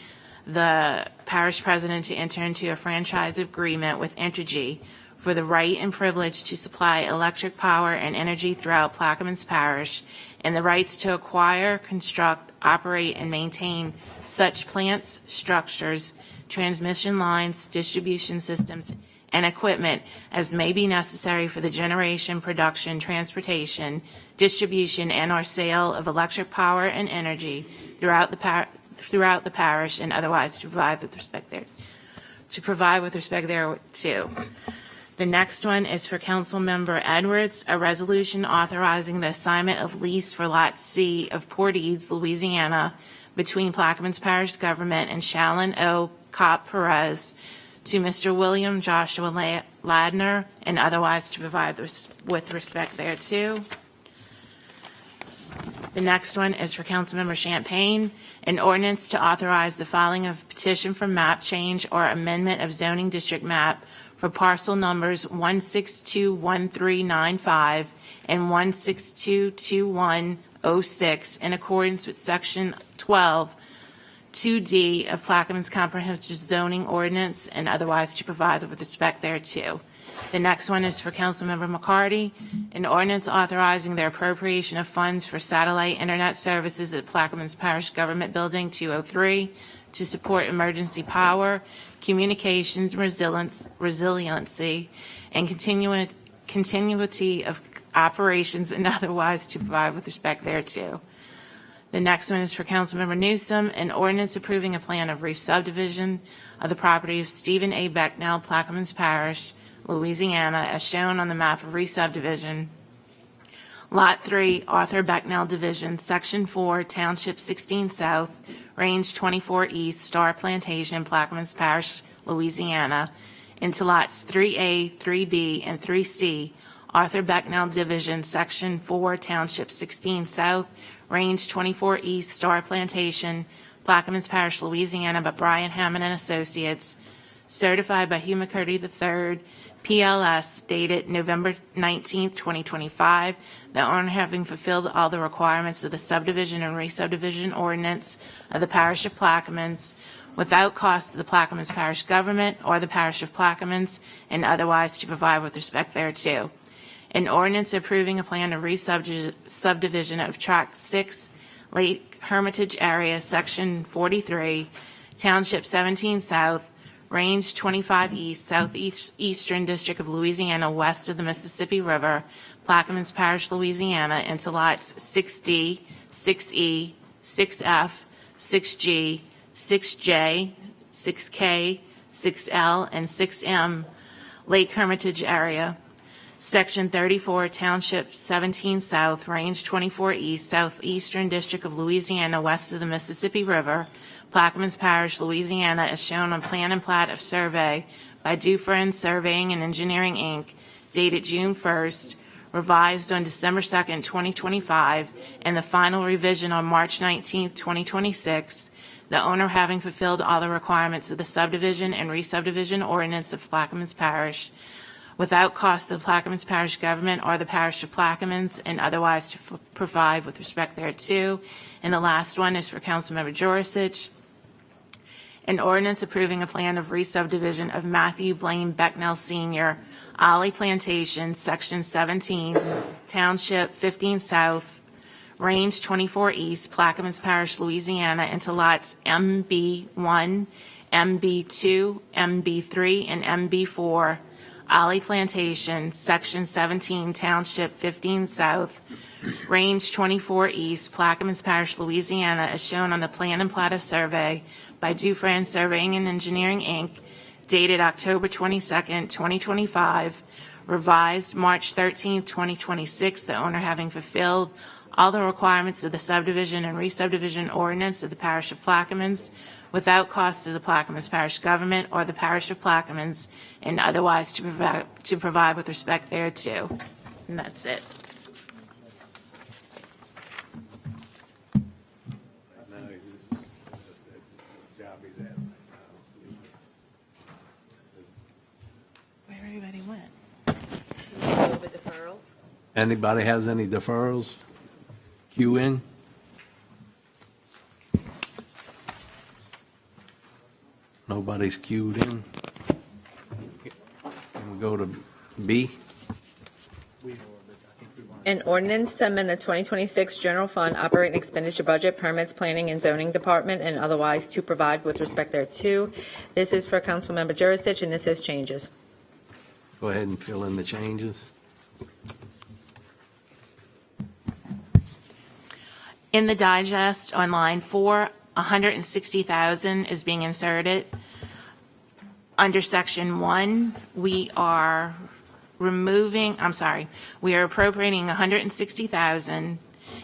the parish president to enter into a franchise agreement with Entergy for the right and privilege to supply electric power and energy throughout Plaquemines Parish, and the rights to acquire, construct, operate, and maintain such plants, structures, transmission lines, distribution systems, and equipment as may be necessary for the generation, production, transportation, distribution, and/or sale of electric power and energy throughout the parish, and otherwise to provide with respect thereto. The next one is for Councilmember Edwards, a resolution authorizing the assignment of lease for Lot C of Port Eads, Louisiana, between Plaquemines Parish Government and Shalon O. Cop Perez to Mr. William Joshua Ladner, and otherwise to provide with respect thereto. The next one is for Councilmember Champagne, an ordinance to authorize the filing of petition for map change or amendment of zoning district map for parcel numbers 1621395 and 1622106 in accordance with Section 12, 2D of Plaquemines Comprehensive Zoning Ordinance, and otherwise to provide with respect thereto. The next one is for Councilmember McCarty, an ordinance authorizing the appropriation of funds for satellite internet services at Plaquemines Parish Government Building 203 to support emergency power, communications resiliency, and continuity of operations and otherwise to provide with respect thereto. The next one is for Councilmember Newsom, an ordinance approving a plan of re-subdivision of the property of Stephen A. Becknell, Plaquemines Parish, Louisiana, as shown on the map of re-subdivision. Lot 3, Arthur Becknell Division, Section 4, Township 16 South, Range 24 East, Star Plantation, Plaquemines Parish, Louisiana, into lots 3A, 3B, and 3C, Arthur Becknell Division, Section 4, Township 16 South, Range 24 East, Star Plantation, Plaquemines Parish, Louisiana, by Brian Hammond and Associates, certified by Hugh McCurdy III, PLS, dated November 19, 2025, the owner having fulfilled all the requirements of the subdivision and re-subdivision ordinance of the Parish of Plaquemines, without cost to the Plaquemines Parish government or the Parish of Plaquemines, and otherwise to provide with respect thereto. An ordinance approving a plan of re-subdivision of Tract 6, Lake Hermitage area, Section 43, Township 17 South, Range 25 East, Southeastern District of Louisiana, west of the Mississippi River, Plaquemines Parish, Louisiana, into lots 6D, 6E, 6F, 6G, 6J, 6K, 6L, and 6M, Lake Hermitage area. Section 34, Township 17 South, Range 24 East, Southeastern District of Louisiana, west of the Mississippi River, Plaquemines Parish, Louisiana, as shown on plan and plat of survey by Dufresne Surveying and Engineering, Inc., dated June 1st, revised on December 2nd, 2025, and the final revision on March 19th, 2026, the owner having fulfilled all the requirements of the subdivision and re-subdivision ordinance of Plaquemines Parish, without cost to the Plaquemines Parish government or the Parish of Plaquemines, and otherwise to provide with respect thereto. And the last one is for Councilmember Jurisic. An ordinance approving a plan of re-subdivision of Matthew Blaine Becknell Sr., Ollie Plantation, Section 17, Township 15 South, Range 24 East, Plaquemines Parish, Louisiana, into lots MB1, MB2, MB3, and MB4, Ollie Plantation, Section 17, Township 15 South, Range 24 East, Plaquemines Parish, Louisiana, as shown on the plan and plat of survey by Dufresne Surveying and Engineering, Inc., dated October 22nd, 2025, revised March 13th, 2026, the owner having fulfilled all the requirements of the subdivision and re-subdivision ordinance of the Parish of Plaquemines, without cost to the Plaquemines Parish government or the Parish of Plaquemines, and otherwise to provide with respect thereto. And that's it. Where everybody went. Over deferrals. Anybody has any deferrals? Queue in? Nobody's queued in? Can we go to B? An ordinance to amend the 2026 general fund operating expenditure budget, permits, planning, and zoning department, and otherwise to provide with respect thereto. This is for Councilmember Jurisic, and this has changes. Go ahead and fill in the changes. In the digest on line 4, 160,000 is being inserted. Under section 1, we are appropriating 160,000,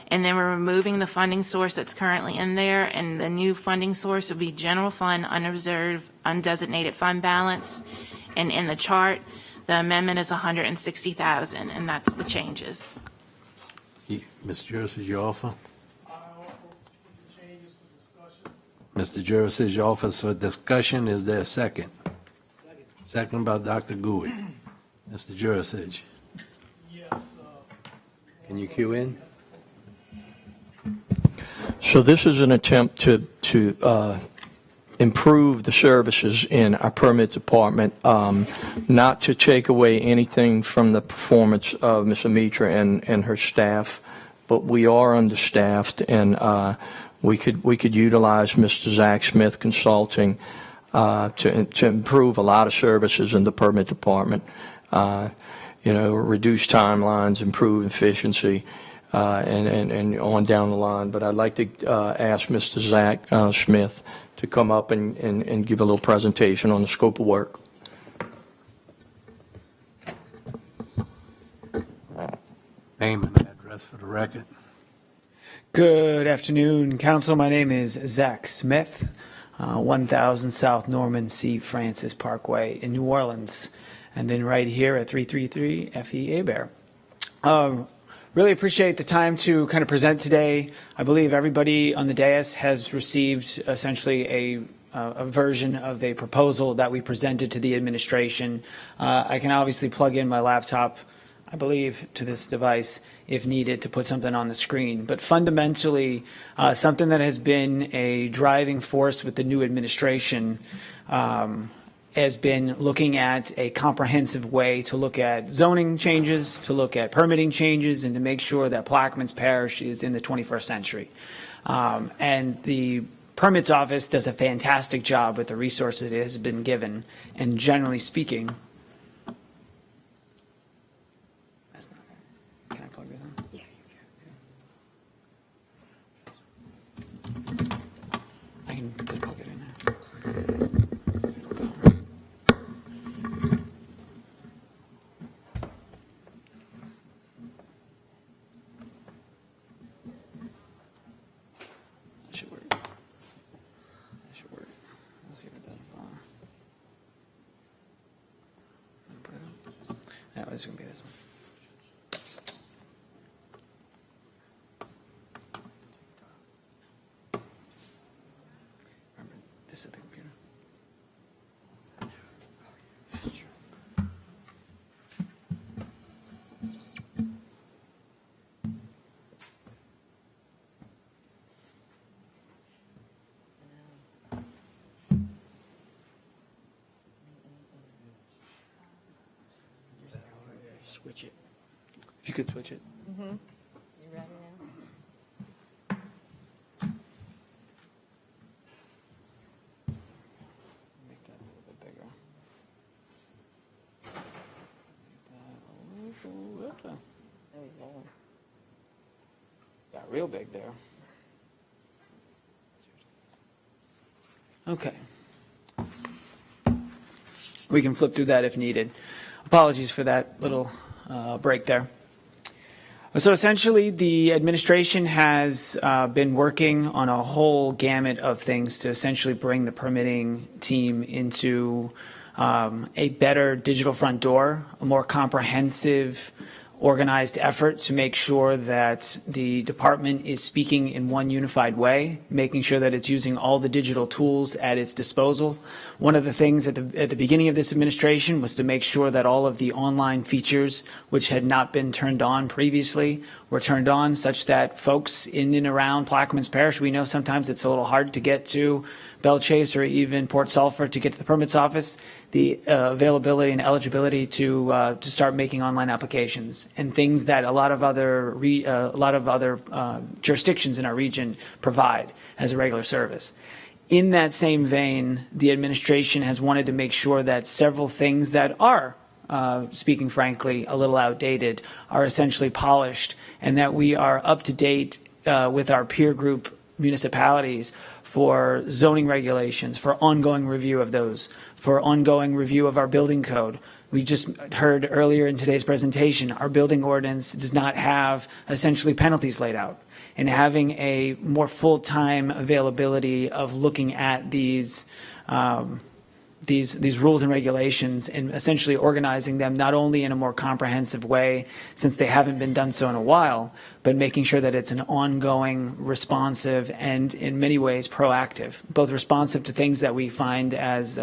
and then we're removing the funding source that's currently in there, and the new funding source would be general fund unreserved undesignated fund balance. And in the chart, the amendment is 160,000, and that's the changes. Ms. Jurisic, your offer? Mr. Jurisic, your offer for discussion. Is there a second? Second by Dr. Gouy. Mr. Jurisic. Yes. Can you cue in? So this is an attempt to improve the services in our permit department, not to take away anything from the performance of Ms. Amitra and her staff, but we are understaffed, and we could utilize Mr. Zach Smith Consulting to improve a lot of services in the permit department. reduce timelines, improve efficiency, and on down the line. But I'd like to ask Mr. Zach Smith to come up and give a little presentation on the scope of work. Name and address for the record. Good afternoon, Council. My name is Zach Smith, 1000 South Norman C. Francis Parkway in New Orleans, and then right here at 333 FE Bear. Really appreciate the time to kind of present today. I believe everybody on the dais has received essentially a version of a proposal that we presented to the administration. I can obviously plug in my laptop, I believe, to this device if needed to put something on the screen. But fundamentally, something that has been a driving force with the new administration has been looking at a comprehensive way to look at zoning changes, to look at permitting changes, and to make sure that Plaquemines Parish is in the 21st century. And the Permits Office does a fantastic job with the resources it has been given. And generally speaking, can I plug this in? Yeah, you can. I can just plug it in there. That should work. That should work. Let's see if it does. No, it's going to be this one. Remember, this is the computer. Switch it. If you could switch it. Mm-hmm. You ready now? Make that a little bit bigger. Make that a little. There we go. Got real big there. Okay. We can flip through that if needed. Apologies for that little break there. So essentially, the administration has been working on a whole gamut of things to essentially bring the permitting team into a better digital front door, a more comprehensive, organized effort to make sure that the department is speaking in one unified way, making sure that it's using all the digital tools at its disposal. One of the things at the beginning of this administration was to make sure that all of the online features, which had not been turned on previously, were turned on, such that folks in and around Plaquemines Parish, we know sometimes it's a little hard to get to Belle Chase or even Port Sulphur to get to the permits office, the availability and eligibility to start making online applications and things that a lot of other jurisdictions in our region provide as a regular service. In that same vein, the administration has wanted to make sure that several things that are, speaking frankly, a little outdated, are essentially polished, and that we are up to date with our peer group municipalities for zoning regulations, for ongoing review of those, for ongoing review of our building code. We just heard earlier in today's presentation, our building ordinance does not have essentially penalties laid out. And having a more full-time availability of looking at these rules and regulations and essentially organizing them not only in a more comprehensive way, since they haven't been done so in a while, but making sure that it's an ongoing, responsive, and in many ways proactive, both responsive to things that we find as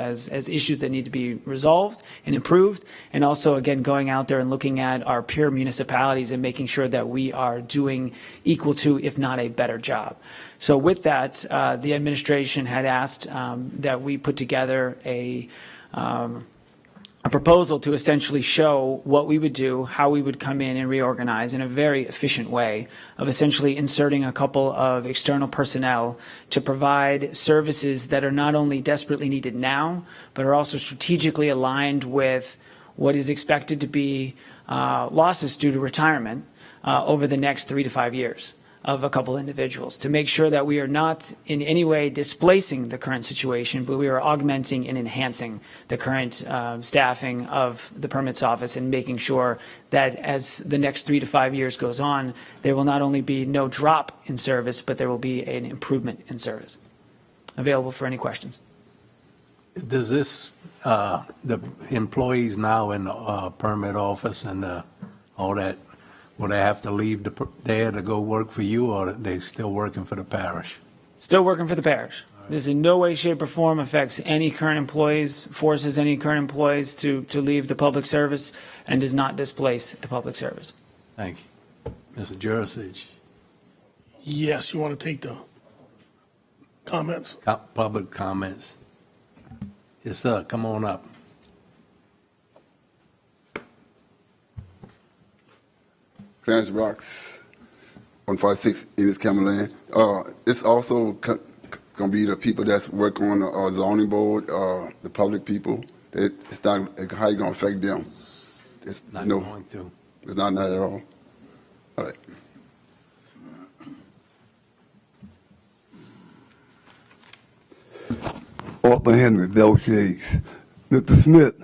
issues that need to be resolved and improved, and also, again, going out there and looking at our peer municipalities and making sure that we are doing equal to, if not a better job. So with that, the administration had asked that we put together a proposal to essentially show what we would do, how we would come in and reorganize in a very efficient way of essentially inserting a couple of external personnel to provide services that are not only desperately needed now, but are also strategically aligned with what is expected to be losses due to retirement over the next 3 to 5 years of a couple individuals, to make sure that we are not in any way displacing the current situation, but we are augmenting and enhancing the current staffing of the permits office and making sure that as the next 3 to 5 years goes on, there will not only be no drop in service, but there will be an improvement in service. Available for any questions. Does this, the employees now in the permit office and all that, will they have to leave there to go work for you, or are they still working for the parish? Still working for the parish. This in no way, shape, or form affects any current employees, forces any current employees to leave the public service, and does not displace the public service. Thank you. Mr. Jurasich, Yes, you want to take the comments? public comments. Yes, sir, come on up. Clarence Rocks, 156 East Cameron. It's also going to be the people that's work on the zoning board, the public people. It's not how you going to affect them. It's Not going to. It's not at all. All right. Arthur Henry, Bell Shades. Mr. Smith,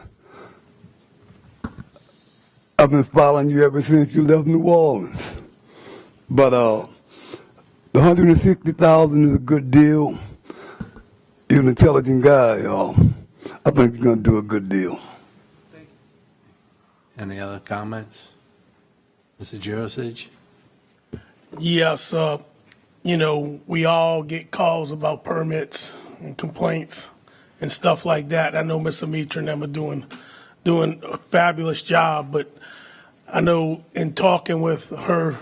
I've been following you ever since you left New Orleans. But the $160,000 is a good deal. You're an intelligent guy, I think you're going to do a good deal. Any other comments? Mr. Jurasich? Yes, we all get calls about permits and complaints and stuff like that. I know Ms. Amitra and them are doing a fabulous job, but I know in talking with her,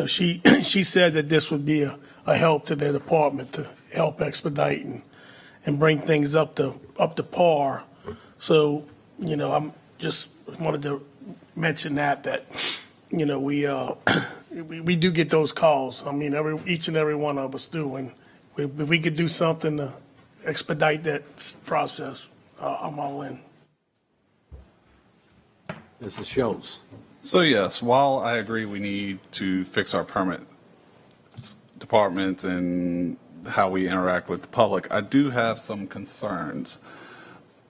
she said that this would be a help to their department to help expedite and bring things up to par. So, I'm just wanted to mention that we do get those calls. I mean, each and every one of us do, and if we could do something to expedite that process, I'm all in. Mr. Schultz? So yes, while I agree we need to fix our permit department and how we interact with the public, I do have some concerns.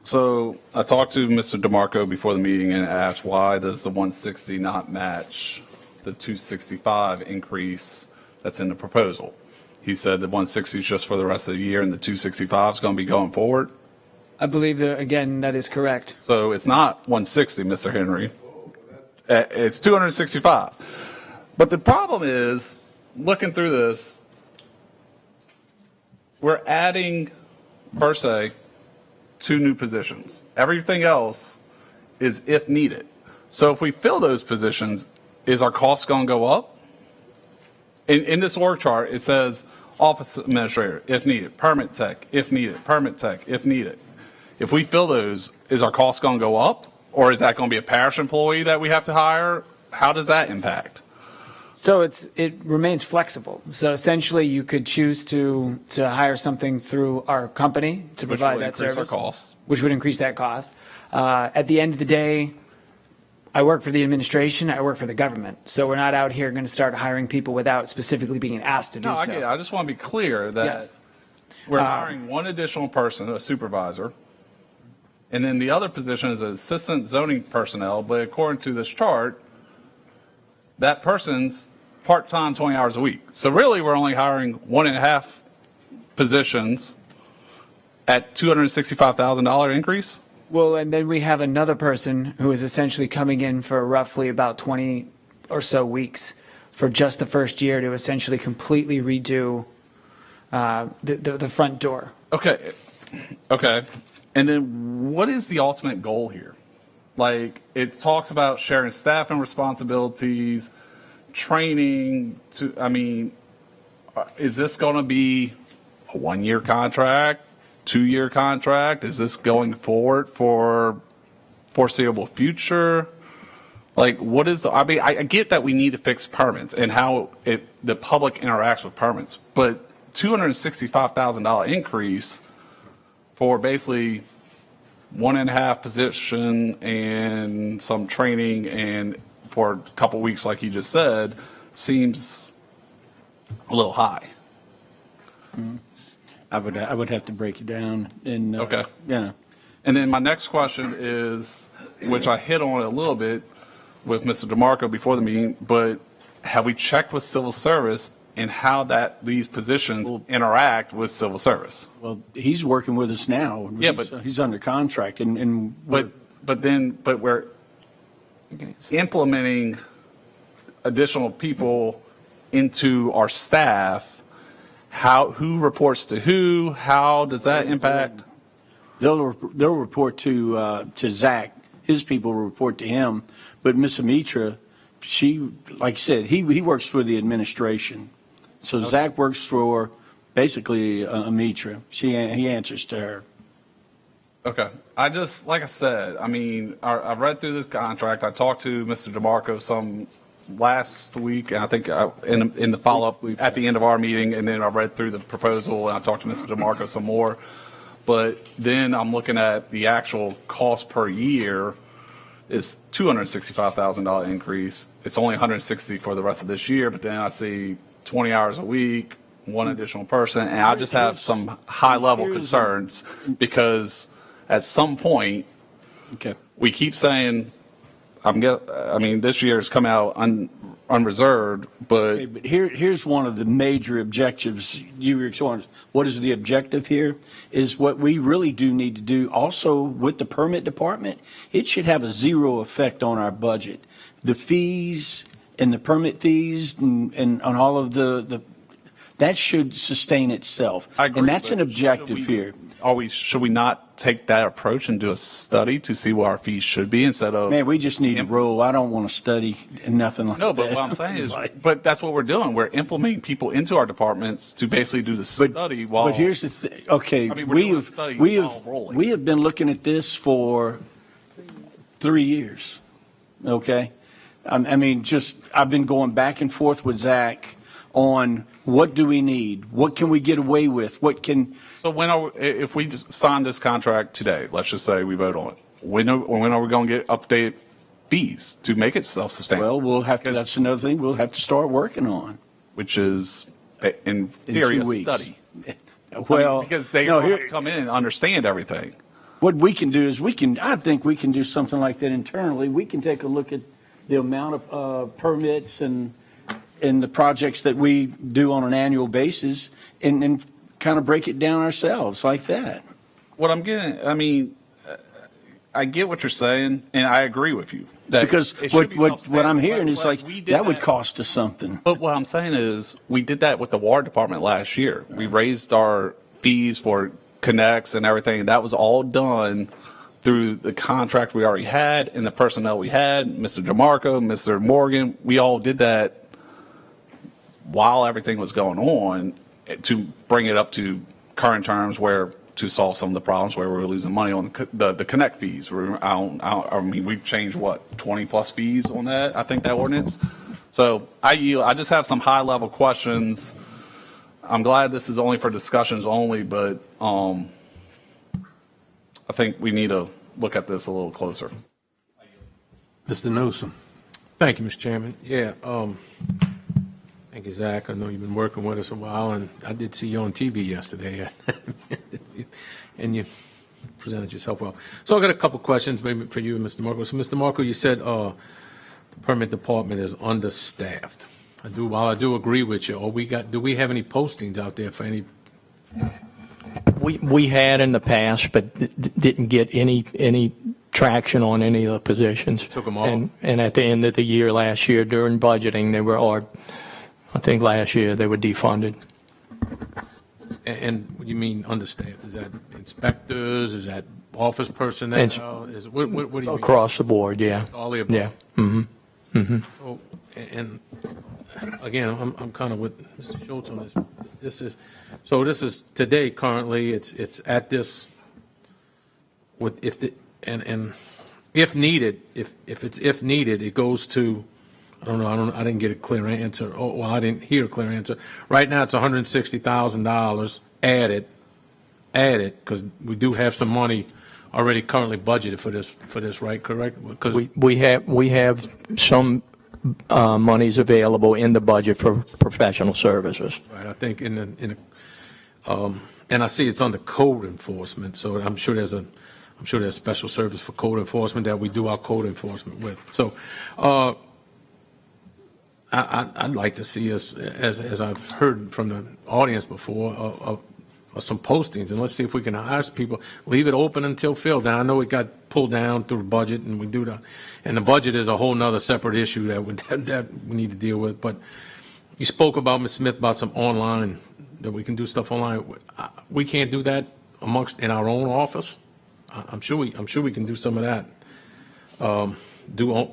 So I talked to Mr. DeMarco before the meeting and asked, why does the 160 not match the 265 increase that's in the proposal? He said the 160 is just for the rest of the year and the 265 is going to be going forward. I believe that, again, that is correct. So it's not 160, Mr. Henry. It's 265. But the problem is, looking through this, we're adding, per se, 2 new positions. Everything else is if needed. So if we fill those positions, is our cost going to go up? In this org chart, it says office administrator, if needed, permit tech, if needed, permit tech, if needed. If we fill those, is our cost going to go up? Or is that going to be a parish employee that we have to hire? How does that impact? So it remains flexible. So essentially, you could choose to hire something through our company to provide that service, Which would increase our costs. which would increase that cost. At the end of the day, I work for the administration. I work for the government. So we're not out here going to start hiring people without specifically being asked to do No, I so. get it. I just want to be clear that Yes. we're hiring one additional person, a supervisor, and then the other position is assistant zoning personnel, but according to this chart, that person's part-time 20 hours a week. So really, we're only hiring 1.5 positions at $265,000 increase? Well, and then we have another person who is essentially coming in for roughly about 20 or so weeks for just the first year to essentially completely redo the front door. Okay. And then what is the ultimate goal here? Like, it talks about sharing staffing responsibilities, training is this going to be a 1-year contract, 2-year contract? Is this going forward for foreseeable future? Like, what is I get that we need to fix permits and how the public interacts with permits, but $265,000 increase for basically 1.5 position and some training and for a couple weeks, like you just said, seems a little high. I would have to break it down and, Okay. Yeah. And then my next question is, which I hit on a little bit with Mr. DeMarco before the meeting, but have we checked with civil service and how these positions interact with civil service? Well, he's working with us now. Yeah, but he's under contract and but we're implementing additional people into our staff. Who reports to who? How does that impact? they'll report to Zach. His people will report to him. But Miss Amitra, she, like I said, he works for the administration. So Zach works for basically Amitra. He answers to her. Okay. Like I said, I mean, I've read through the contract. I talked to Mr. DeMarco some last week, and I think in the follow-up at the end of our meeting, and then I read through the proposal, and I talked to Mr. DeMarco some more. But then I'm looking at the actual cost per year is $265,000 increase. It's only $160 for the rest of this year, but then I see 20 hours a week, one additional person, and I just have some high-level concerns because at some point, we keep saying, this year has come out unreserved, but. Okay, but here's one of the major objectives you were exploring. What is the objective here? Is what we really do need to do also with the permit department. It should have a zero effect on our budget. The fees and the permit fees and on all of the that should sustain itself. I agree, and that's but an objective here. Should we not take that approach and do a study to see what our fees should be instead of? Man, we just need to roll. I don't want to study nothing like that. No, but what I'm saying is, but that's what we're doing. We're implementing people into our departments to basically do the study while. But here's the thing. Okay, we have been looking at this for 3 years. Okay, I mean, I've been going back and forth with Zach on what do we need, what can we get away with, what can. So if we just sign this contract today, let's just say we vote on it, when are we going to get updated fees to make it self-sustainable? Well, that's another thing we'll have to start working on. Which is, in theory, a study. Well, because they have to come in and understand everything. What we can do is I think we can do something like that internally. We can take a look at the amount of permits and the projects that we do on an annual basis and kind of break it down ourselves like that. What I'm getting, I get what you're saying, and I agree with you. Because what I'm hearing is that would cost us something. But what I'm saying is we did that with the water department last year. We raised our fees for connects and everything. That was all done through the contract we already had and the personnel we had, Mr. DeMarco, Mr. Morgan. We all did that while everything was going on to bring it up to current terms to solve some of the problems where we were losing money on the connect fees. We changed 20 plus fees on that, I think, that ordinance. So I just have some high level questions. I'm glad this is only for discussions only, but I think we need to look at this a little closer. Mr. Newsom. Thank you, Mr. Chairman. Yeah, thank you, Zach. I know you've been working with us a while, and I did see you on TV yesterday, and you presented yourself well. So I got a couple questions maybe for you and Mr. Marco. So, Mr. Marco, you said the permit department is understaffed. While I do agree with you, do we have any postings out there for any? We had in the past, but didn't get any traction on any of the positions. Took them off. And at the end of the year last year during budgeting, they were all. I think last year they were defunded. And what do you mean understaffed? Is that inspectors? Is that office personnel? What do you mean? Across the board, yeah. All the above? Yeah. Mm-hmm. Mm-hmm. So, and again, I'm kind of with Mr. Schultz on this. This is today currently. It's at this. If needed, if needed, it goes to. I don't know. I didn't get a clear answer. I didn't hear a clear answer. Right now, it's $160,000 added added, because we do have some money already currently budgeted for this, right? Correct? Because We have some monies available in the budget for professional services. right, I think in the and I see it's under code enforcement, so I'm sure there's special service for code enforcement that we do our code enforcement with. So I'd like to see us, as I've heard from the audience before, some postings, and let's see if we can hire some people, leave it open until filled. Now, I know it got pulled down through the budget, and we do that, and the budget is a whole nother separate issue that we need to deal with. But you spoke about, Ms. Smith, about some online, that we can do stuff online. We can't do that in our own office. I'm sure we can do some of that.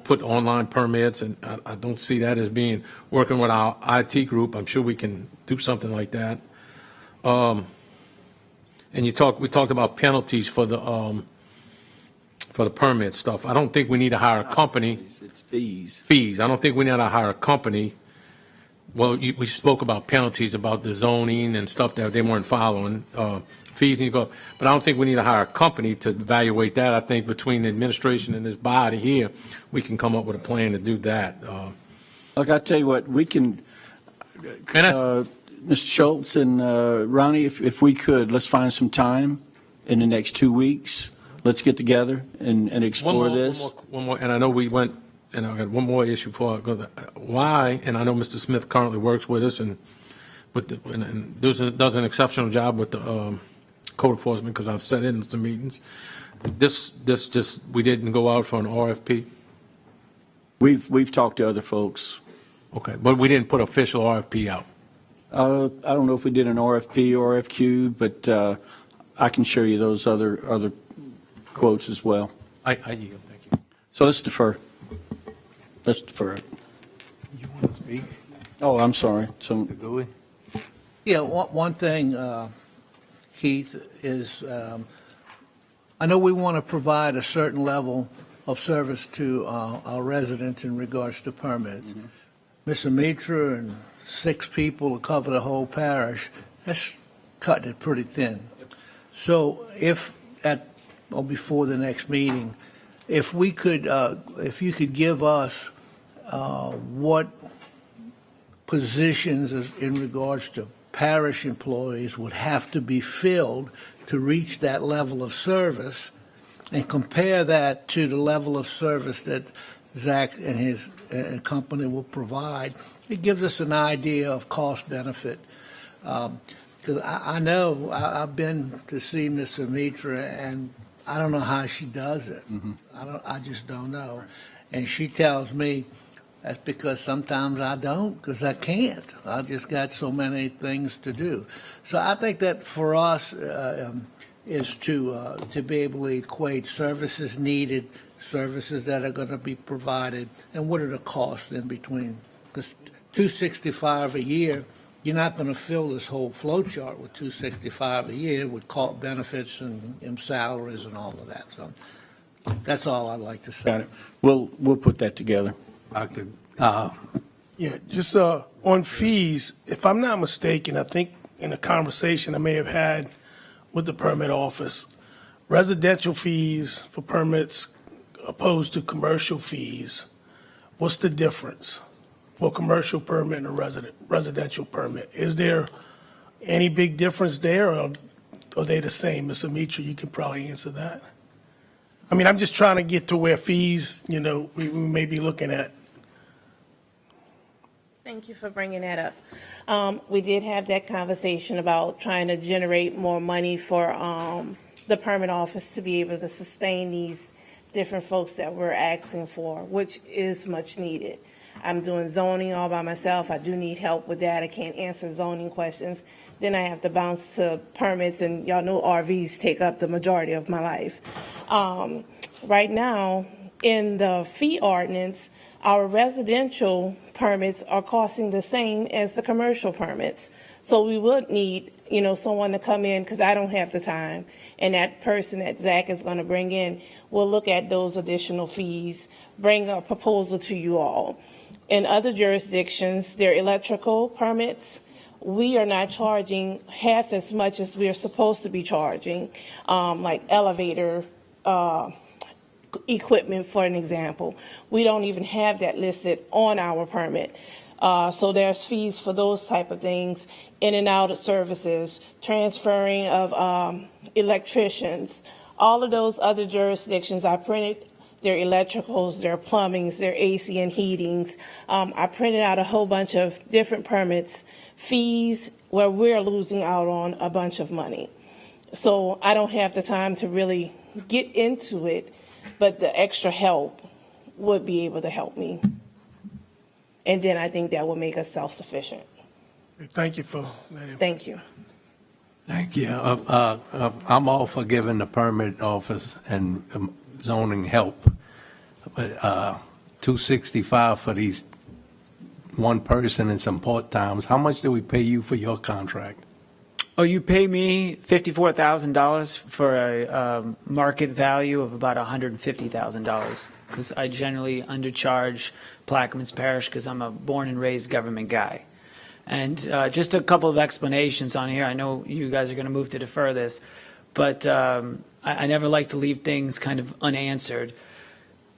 Put online permits, and I don't see that as being, working with our IT group. I'm sure we can do something like that. And we talked about penalties for the permit stuff. I don't think we need to hire a company. It's fees. Fees. I don't think we need to hire a company. Well, we spoke about penalties, about the zoning and stuff that they weren't following. Fees need to go, but I don't think we need to hire a company to evaluate that. I think between the administration and this body here, we can come up with a plan to do that. Look, I tell you what, we can, Mr. Schultz and Ronnie, if we could, let's find some time in the next 2 weeks. Let's get together and explore this. One more, and I know we went, and I got one more issue for why, and I know Mr. Smith currently works with us and does an exceptional job with the code enforcement, because I've sat in some meetings. We didn't go out for an RFP. We've talked to other folks. Okay, but we didn't put official RFP out. I don't know if we did an RFP or RFQ, but I can show you those other quotes as well. I yield, thank you. So let's defer. Let's defer it. You want to speak? Oh, I'm sorry. So, Yeah, one thing, Keith, is I know we want to provide a certain level of service to our residents in regards to permits. Ms. Amitra and 6 people to cover the whole parish, that's cutting it pretty thin. So if before the next meeting, if we could, if you could give us what positions in regards to parish employees would have to be filled to reach that level of service, and compare that to the level of service that Zach and his company will provide, it gives us an idea of cost benefit. Because I know I've been to see Ms. Amitra, and I don't know how she does it. I just don't know. And she tells me that's because sometimes I don't, because I can't. I just got so many things to do. So I think that for us is to be able to equate services needed, services that are going to be provided, and what are the costs in between. Because $265 a year, you're not going to fill this whole flow chart with $265 a year with benefits and salaries and all of that. So that's all I'd like to say. got it. We'll put that together. Dr. Yeah, just on fees, if I'm not mistaken, I think in a conversation I may have had with the permit office, residential fees for permits opposed to commercial fees, what's the difference for commercial permit and a residential permit? Is there any big difference there, or are they the same? Ms. Amitra, you can probably answer that. I mean, I'm just trying to get to where fees, we may be looking at. Thank you for bringing that up. We did have that conversation about trying to generate more money for the permit office to be able to sustain these different folks that we're asking for, which is much needed. I'm doing zoning all by myself. I do need help with that. I can't answer zoning questions. Then I have to bounce to permits, and y'all know RVs take up the majority of my life. Right now, in the fee ordinance, our residential permits are costing the same as the commercial permits. So we would need, someone to come in, because I don't have the time. And that person that Zach is going to bring in will look at those additional fees, bring a proposal to you all. In other jurisdictions, their electrical permits we are not charging half as much as we are supposed to be charging, like elevator equipment, for an example. We don't even have that listed on our permit. So there's fees for those type of things, in and out of services, transferring of electricians, all of those other jurisdictions. I printed their electricals, their plumbings, their AC and heatings. I printed out a whole bunch of different permits, fees, where we're losing out on a bunch of money. So I don't have the time to really get into it, but the extra help would be able to help me. And then I think that will make us self-sufficient. Thank you for that. Thank you. Thank you. I'm all for giving the permit office and zoning help. But $265 for these one person and some part-times. How much do we pay you for your contract? Oh, you pay me $54,000 for a market value of about $150,000, because I generally undercharge Plaquemines Parish because I'm a born and raised government guy. And just a couple of explanations on here. I know you guys are going to move to defer this, but I never like to leave things kind of unanswered.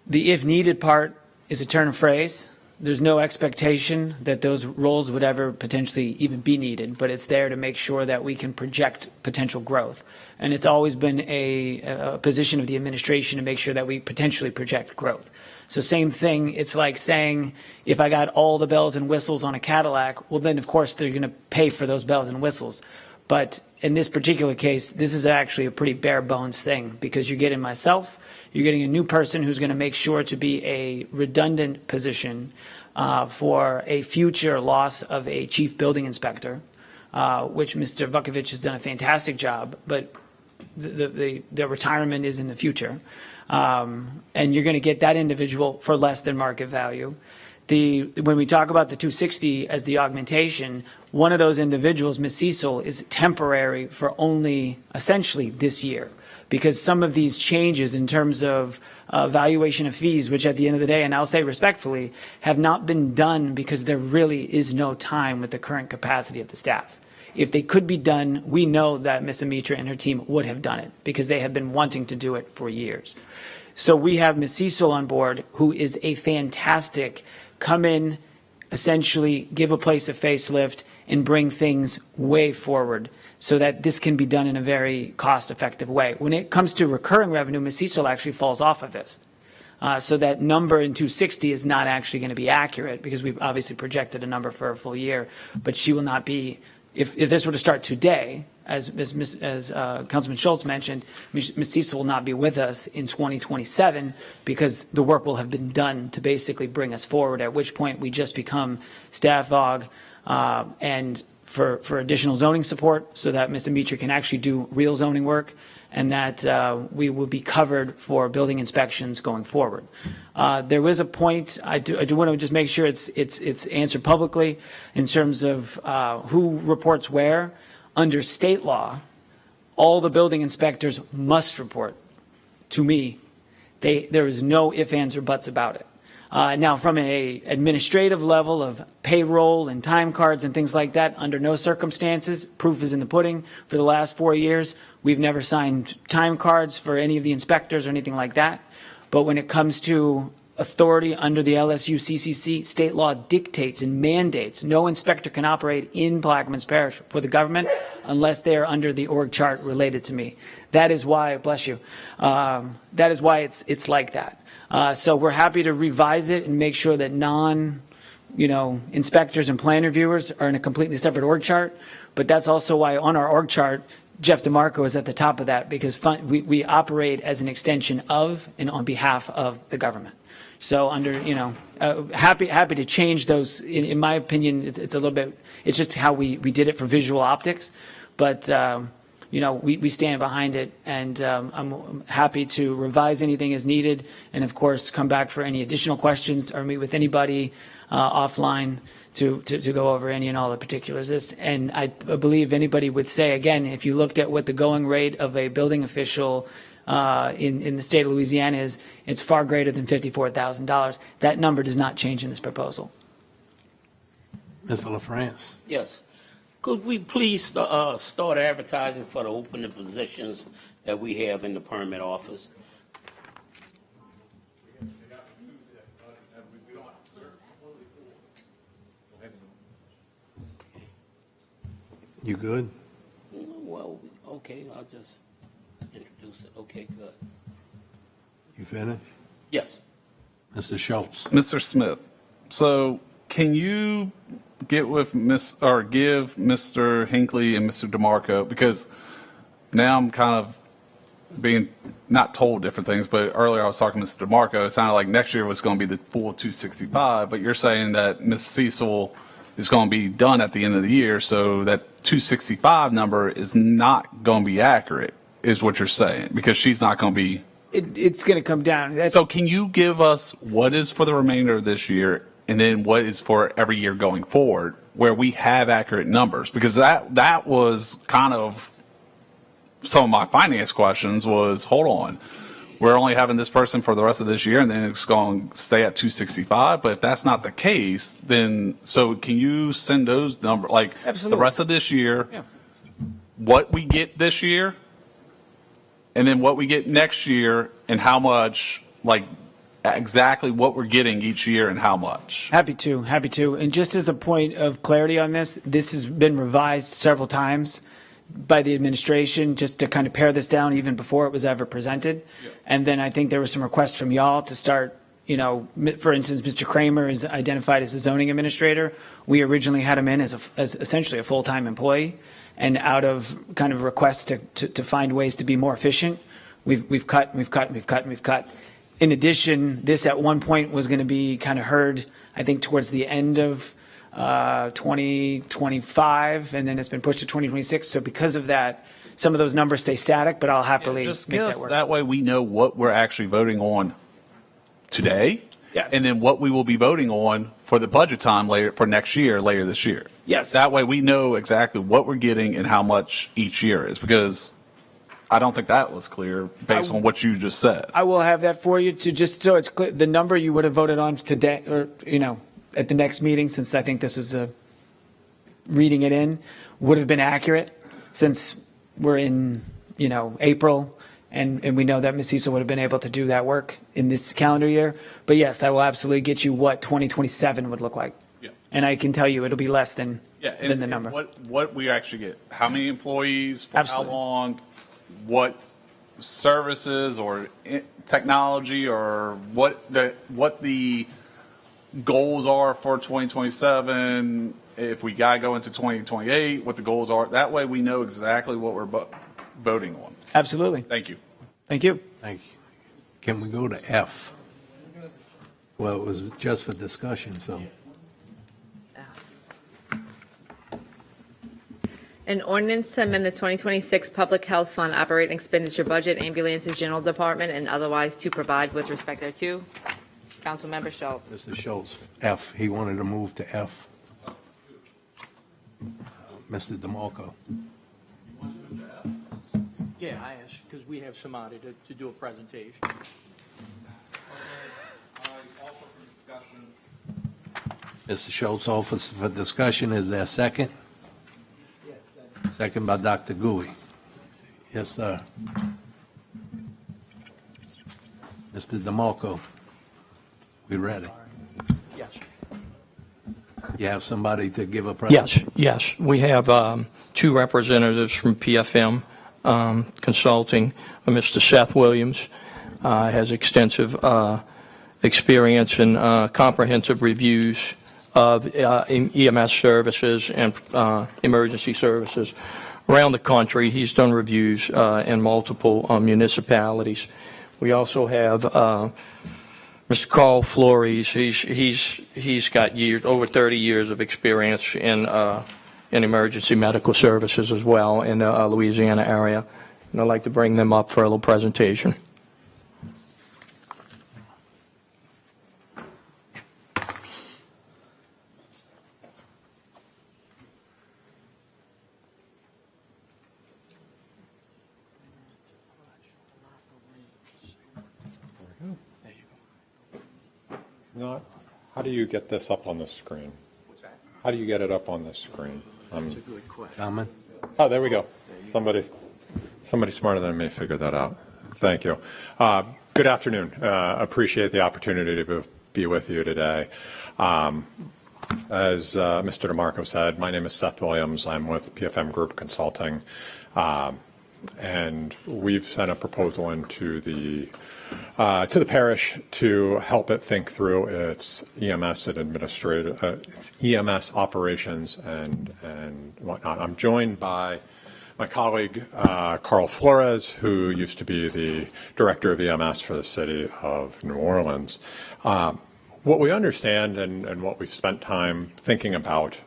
The if needed part is a turn of phrase. There's no expectation that those roles would ever potentially even be needed, but it's there to make sure that we can project potential growth. And it's always been a position of the administration to make sure that we potentially project growth. So same thing, it's like saying, if I got all the bells and whistles on a Cadillac, well then of course they're going to pay for those bells and whistles. But in this particular case, this is actually a pretty bare bones thing, because you're getting myself, you're getting a new person who's going to make sure to be a redundant position for a future loss of a chief building inspector, which Mr. Vukovich has done a fantastic job, but the retirement is in the future. And you're going to get that individual for less than market value. When we talk about the 260 as the augmentation, one of those individuals, Ms. Cecil, is temporary for only essentially this year, because some of these changes in terms of valuation of fees, which at the end of the day, and I'll say respectfully, have not been done because there really is no time with the current capacity of the staff. If they could be done, we know that Ms. Amitra and her team would have done it, because they have been wanting to do it for years. So we have Ms. Cecil on board, who is a fantastic come in, essentially give a place a facelift, and bring things way forward so that this can be done in a very cost-effective way. When it comes to recurring revenue, Ms. Cecil actually falls off of this. So that number in 260 is not actually going to be accurate, because we've obviously projected a number for a full year, but she will not be, if this were to start today, as Councilman Schultz mentioned, Ms. Cecil will not be with us in 2027, because the work will have been done to basically bring us forward, at which point we just become staff aug and for additional zoning support, so that Ms. Amitra can actually do real zoning work, and that we will be covered for building inspections going forward. There was a point, I do want to just make sure it's answered publicly in terms of who reports where. Under state law, all the building inspectors must report to me. There is no ifs, ands, or buts about it. Now, from an administrative level of payroll and time cards and things like that, under no circumstances, proof is in the pudding. For the last 4 years, we've never signed time cards for any of the inspectors or anything like that. But when it comes to authority under the LSU CCC, state law dictates and mandates no inspector can operate in Plaquemines Parish for the government unless they are under the org chart related to me. That is why, bless you, that is why it's like that. So we're happy to revise it and make sure that inspectors and plan reviewers are in a completely separate org chart. But that's also why on our org chart, Jeff DeMarco is at the top of that, because we operate as an extension of and on behalf of the government. So happy to change those. In my opinion, it's a little bit, it's just how we did it for visual optics. But, we stand behind it, and I'm happy to revise anything as needed. And of course, come back for any additional questions or meet with anybody offline to go over any and all the particulars. And I believe anybody would say, again, if you looked at what the going rate of a building official in the state of Louisiana is, it's far greater than $54,000. That number does not change in this proposal. Mr. LaFrance. Yes. Could we please start advertising for the open positions that we have in the permit office? You good? Well, okay, I'll just introduce it. Okay, good. You finished? Yes. Mr. Schultz? Mr. Smith, so can you get with give Mr. Hinckley and Mr. DeMarco, because now I'm kind of being not told different things, but earlier I was talking to Mr. DeMarco, it sounded like next year was going to be the full 265, but you're saying that Ms. Cecil is going to be done at the end of the year, so that 265 number is not going to be accurate, is what you're saying, because she's not going to be. It's going to come down. So can you give us what is for the remainder of this year and then what is for every year going forward where we have accurate numbers? Because that was kind of some of my finance questions was, hold on, we're only having this person for the rest of this year and then it's going to stay at 265. But if that's not the case, then so can you send those numbers, like Absolutely. the rest of this year, Yeah. what we get this year and then what we get next year and how much, like exactly what we're getting each year and how much? Happy to. And just as a point of clarity on this, this has been revised several times by the administration just to kind of pare this down even before it was ever presented. And then I think there was some requests from y'all to start, for instance, Mr. Kramer is identified as a zoning administrator. We originally had him in as essentially a full-time employee. And out of kind of requests to find ways to be more efficient, we've cut. In addition, this at one point was going to be kind of heard, I think, towards the end of 2025, and then it's been pushed to 2026. So because of that, some of those numbers stay static, but I'll happily Just make give that us work. that way we know what we're actually voting on today. Yes. And then what we will be voting on for the budget time later for next year, later this year. Yes. That way we know exactly what we're getting and how much each year is, because I don't think that was clear based on what you just said. I will have that for you to just so it's clear. The number you would have voted on today, or at the next meeting, since I think this is reading it in, would have been accurate, since we're in April, and we know that Ms. Cecil would have been able to do that work in this calendar year. But yes, I will absolutely get you what 2027 would look like. Yeah. And I can tell you it'll be less than And the number. what we actually get, how many employees, for Absolutely. how long, what services or technology, or what the goals are for 2027, if we got to go into 2028, what the goals are. That way we know exactly what we're voting on. Absolutely. Thank you. Thank you. Thank you. Can we go to F? Well, it was just for discussion, so. An ordinance to amend the 2026 Public Health Fund operating expenditure budget, ambulances, general department, and otherwise to provide with respect thereto. Councilmember Schultz. Mr. Schultz, F, he wanted to move to F. Mr. DeMarco. Yeah, I asked, because we have somebody to do a presentation. Mr. Schultz offers for discussion. Is there a second? Second by Dr. Gui. Yes, sir. Mr. DeMarco, we ready? Yes. You have somebody to give a presentation? Yes. We have two representatives from PFM Consulting. Mr. Seth Williams has extensive experience in comprehensive reviews of EMS services and emergency services around the country. He's done reviews in multiple municipalities. We also have Mr. Carl Flores. He's got over 30 years of experience in emergency medical services as well in the Louisiana area. And I'd like to bring them up for a little presentation. How do you get this up on the screen? How do you get it up on the screen? Comment? Oh, there we go. Somebody smarter than me figured that out. Thank you. Good afternoon. Appreciate the opportunity to be with you today. As Mr. DeMarco said, my name is Seth Williams. I'm with PFM Group Consulting. And we've sent a proposal into to the parish to help it think through its EMS and its EMS operations and whatnot. I'm joined by my colleague Carl Flores, who used to be the director of EMS for the city of New Orleans. What we understand and what we've spent time thinking about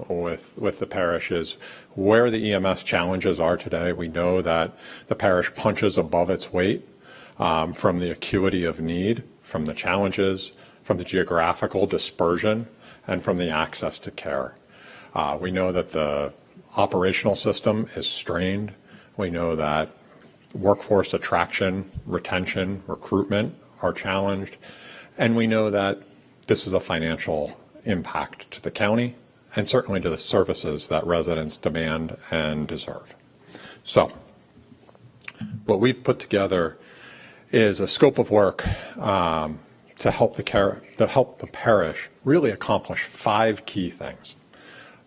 with the parish is where the EMS challenges are today. We know that the parish punches above its weight from the acuity of need, from the challenges, from the geographical dispersion, and from the access to care. We know that the operational system is strained. We know that workforce attraction, retention, recruitment are challenged. And we know that this is a financial impact to the county and certainly to the services that residents demand and deserve. So what we've put together is a scope of work to help the parish really accomplish 5 key things.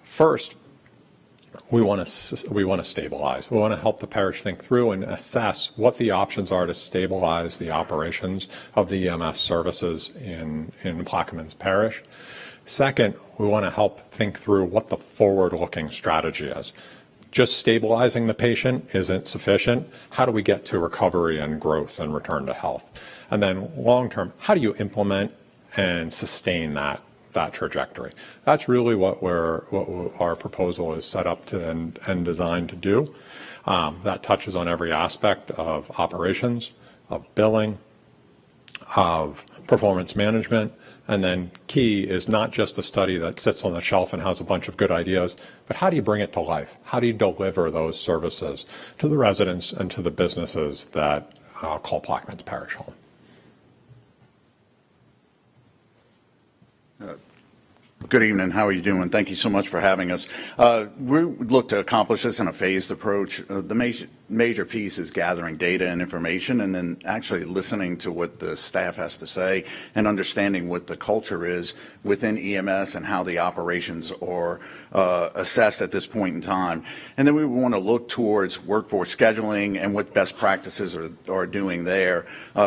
First, we want to stabilize. We want to help the parish think through and assess what the options are to stabilize the operations of the EMS services in Plaquemines Parish. Second, we want to help think through what the forward-looking strategy is. Just stabilizing the patient isn't sufficient. How do we get to recovery and growth and return to health? And then long-term, how do you implement and sustain that trajectory? That's really what our proposal is set up to and designed to do. That touches on every aspect of operations, of billing, of performance management, and then key is not just a study that sits on the shelf and has a bunch of good ideas, but how do you bring it to life? How do you deliver those services to the residents and to the businesses that call Plaquemines Parish home? Good evening. How are you doing? Thank you so much for having us. We look to accomplish this in a phased approach. The major piece is gathering data and information and then actually listening to what the staff has to say and understanding what the culture is within EMS and how the operations are assessed at this point in time. And then we want to look towards workforce scheduling and what best practices are doing there.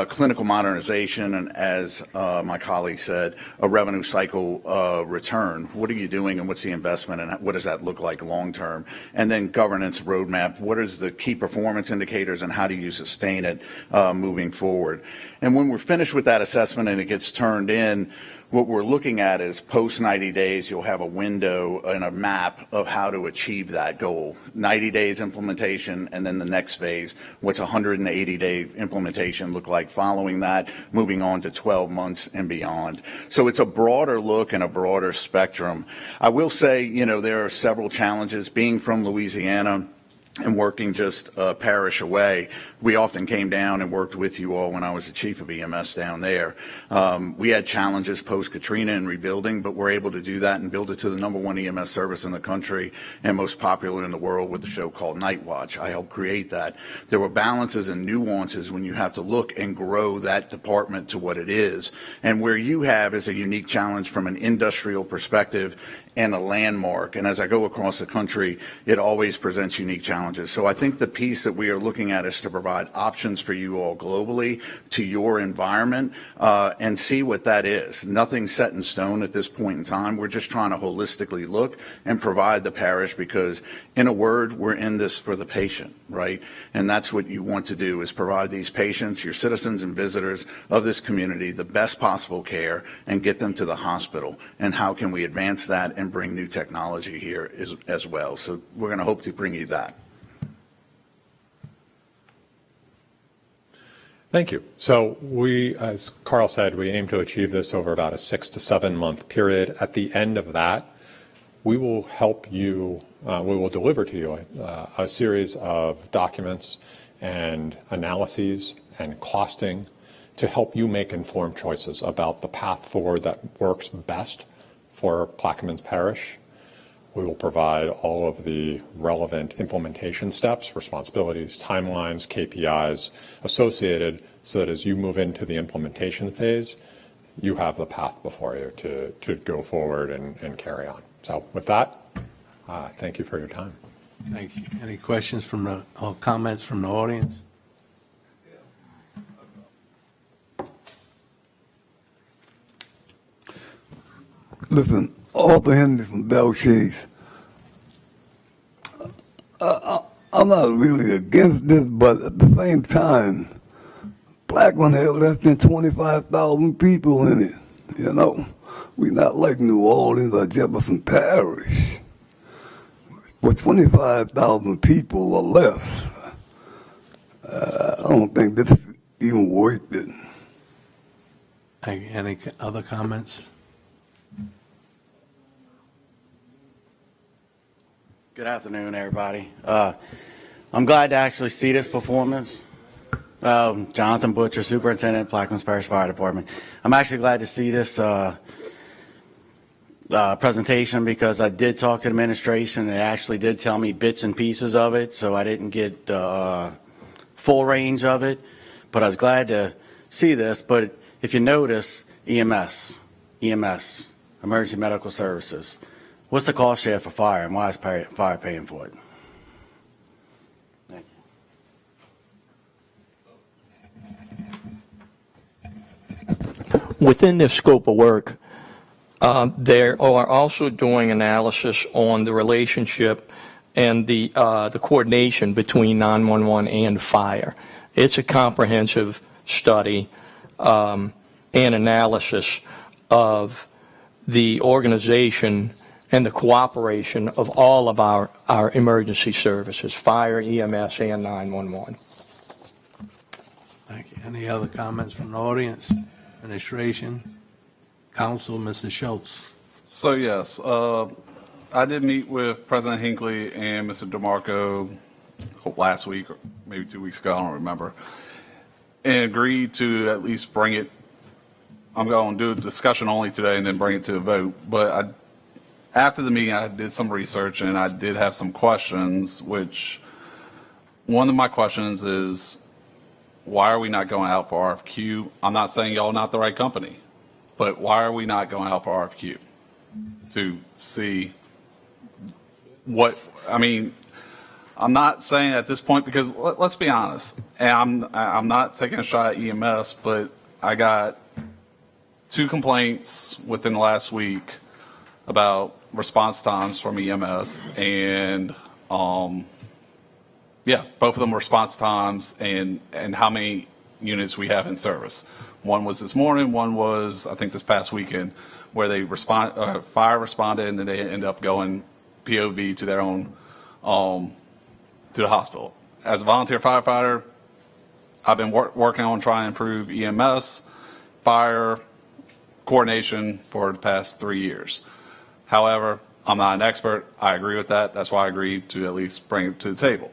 Clinical modernization and, as my colleague said, a revenue cycle return. What are you doing and what's the investment and what does that look like long term? And then governance roadmap. What is the key performance indicators and how do you sustain it moving forward? And when we're finished with that assessment and it gets turned in, what we're looking at is post 90 days, you'll have a window and a map of how to achieve that goal. 90 days implementation, and then the next phase, what's 180-day implementation look like following that, moving on to 12 months and beyond. So it's a broader look and a broader spectrum. I will say, there are several challenges. Being from Louisiana and working just a parish away, we often came down and worked with you all when I was the chief of EMS down there. We had challenges post-Katrina in rebuilding, but we're able to do that and build it to the #1 EMS service in the country and most popular in the world with the show called Night Watch. I helped create that. There were balances and nuances when you have to look and grow that department to what it is. And where you have is a unique challenge from an industrial perspective and a landmark. And as I go across the country, it always presents unique challenges. So I think the piece that we are looking at is to provide options for you all globally to your environment and see what that is. Nothing's set in stone at this point in time. We're just trying to holistically look and provide the parish because, in a word, we're in this for the patient, right? And that's what you want to do is provide these patients, your citizens and visitors of this community, the best possible care and get them to the hospital. And how can we advance that and bring new technology here as well? So we're going to hope to bring you that. Thank you. So we, as Carl said, we aim to achieve this over about a 6 to 7 month period. At the end of that, we will help you, we will deliver to you a series of documents and analyses and costing to help you make informed choices about the path forward that works best for Plaquemines Parish. We will provide all of the relevant implementation steps, responsibilities, timelines, KPIs associated so that as you move into the implementation phase, you have the path before you to go forward and carry on. So with that, thank you for your time. Thank you. Any questions from the, or comments from the audience? Listen, Arthur Henry from Bell Chase. I'm not really against this, but at the same time, Blackman has less than 25,000 people in it. You know, we're not like New Orleans or Jefferson Parish. With 25,000 people or less, I don't think this is even worth it. Any other comments? Good afternoon, everybody. I'm glad to actually see this performance. Jonathan Butcher, Superintendent, Plaquemines Parish Fire Department. I'm actually glad to see this presentation because I did talk to the administration and they actually did tell me bits and pieces of it, so I didn't get the full range of it. But I was glad to see this. But if you notice, EMS, Emergency Medical Services. What's the cost share for fire, and why is fire paying for it? Thank you. Within this scope of work, they are also doing analysis on the relationship and the coordination between 911 and fire. It's a comprehensive study and analysis of the organization and the cooperation of all of our emergency services, fire, EMS, and 911. Thank you. Any other comments from the audience, administration, council, Mr. Schultz? So yes, I did meet with President Hinckley and Mr. DeMarco last week, or maybe 2 weeks ago, I don't remember, and agreed to at least bring it. I'm going to do a discussion only today and then bring it to a vote. But after the meeting, I did some research and I did have some questions, which one of my questions is, why are we not going out for RFQ? I'm not saying y'all are not the right company, but why are we not going out for RFQ to see what, I mean, I'm not saying at this point, because let's be honest, and I'm not taking a shot at EMS, but I got 2 complaints within the last week about response times from EMS, and yeah, both of them response times and how many units we have in service. One was this morning, one was I think this past weekend, where they fire responded and then they end up going POV to their own to the hospital. As a volunteer firefighter, I've been working on trying to improve EMS, fire coordination for the past 3 years. However, I'm not an expert. I agree with that. That's why I agreed to at least bring it to the table.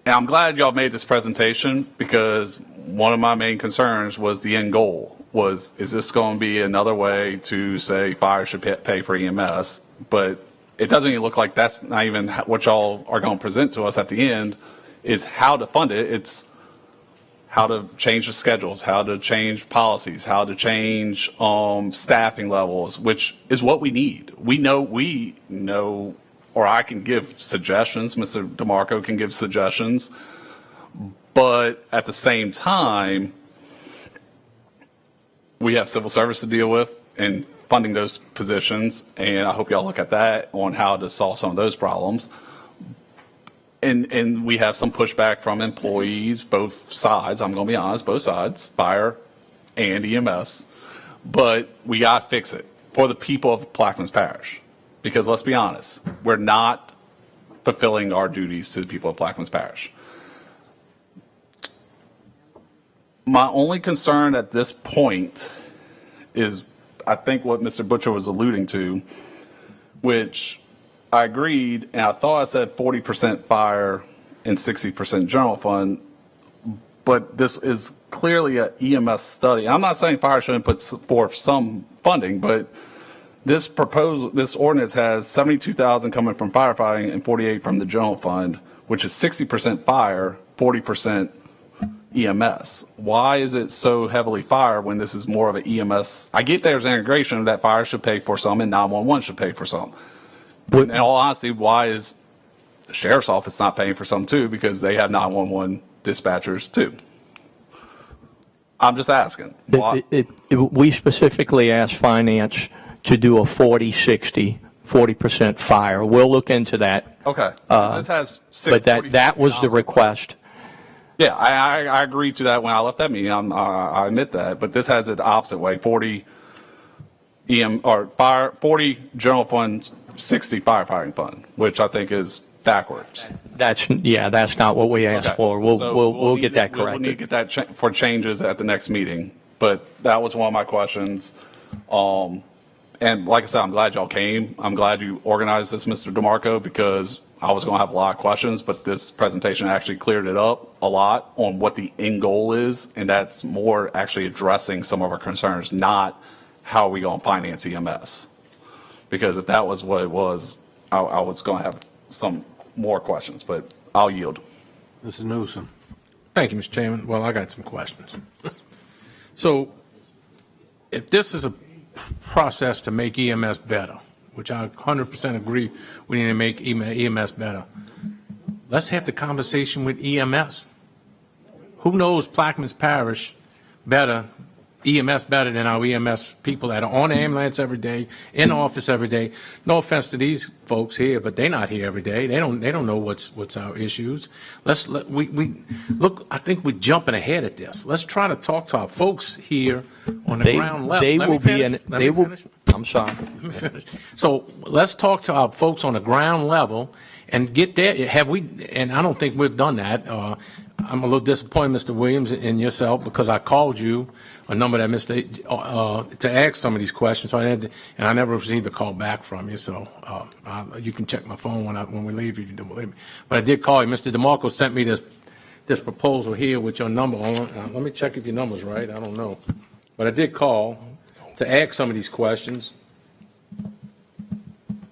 And I'm glad y'all made this presentation, because one of my main concerns was the end goal was, is this going to be another way to say fire should pay for EMS? But it doesn't even look like that's not even what y'all are going to present to us at the end, is how to fund it. It's how to change the schedules, how to change policies, how to change staffing levels, which is what we need. We know, or I can give suggestions, Mr. DeMarco can give suggestions, but at the same time, we have civil service to deal with and funding those positions, and I hope y'all look at that on how to solve some of those problems. And we have some pushback from employees, both sides, I'm going to be honest, both sides, fire and EMS. But we got to fix it for the people of Plaquemines Parish. Because let's be honest, we're not fulfilling our duties to the people of Plaquemines Parish. My only concern at this point is, I think what Mr. Butcher was alluding to, which I agreed, and I thought I said 40% fire and 60% general fund, but this is clearly an EMS study. I'm not saying fire shouldn't put forth some funding, but this proposal, this ordinance has 72,000 coming from firefighting and 48 from the general fund, which is 60% fire, 40% EMS. Why is it so heavily fire when this is more of an EMS? I get there's integration that fire should pay for some and 911 should pay for some. In all honesty, why is the sheriff's office not paying for some too? Because they have 911 dispatchers too. I'm just asking. Why? We specifically asked finance to do a 40-60, 40% fire. We'll look into that. Okay. This has But that was the request. Yeah, I agreed to that when I left that meeting. I admit that, but this has it the opposite way: 40 40 general fund, 60 firefighting fund, which I think is backwards. That's not what we asked for. We'll get that corrected. We'll need to get that for changes at the next meeting. But that was one of my questions. And like I said, I'm glad y'all came. I'm glad you organized this, Mr. DeMarco, because I was going to have a lot of questions, but this presentation actually cleared it up a lot on what the end goal is, and that's more actually addressing some of our concerns, not how are we going to finance EMS. Because if that was what it was, I was going to have some more questions, but I'll yield. Mr. Newsom. Thank you, Mr. Chairman. Well, I got some questions. So if this is a process to make EMS better, which I 100% agree we need to make EMS better, let's have the conversation with EMS. Who knows Plaquemines Parish better, EMS better than our EMS people that are on the ambulance every day, in the office every day? No offense to these folks here, but they're not here every day. They don't know what's our issues. We look, I think we're jumping ahead at this. Let's try to talk to our folks here on the ground level. I'm sorry. Let me finish. So let's talk to our folks on the ground level and get there. Have we, and I don't think we've done that. I'm a little disappointed, Mr. Williams, in yourself, because I called you a number that to ask some of these questions. So and I never received a call back from you. So you can check my phone when we leave if you don't believe me. But I did call you. Mr. DeMarco sent me this proposal here with your number on. Let me check if your number's right. I don't know. But I did call to ask some of these questions.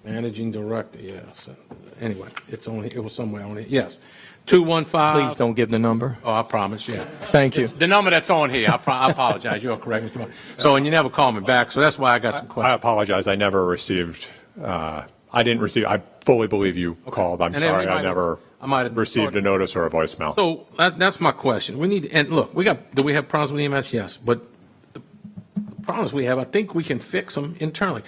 Managing director, yeah. So anyway, it was somewhere on it. Yes. 215. Please don't give the number. Oh, I promise, yeah. Thank you. The number that's on here, I apologize. You're correct, Mr. Martin. So, and you never called me back, so that's why I got some questions. I apologize. I never received, I fully believe you called. I'm sorry. I never received a notice or a voicemail. So that's my question. We need, and look, do we have problems with EMS? Yes, but the problems we have, I think we can fix them internally.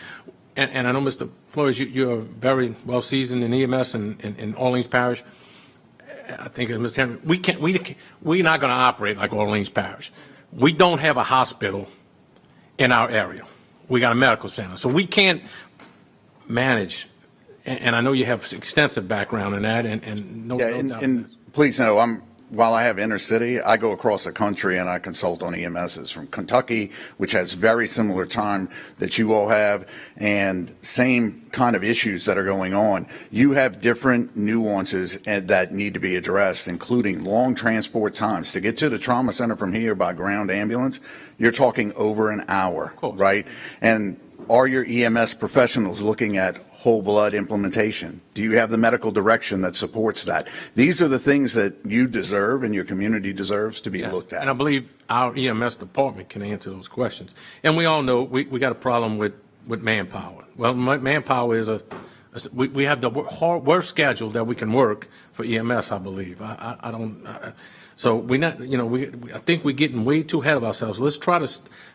And I know, Mr. Flores, you're very well seasoned in EMS in Orleans Parish. I think, Mr. Henry, we're not going to operate like Orleans Parish. We don't have a hospital in our area. We got a medical center. So we can't manage, and I know you have extensive background in that, and no doubt. And please know, while I have intercity, I go across the country and I consult on EMSs from Kentucky, which has very similar time that you all have, and same kind of issues that are going on. You have different nuances that need to be addressed, including long transport times. To get to the trauma center from here by ground ambulance, you're talking over an hour, right? And are your EMS professionals looking at whole blood implementation? Do you have the medical direction that supports that? These are the things that you deserve and your community deserves to be looked at. And I believe our EMS department can answer those questions. And we all know we got a problem with manpower. Well, manpower is we have the worst schedule that we can work for EMS, I believe. So I think we're getting way too ahead of ourselves. Let's try to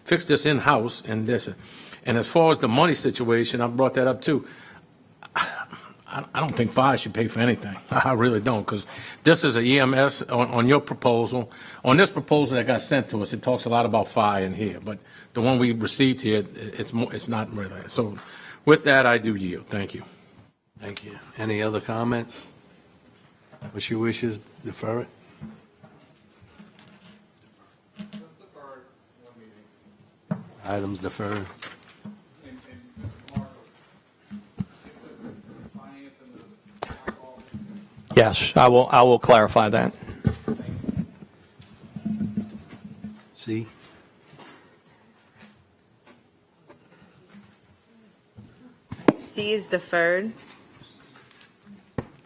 fix this in-house and this. And as far as the money situation, I brought that up too. I don't think fire should pay for anything. I really don't, because this is an EMS on your proposal. On this proposal that got sent to us, it talks a lot about fire in here, but the one we received here, it's not really. So with that, I do yield. Thank you. Thank you. Any other comments? What's your wishes? Defer it? Items deferred. Yes, I will clarify that. See? C is deferred.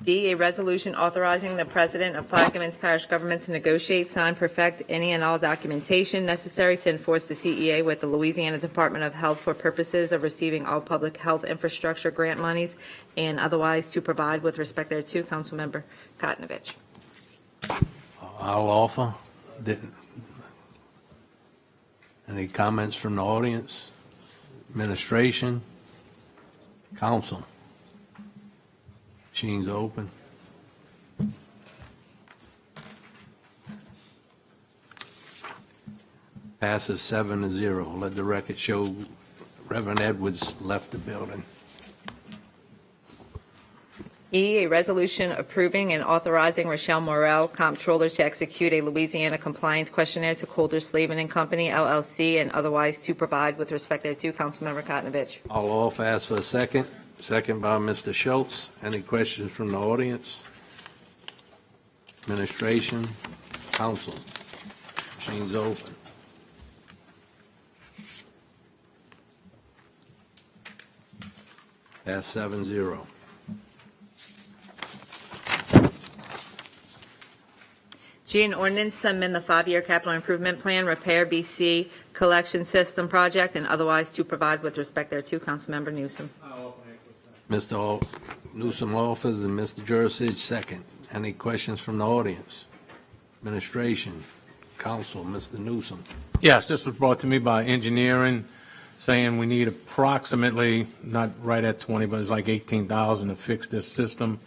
D, a resolution authorizing the president of Plaquemines Parish Government to negotiate, sign, perfect any and all documentation necessary to enforce the CEA with the Louisiana Department of Health for purposes of receiving all public health infrastructure grant monies and otherwise to provide with respect thereto. Councilmember Kotnovich. I'll offer. Any comments from the audience? Administration? Council? Machines open. Passes 7-0. Let the record show Reverend Edwards left the building. E, a resolution approving and authorizing Rochelle Morel, Comptroller, to execute a Louisiana compliance questionnaire to Calder Slavin and Company, LLC, and otherwise to provide with respect thereto. Councilmember Kotnovich. I'll offer, ask for a second. Second by Mr. Schultz. Any questions from the audience? Administration? Council? Machines open. Pass 7-0. G, an ordinance to amend the 5-year capital improvement plan, repair BC collection system project, and otherwise to provide with respect thereto. Councilmember Newsom. Mr. Newsom offers and Mr. Jurisich second. Any questions from the audience? Administration? Council? Mr. Newsom? Yes, this was brought to me by engineering, saying we need approximately, not right at 20, but it's like 18,000 to fix this system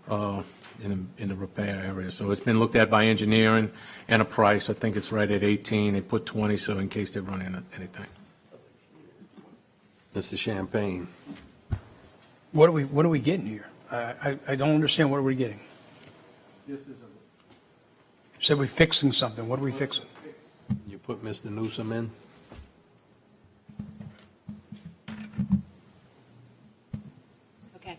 in the repair area. So it's been looked at by engineering and a price. I think it's right at 18. They put 20, so in case they run into anything. Mr. Champagne? What are we getting here? I don't understand what we're getting. Said we're fixing something. What are we fixing? You put Mr. Newsom in? Okay.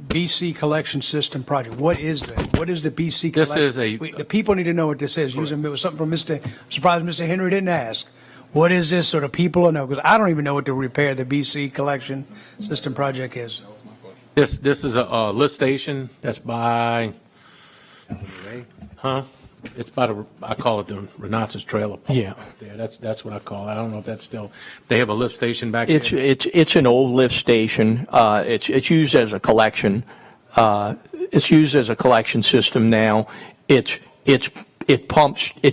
BC collection system project. What is that? What is the BC This collection? is a- The people need to know what this is. Using, it was something from Mr. I'm surprised Mr. Henry didn't ask. What is this so the people will know? Because I don't even know what to repair the BC collection system project is. This is a lift station that's by, it's by I call it the Renatus Trailer Park. Yeah. There, that's what I call it. I don't know if that's still, they have a lift station back there. It's an old lift station. It's used as a collection. It's used as a collection system now. It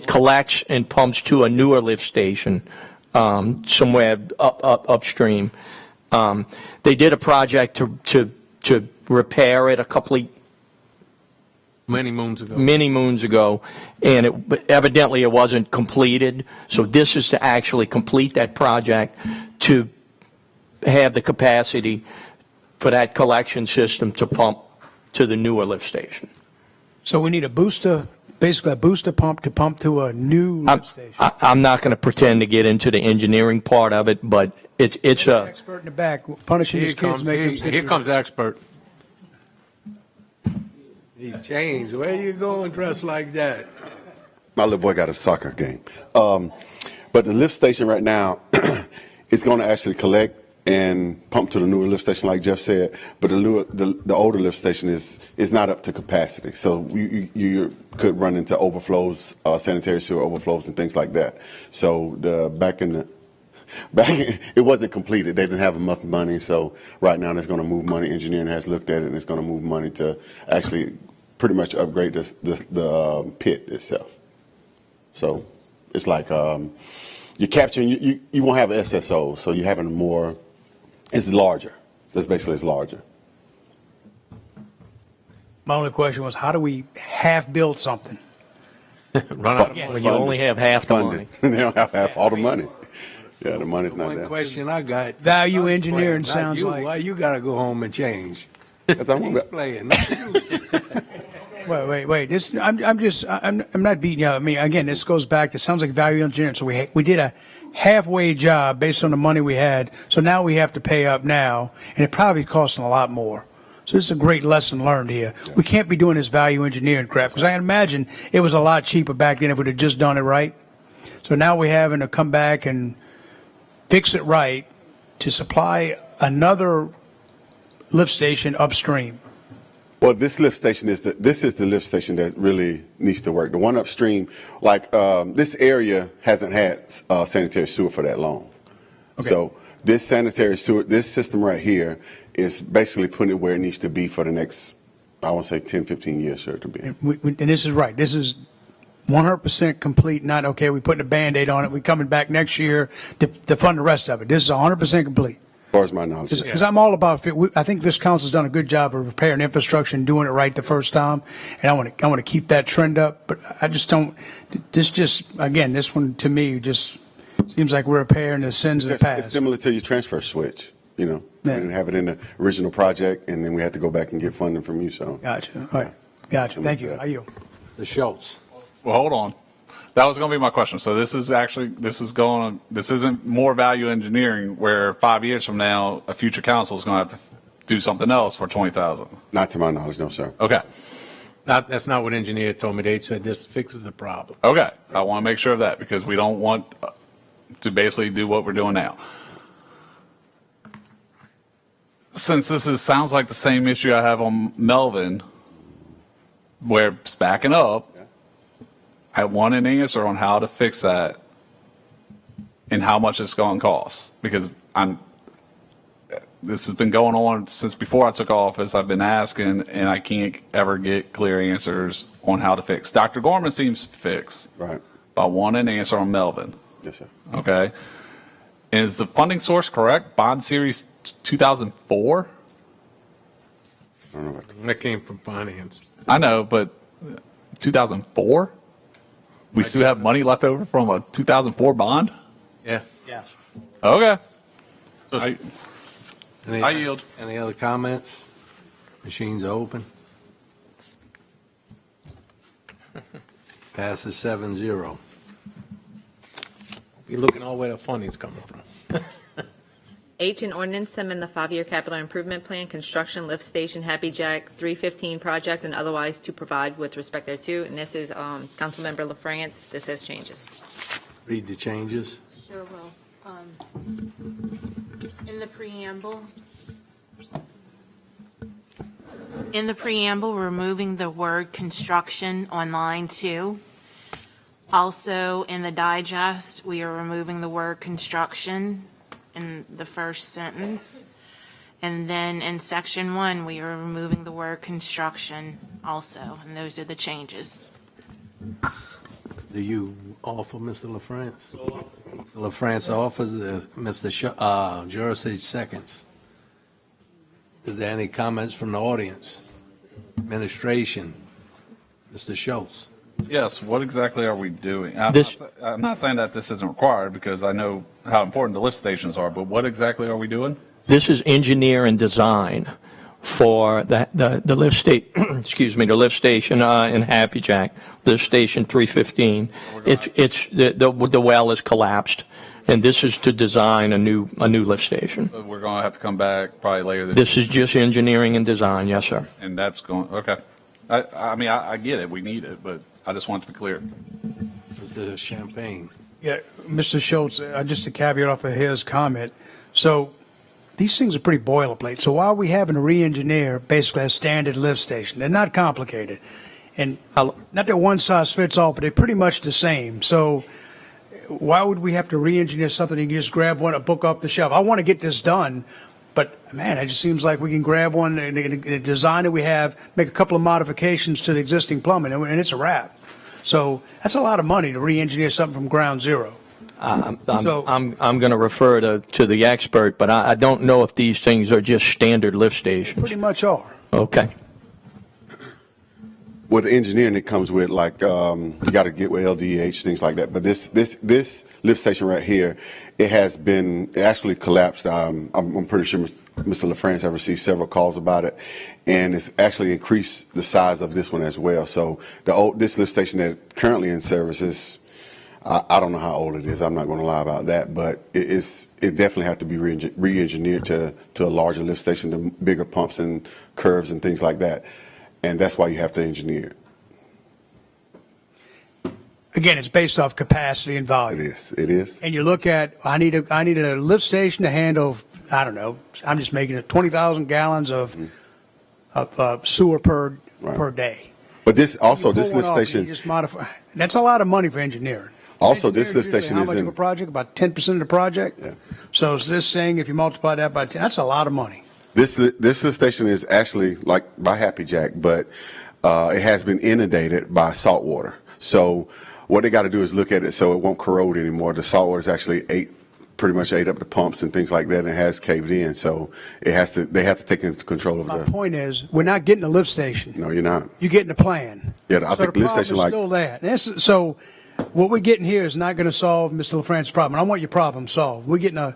collects and pumps to a newer lift station somewhere upstream. They did a project to repair it Many moons ago, and evidently it wasn't completed. So this is to actually complete that project to have the capacity for that collection system to pump to the newer lift station. So we need a booster, basically a booster pump to pump to a new lift station. I'm not going to pretend to get into the engineering part of it, but it's a Expert in the back punishing his kids, making them sit Here through comes it. the expert. He changed. Where you going dressed like that? My little boy got a soccer game. But the lift station right now is going to actually collect and pump to the newer lift station, like Jeff said. But the older lift station is not up to capacity. So you could run into overflows, sanitary sewer overflows, and things like that. So it wasn't completed. They didn't have enough money. So right now, it's going to move money. Engineering has looked at it, and it's going to move money to actually pretty much upgrade the pit itself. So it's like you're capturing, you won't have SSO, so you're having more, it's larger. That's basically, it's larger. My only question was, how do we half build something? Run out of money. when you only have half the money. They don't have half all the money. Yeah, the money's not One there. question I got. Value engineering Not sounds you. like. Why you got to go home and change? That's what I'm He's about. playing. Not you. Wait. I'm not beating you. I mean, again, this goes back. It sounds like value engineering. So we did a halfway job based on the money we had. So now we have to pay up now, and it probably costing a lot more. So this is a great lesson learned here. Yeah. We can't be doing this value engineering crap because I imagine it was a lot cheaper back then if we'd have just done it right. So now we're having to come back and fix it right to supply another lift station upstream? Well, this lift station is the lift station that really needs to work. The one upstream, like this area hasn't had sanitary sewer for that long. Okay. So this sanitary sewer, this system right here is basically putting it where it needs to be for the next, I want to say 10, 15 years, sir, to be. And this is right. This is 100% complete. Not, okay, we putting a Band-Aid on it. We coming back next year to fund the rest of it. This is 100% complete. As far as my knowledge. Because I'm all about, I think this council's done a good job of repairing infrastructure and doing it right the first time. And I want to keep that trend up. But I just don't, again, this one to me just seems like we're repairing the sins of the It's past. similar to your transfer switch, you know. Yeah. We didn't have it in the original project, and then we had to go back and get funding from you, so. Gotcha. All right. Gotcha. Thank you. How are you? The Schultz. Well, hold on. That was going to be my question. So this isn't more value engineering where 5 years from now, a future council is going to have to do something else for 20,000. Not to my knowledge, no, sir. Okay. That's not what engineer told me. They said this fixes the problem. Okay. I want to make sure of that because we don't want to basically do what we're doing now. Since sounds like the same issue I have on Melvin, where it's backing up, I want an answer on how to fix that and how much it's going to cost. Because this has been going on since before I took office. I've been asking, and I can't ever get clear answers on how to fix. Dr. Gorman seems to fix. Right. But I want an answer on Melvin. Yes, sir. Okay. Is the funding source correct? Bond Series 2004? I don't know what. That came from finance. I know, but 2004? We still have money left over from a 2004 bond? Yeah. Yes. Okay. Any, I yield. Any other comments? Machines are open. Passes 7-0. You're looking all where the funding's coming from. H, an ordinance to amend the 5-year capital improvement plan, construction lift station Happy Jack 315 project and otherwise to provide with respect thereto. And this is Councilmember LaFrance. This has changes. Read the changes. Sure will. In the preamble, removing the word construction on line 2. Also, in the digest, we are removing the word construction in the first sentence. And then in section 1, we are removing the word construction also, and those are the changes. Do you offer, Mr. LaFrance? Mr. LaFrance offers, Mr. Jurisic seconds. Is there any comments from the audience? Administration? Mr. Schultz? Yes, what exactly are we doing? I'm not saying that this isn't required because I know how important the lift stations are, but what exactly are we doing? This is engineer and design for the lift state, excuse me, the lift station in Happy Jack, lift station 315. The well is collapsed, and this is to design a new lift station. So we're going to have to come back probably later This is just engineering and design, yes, sir. And that's going, okay. I mean, I get it, we need it, but I just want it to be clear. Mr. Champagne? Yeah, Mr. Schultz, just to caveat off of his comment. So these things are pretty boilerplate. So why are we having to re-engineer basically a standard lift station? They're not complicated. And not that one size fits all, but they're pretty much the same. So why would we have to re-engineer something and just grab a book off the shelf? I want to get this done, but man, it just seems like we can grab one and the design that we have, make a couple of modifications to the existing plumbing, and it's a wrap. So that's a lot of money to re-engineer something from ground zero. I'm going to refer to the expert, but I don't know if these things are just standard lift stations. Pretty much are. Okay. With the engineering, it comes with like you got to get with LDH, things like that. But this lift station right here, it actually collapsed. I'm pretty sure Mr. LaFrance have received several calls about it, and it's actually increased the size of this one as well. So this lift station that currently in service is, I don't know how old it is. I'm not going to lie about that, but it definitely has to be re-engineered to a larger lift station, to bigger pumps and curves and things like that. And that's why you have to engineer it. Again, it's based off capacity and volume. It is. And you look at, I need a lift station to handle I don't know, I'm just making it 20,000 gallons of sewer per day. But this also, You this pull lift one off and station, you just modify. That's a lot of money for engineering. also this lift Engineering station usually is how much of in, a project? About 10% of the project? Yeah. So is this saying if you multiply that by 10, that's a lot of money. this lift station is actually like by Happy Jack, but it has been inundated by salt water. So what they got to do is look at it so it won't corrode anymore. The salt water is actually pretty much ate up the pumps and things like that, and it has caved in. So they have to take into control of My the. point is, we're not getting a lift station. No, you're not. You're getting a plan. Yeah, I So think the lift problem station is like still there. So what we're getting here is not going to solve Mr. LaFrance's problem. I want your problem solved. We're going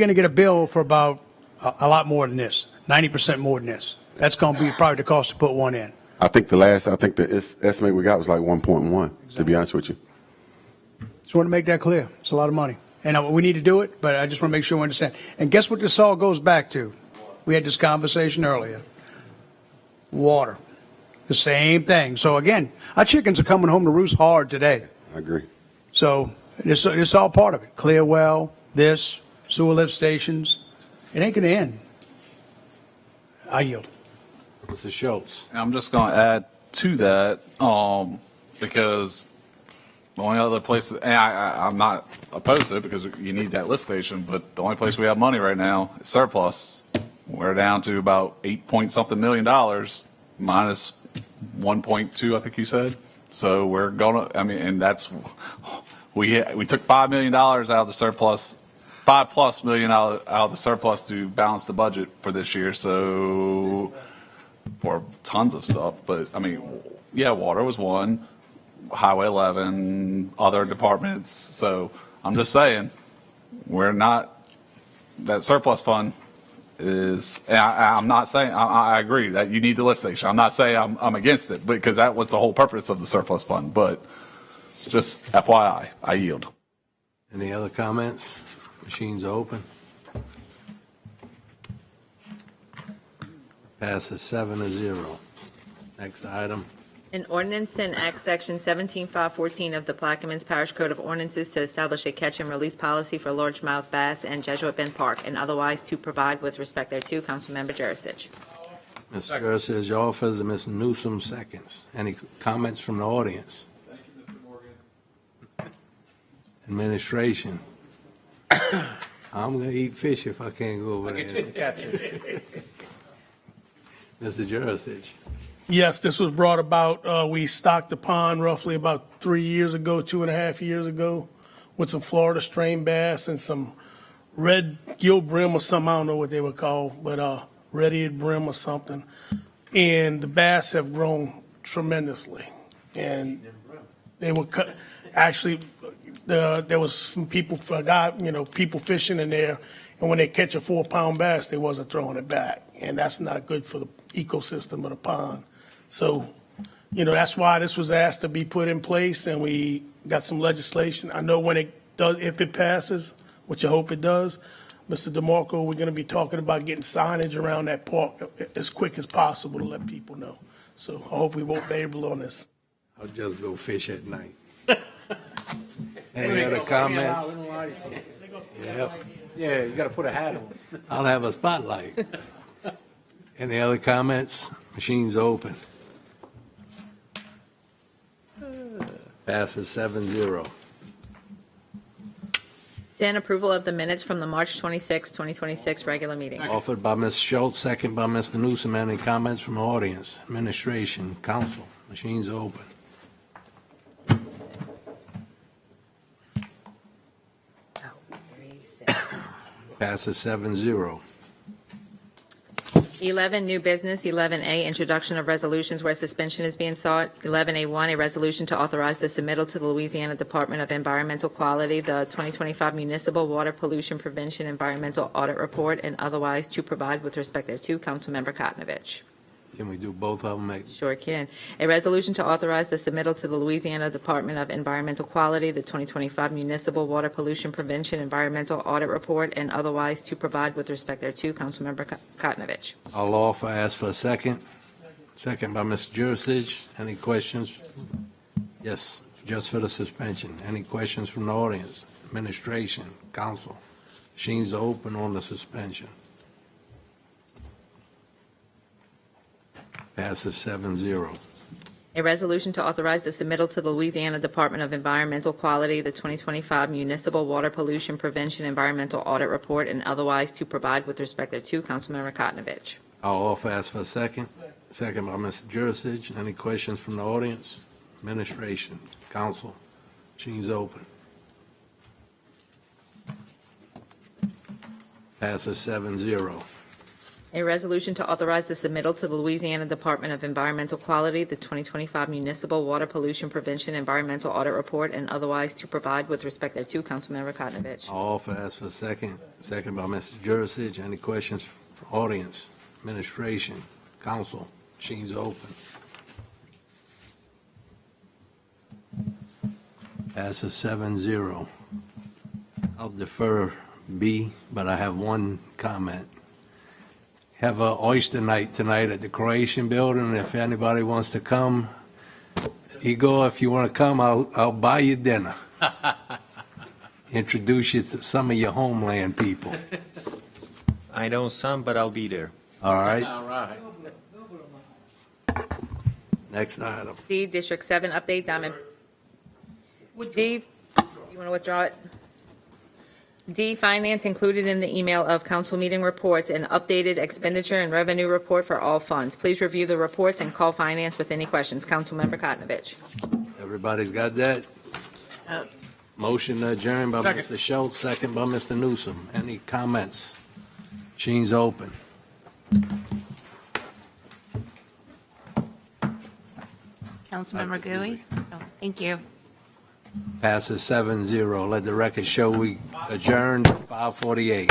to get a bill for about a lot more than this, 90% more than this. That's going to be probably the cost to put one in. I think the estimate we got was like 1.1. To be honest with you. Just want to make that clear. It's a lot of money. And we need to do it, but I just want to make sure we understand. And guess what this all goes back to? We had this conversation earlier. Water. The same thing. So again, our chickens are coming home to roost hard today. I agree. So it's all part of it. Clear well, this, sewer lift stations. It ain't going to end. I yield. Mr. Schultz. I'm just going to add to that, because the only other place, and I'm not opposed to it because you need that lift station, but the only place we have money right now is surplus. We're down to about 8-point-something million minus 1.2, I think you said. So we're going to, and that's, we took $5 million out of the surplus, $5+ million out of the surplus to balance the budget for this year. So for tons of stuff, but water was one, Highway 11, other departments. So I'm just saying, that surplus fund is, I'm not saying, I agree that you need the lift station. I'm not saying I'm against it, because that was the whole purpose of the surplus fund, but just FYI, I yield. Any other comments? Machines are open. Passes 7-0. Next item. An ordinance to enact Section 17514 of the Plaquemines Parish Code of Ordinances to establish a catch and release policy for largemouth bass in Jesuit Bend Park and otherwise to provide with respect thereto. Councilmember Jurisic. Mr. Jurisic offers and Ms. Newsom seconds. Any comments from the audience? Thank you, Mr. Morgan. Administration. I'm going to eat fish if I can't go over there. Mr. Jurisic. Yes, this was brought about, we stocked the pond roughly about 3 years ago, 2.5 years ago, with some Florida strain bass and some red gill brim or something, I don't know what they were called, but red-eared brim or something. And the bass have grown tremendously. And they were actually, there was some people, people fishing in there, and when they catch a 4-pound bass, they wasn't throwing it back. And that's not good for the ecosystem of the pond. So, that's why this was asked to be put in place, and we got some legislation. I know when it does, if it passes, which I hope it does, Mr. DeMarco, we're going to be talking about getting signage around that park as quick as possible to let people know. So I hope we won't babble on this. I'll just go fish at night. Any other comments? Yep. Yeah, you got to put a hat on. I'll have a spotlight. Any other comments? Machines open. Passes 7-0. 10, approval of the minutes from the March 26, 2026 regular meeting. Offered by Ms. Schultz, second by Mr. Newsom. Any comments from the audience? Administration, council, machines open. Passes 7-0. 11, new business. 11A, introduction of resolutions where suspension is being sought. 11A1, a resolution to authorize the submittal to the Louisiana Department of Environmental Quality, the 2025 Municipal Water Pollution Prevention Environmental Audit Report, and otherwise to provide with respect thereto. Councilmember Kotnovich. Can we do both of them? Sure can. A resolution to authorize the submittal to the Louisiana Department of Environmental Quality, the 2025 Municipal Water Pollution Prevention Environmental Audit Report, and otherwise to provide with respect thereto. Councilmember Kotnovich. I'll offer, ask for a second. Second by Mr. Jurisic. Any questions? Yes, just for the suspension. Any questions from the audience? Administration, council, Machines are open on the suspension. Passes 7-0. A resolution to authorize the submittal to the Louisiana Department of Environmental Quality, the 2025 Municipal Water Pollution Prevention Environmental Audit Report, and otherwise to provide with respect thereto. Councilmember Kotnovich. I'll offer ask for a second. Second by Mr. Jurasich. Any questions from the audience? Administration, council, machines open. Passes 7-0. A resolution to authorize the submittal to the Louisiana Department of Environmental Quality, the 2025 Municipal Water Pollution Prevention Environmental Audit Report, and otherwise to provide with respect thereto. Councilmember Kotnovich. I'll offer ask for a second. Second by Mr. Jurasich. Any questions from audience, administration, council, machines open. Passes 7-0. I'll defer B, but I have one comment. Have a oyster night tonight at the Croatian Building. If anybody wants to come, Igor, if you want to come, I'll buy you dinner. Introduce you to some of your homeland people. I know some, but I'll be there. All right. All right. Next item. D, District 7 update, Diamond. D, you want to withdraw it? D, finance included in the email of council meeting reports and updated expenditure and revenue report for all funds. Please review the reports and call finance with any questions. Councilmember Kotnovich. Everybody's got that? Motion adjourned by Mr. Schultz, second by Mr. Newsom. Any comments? Machines open. Councilmember Gooey? Oh, thank you. Passes 7-0. Let the record show we adjourned 5:48.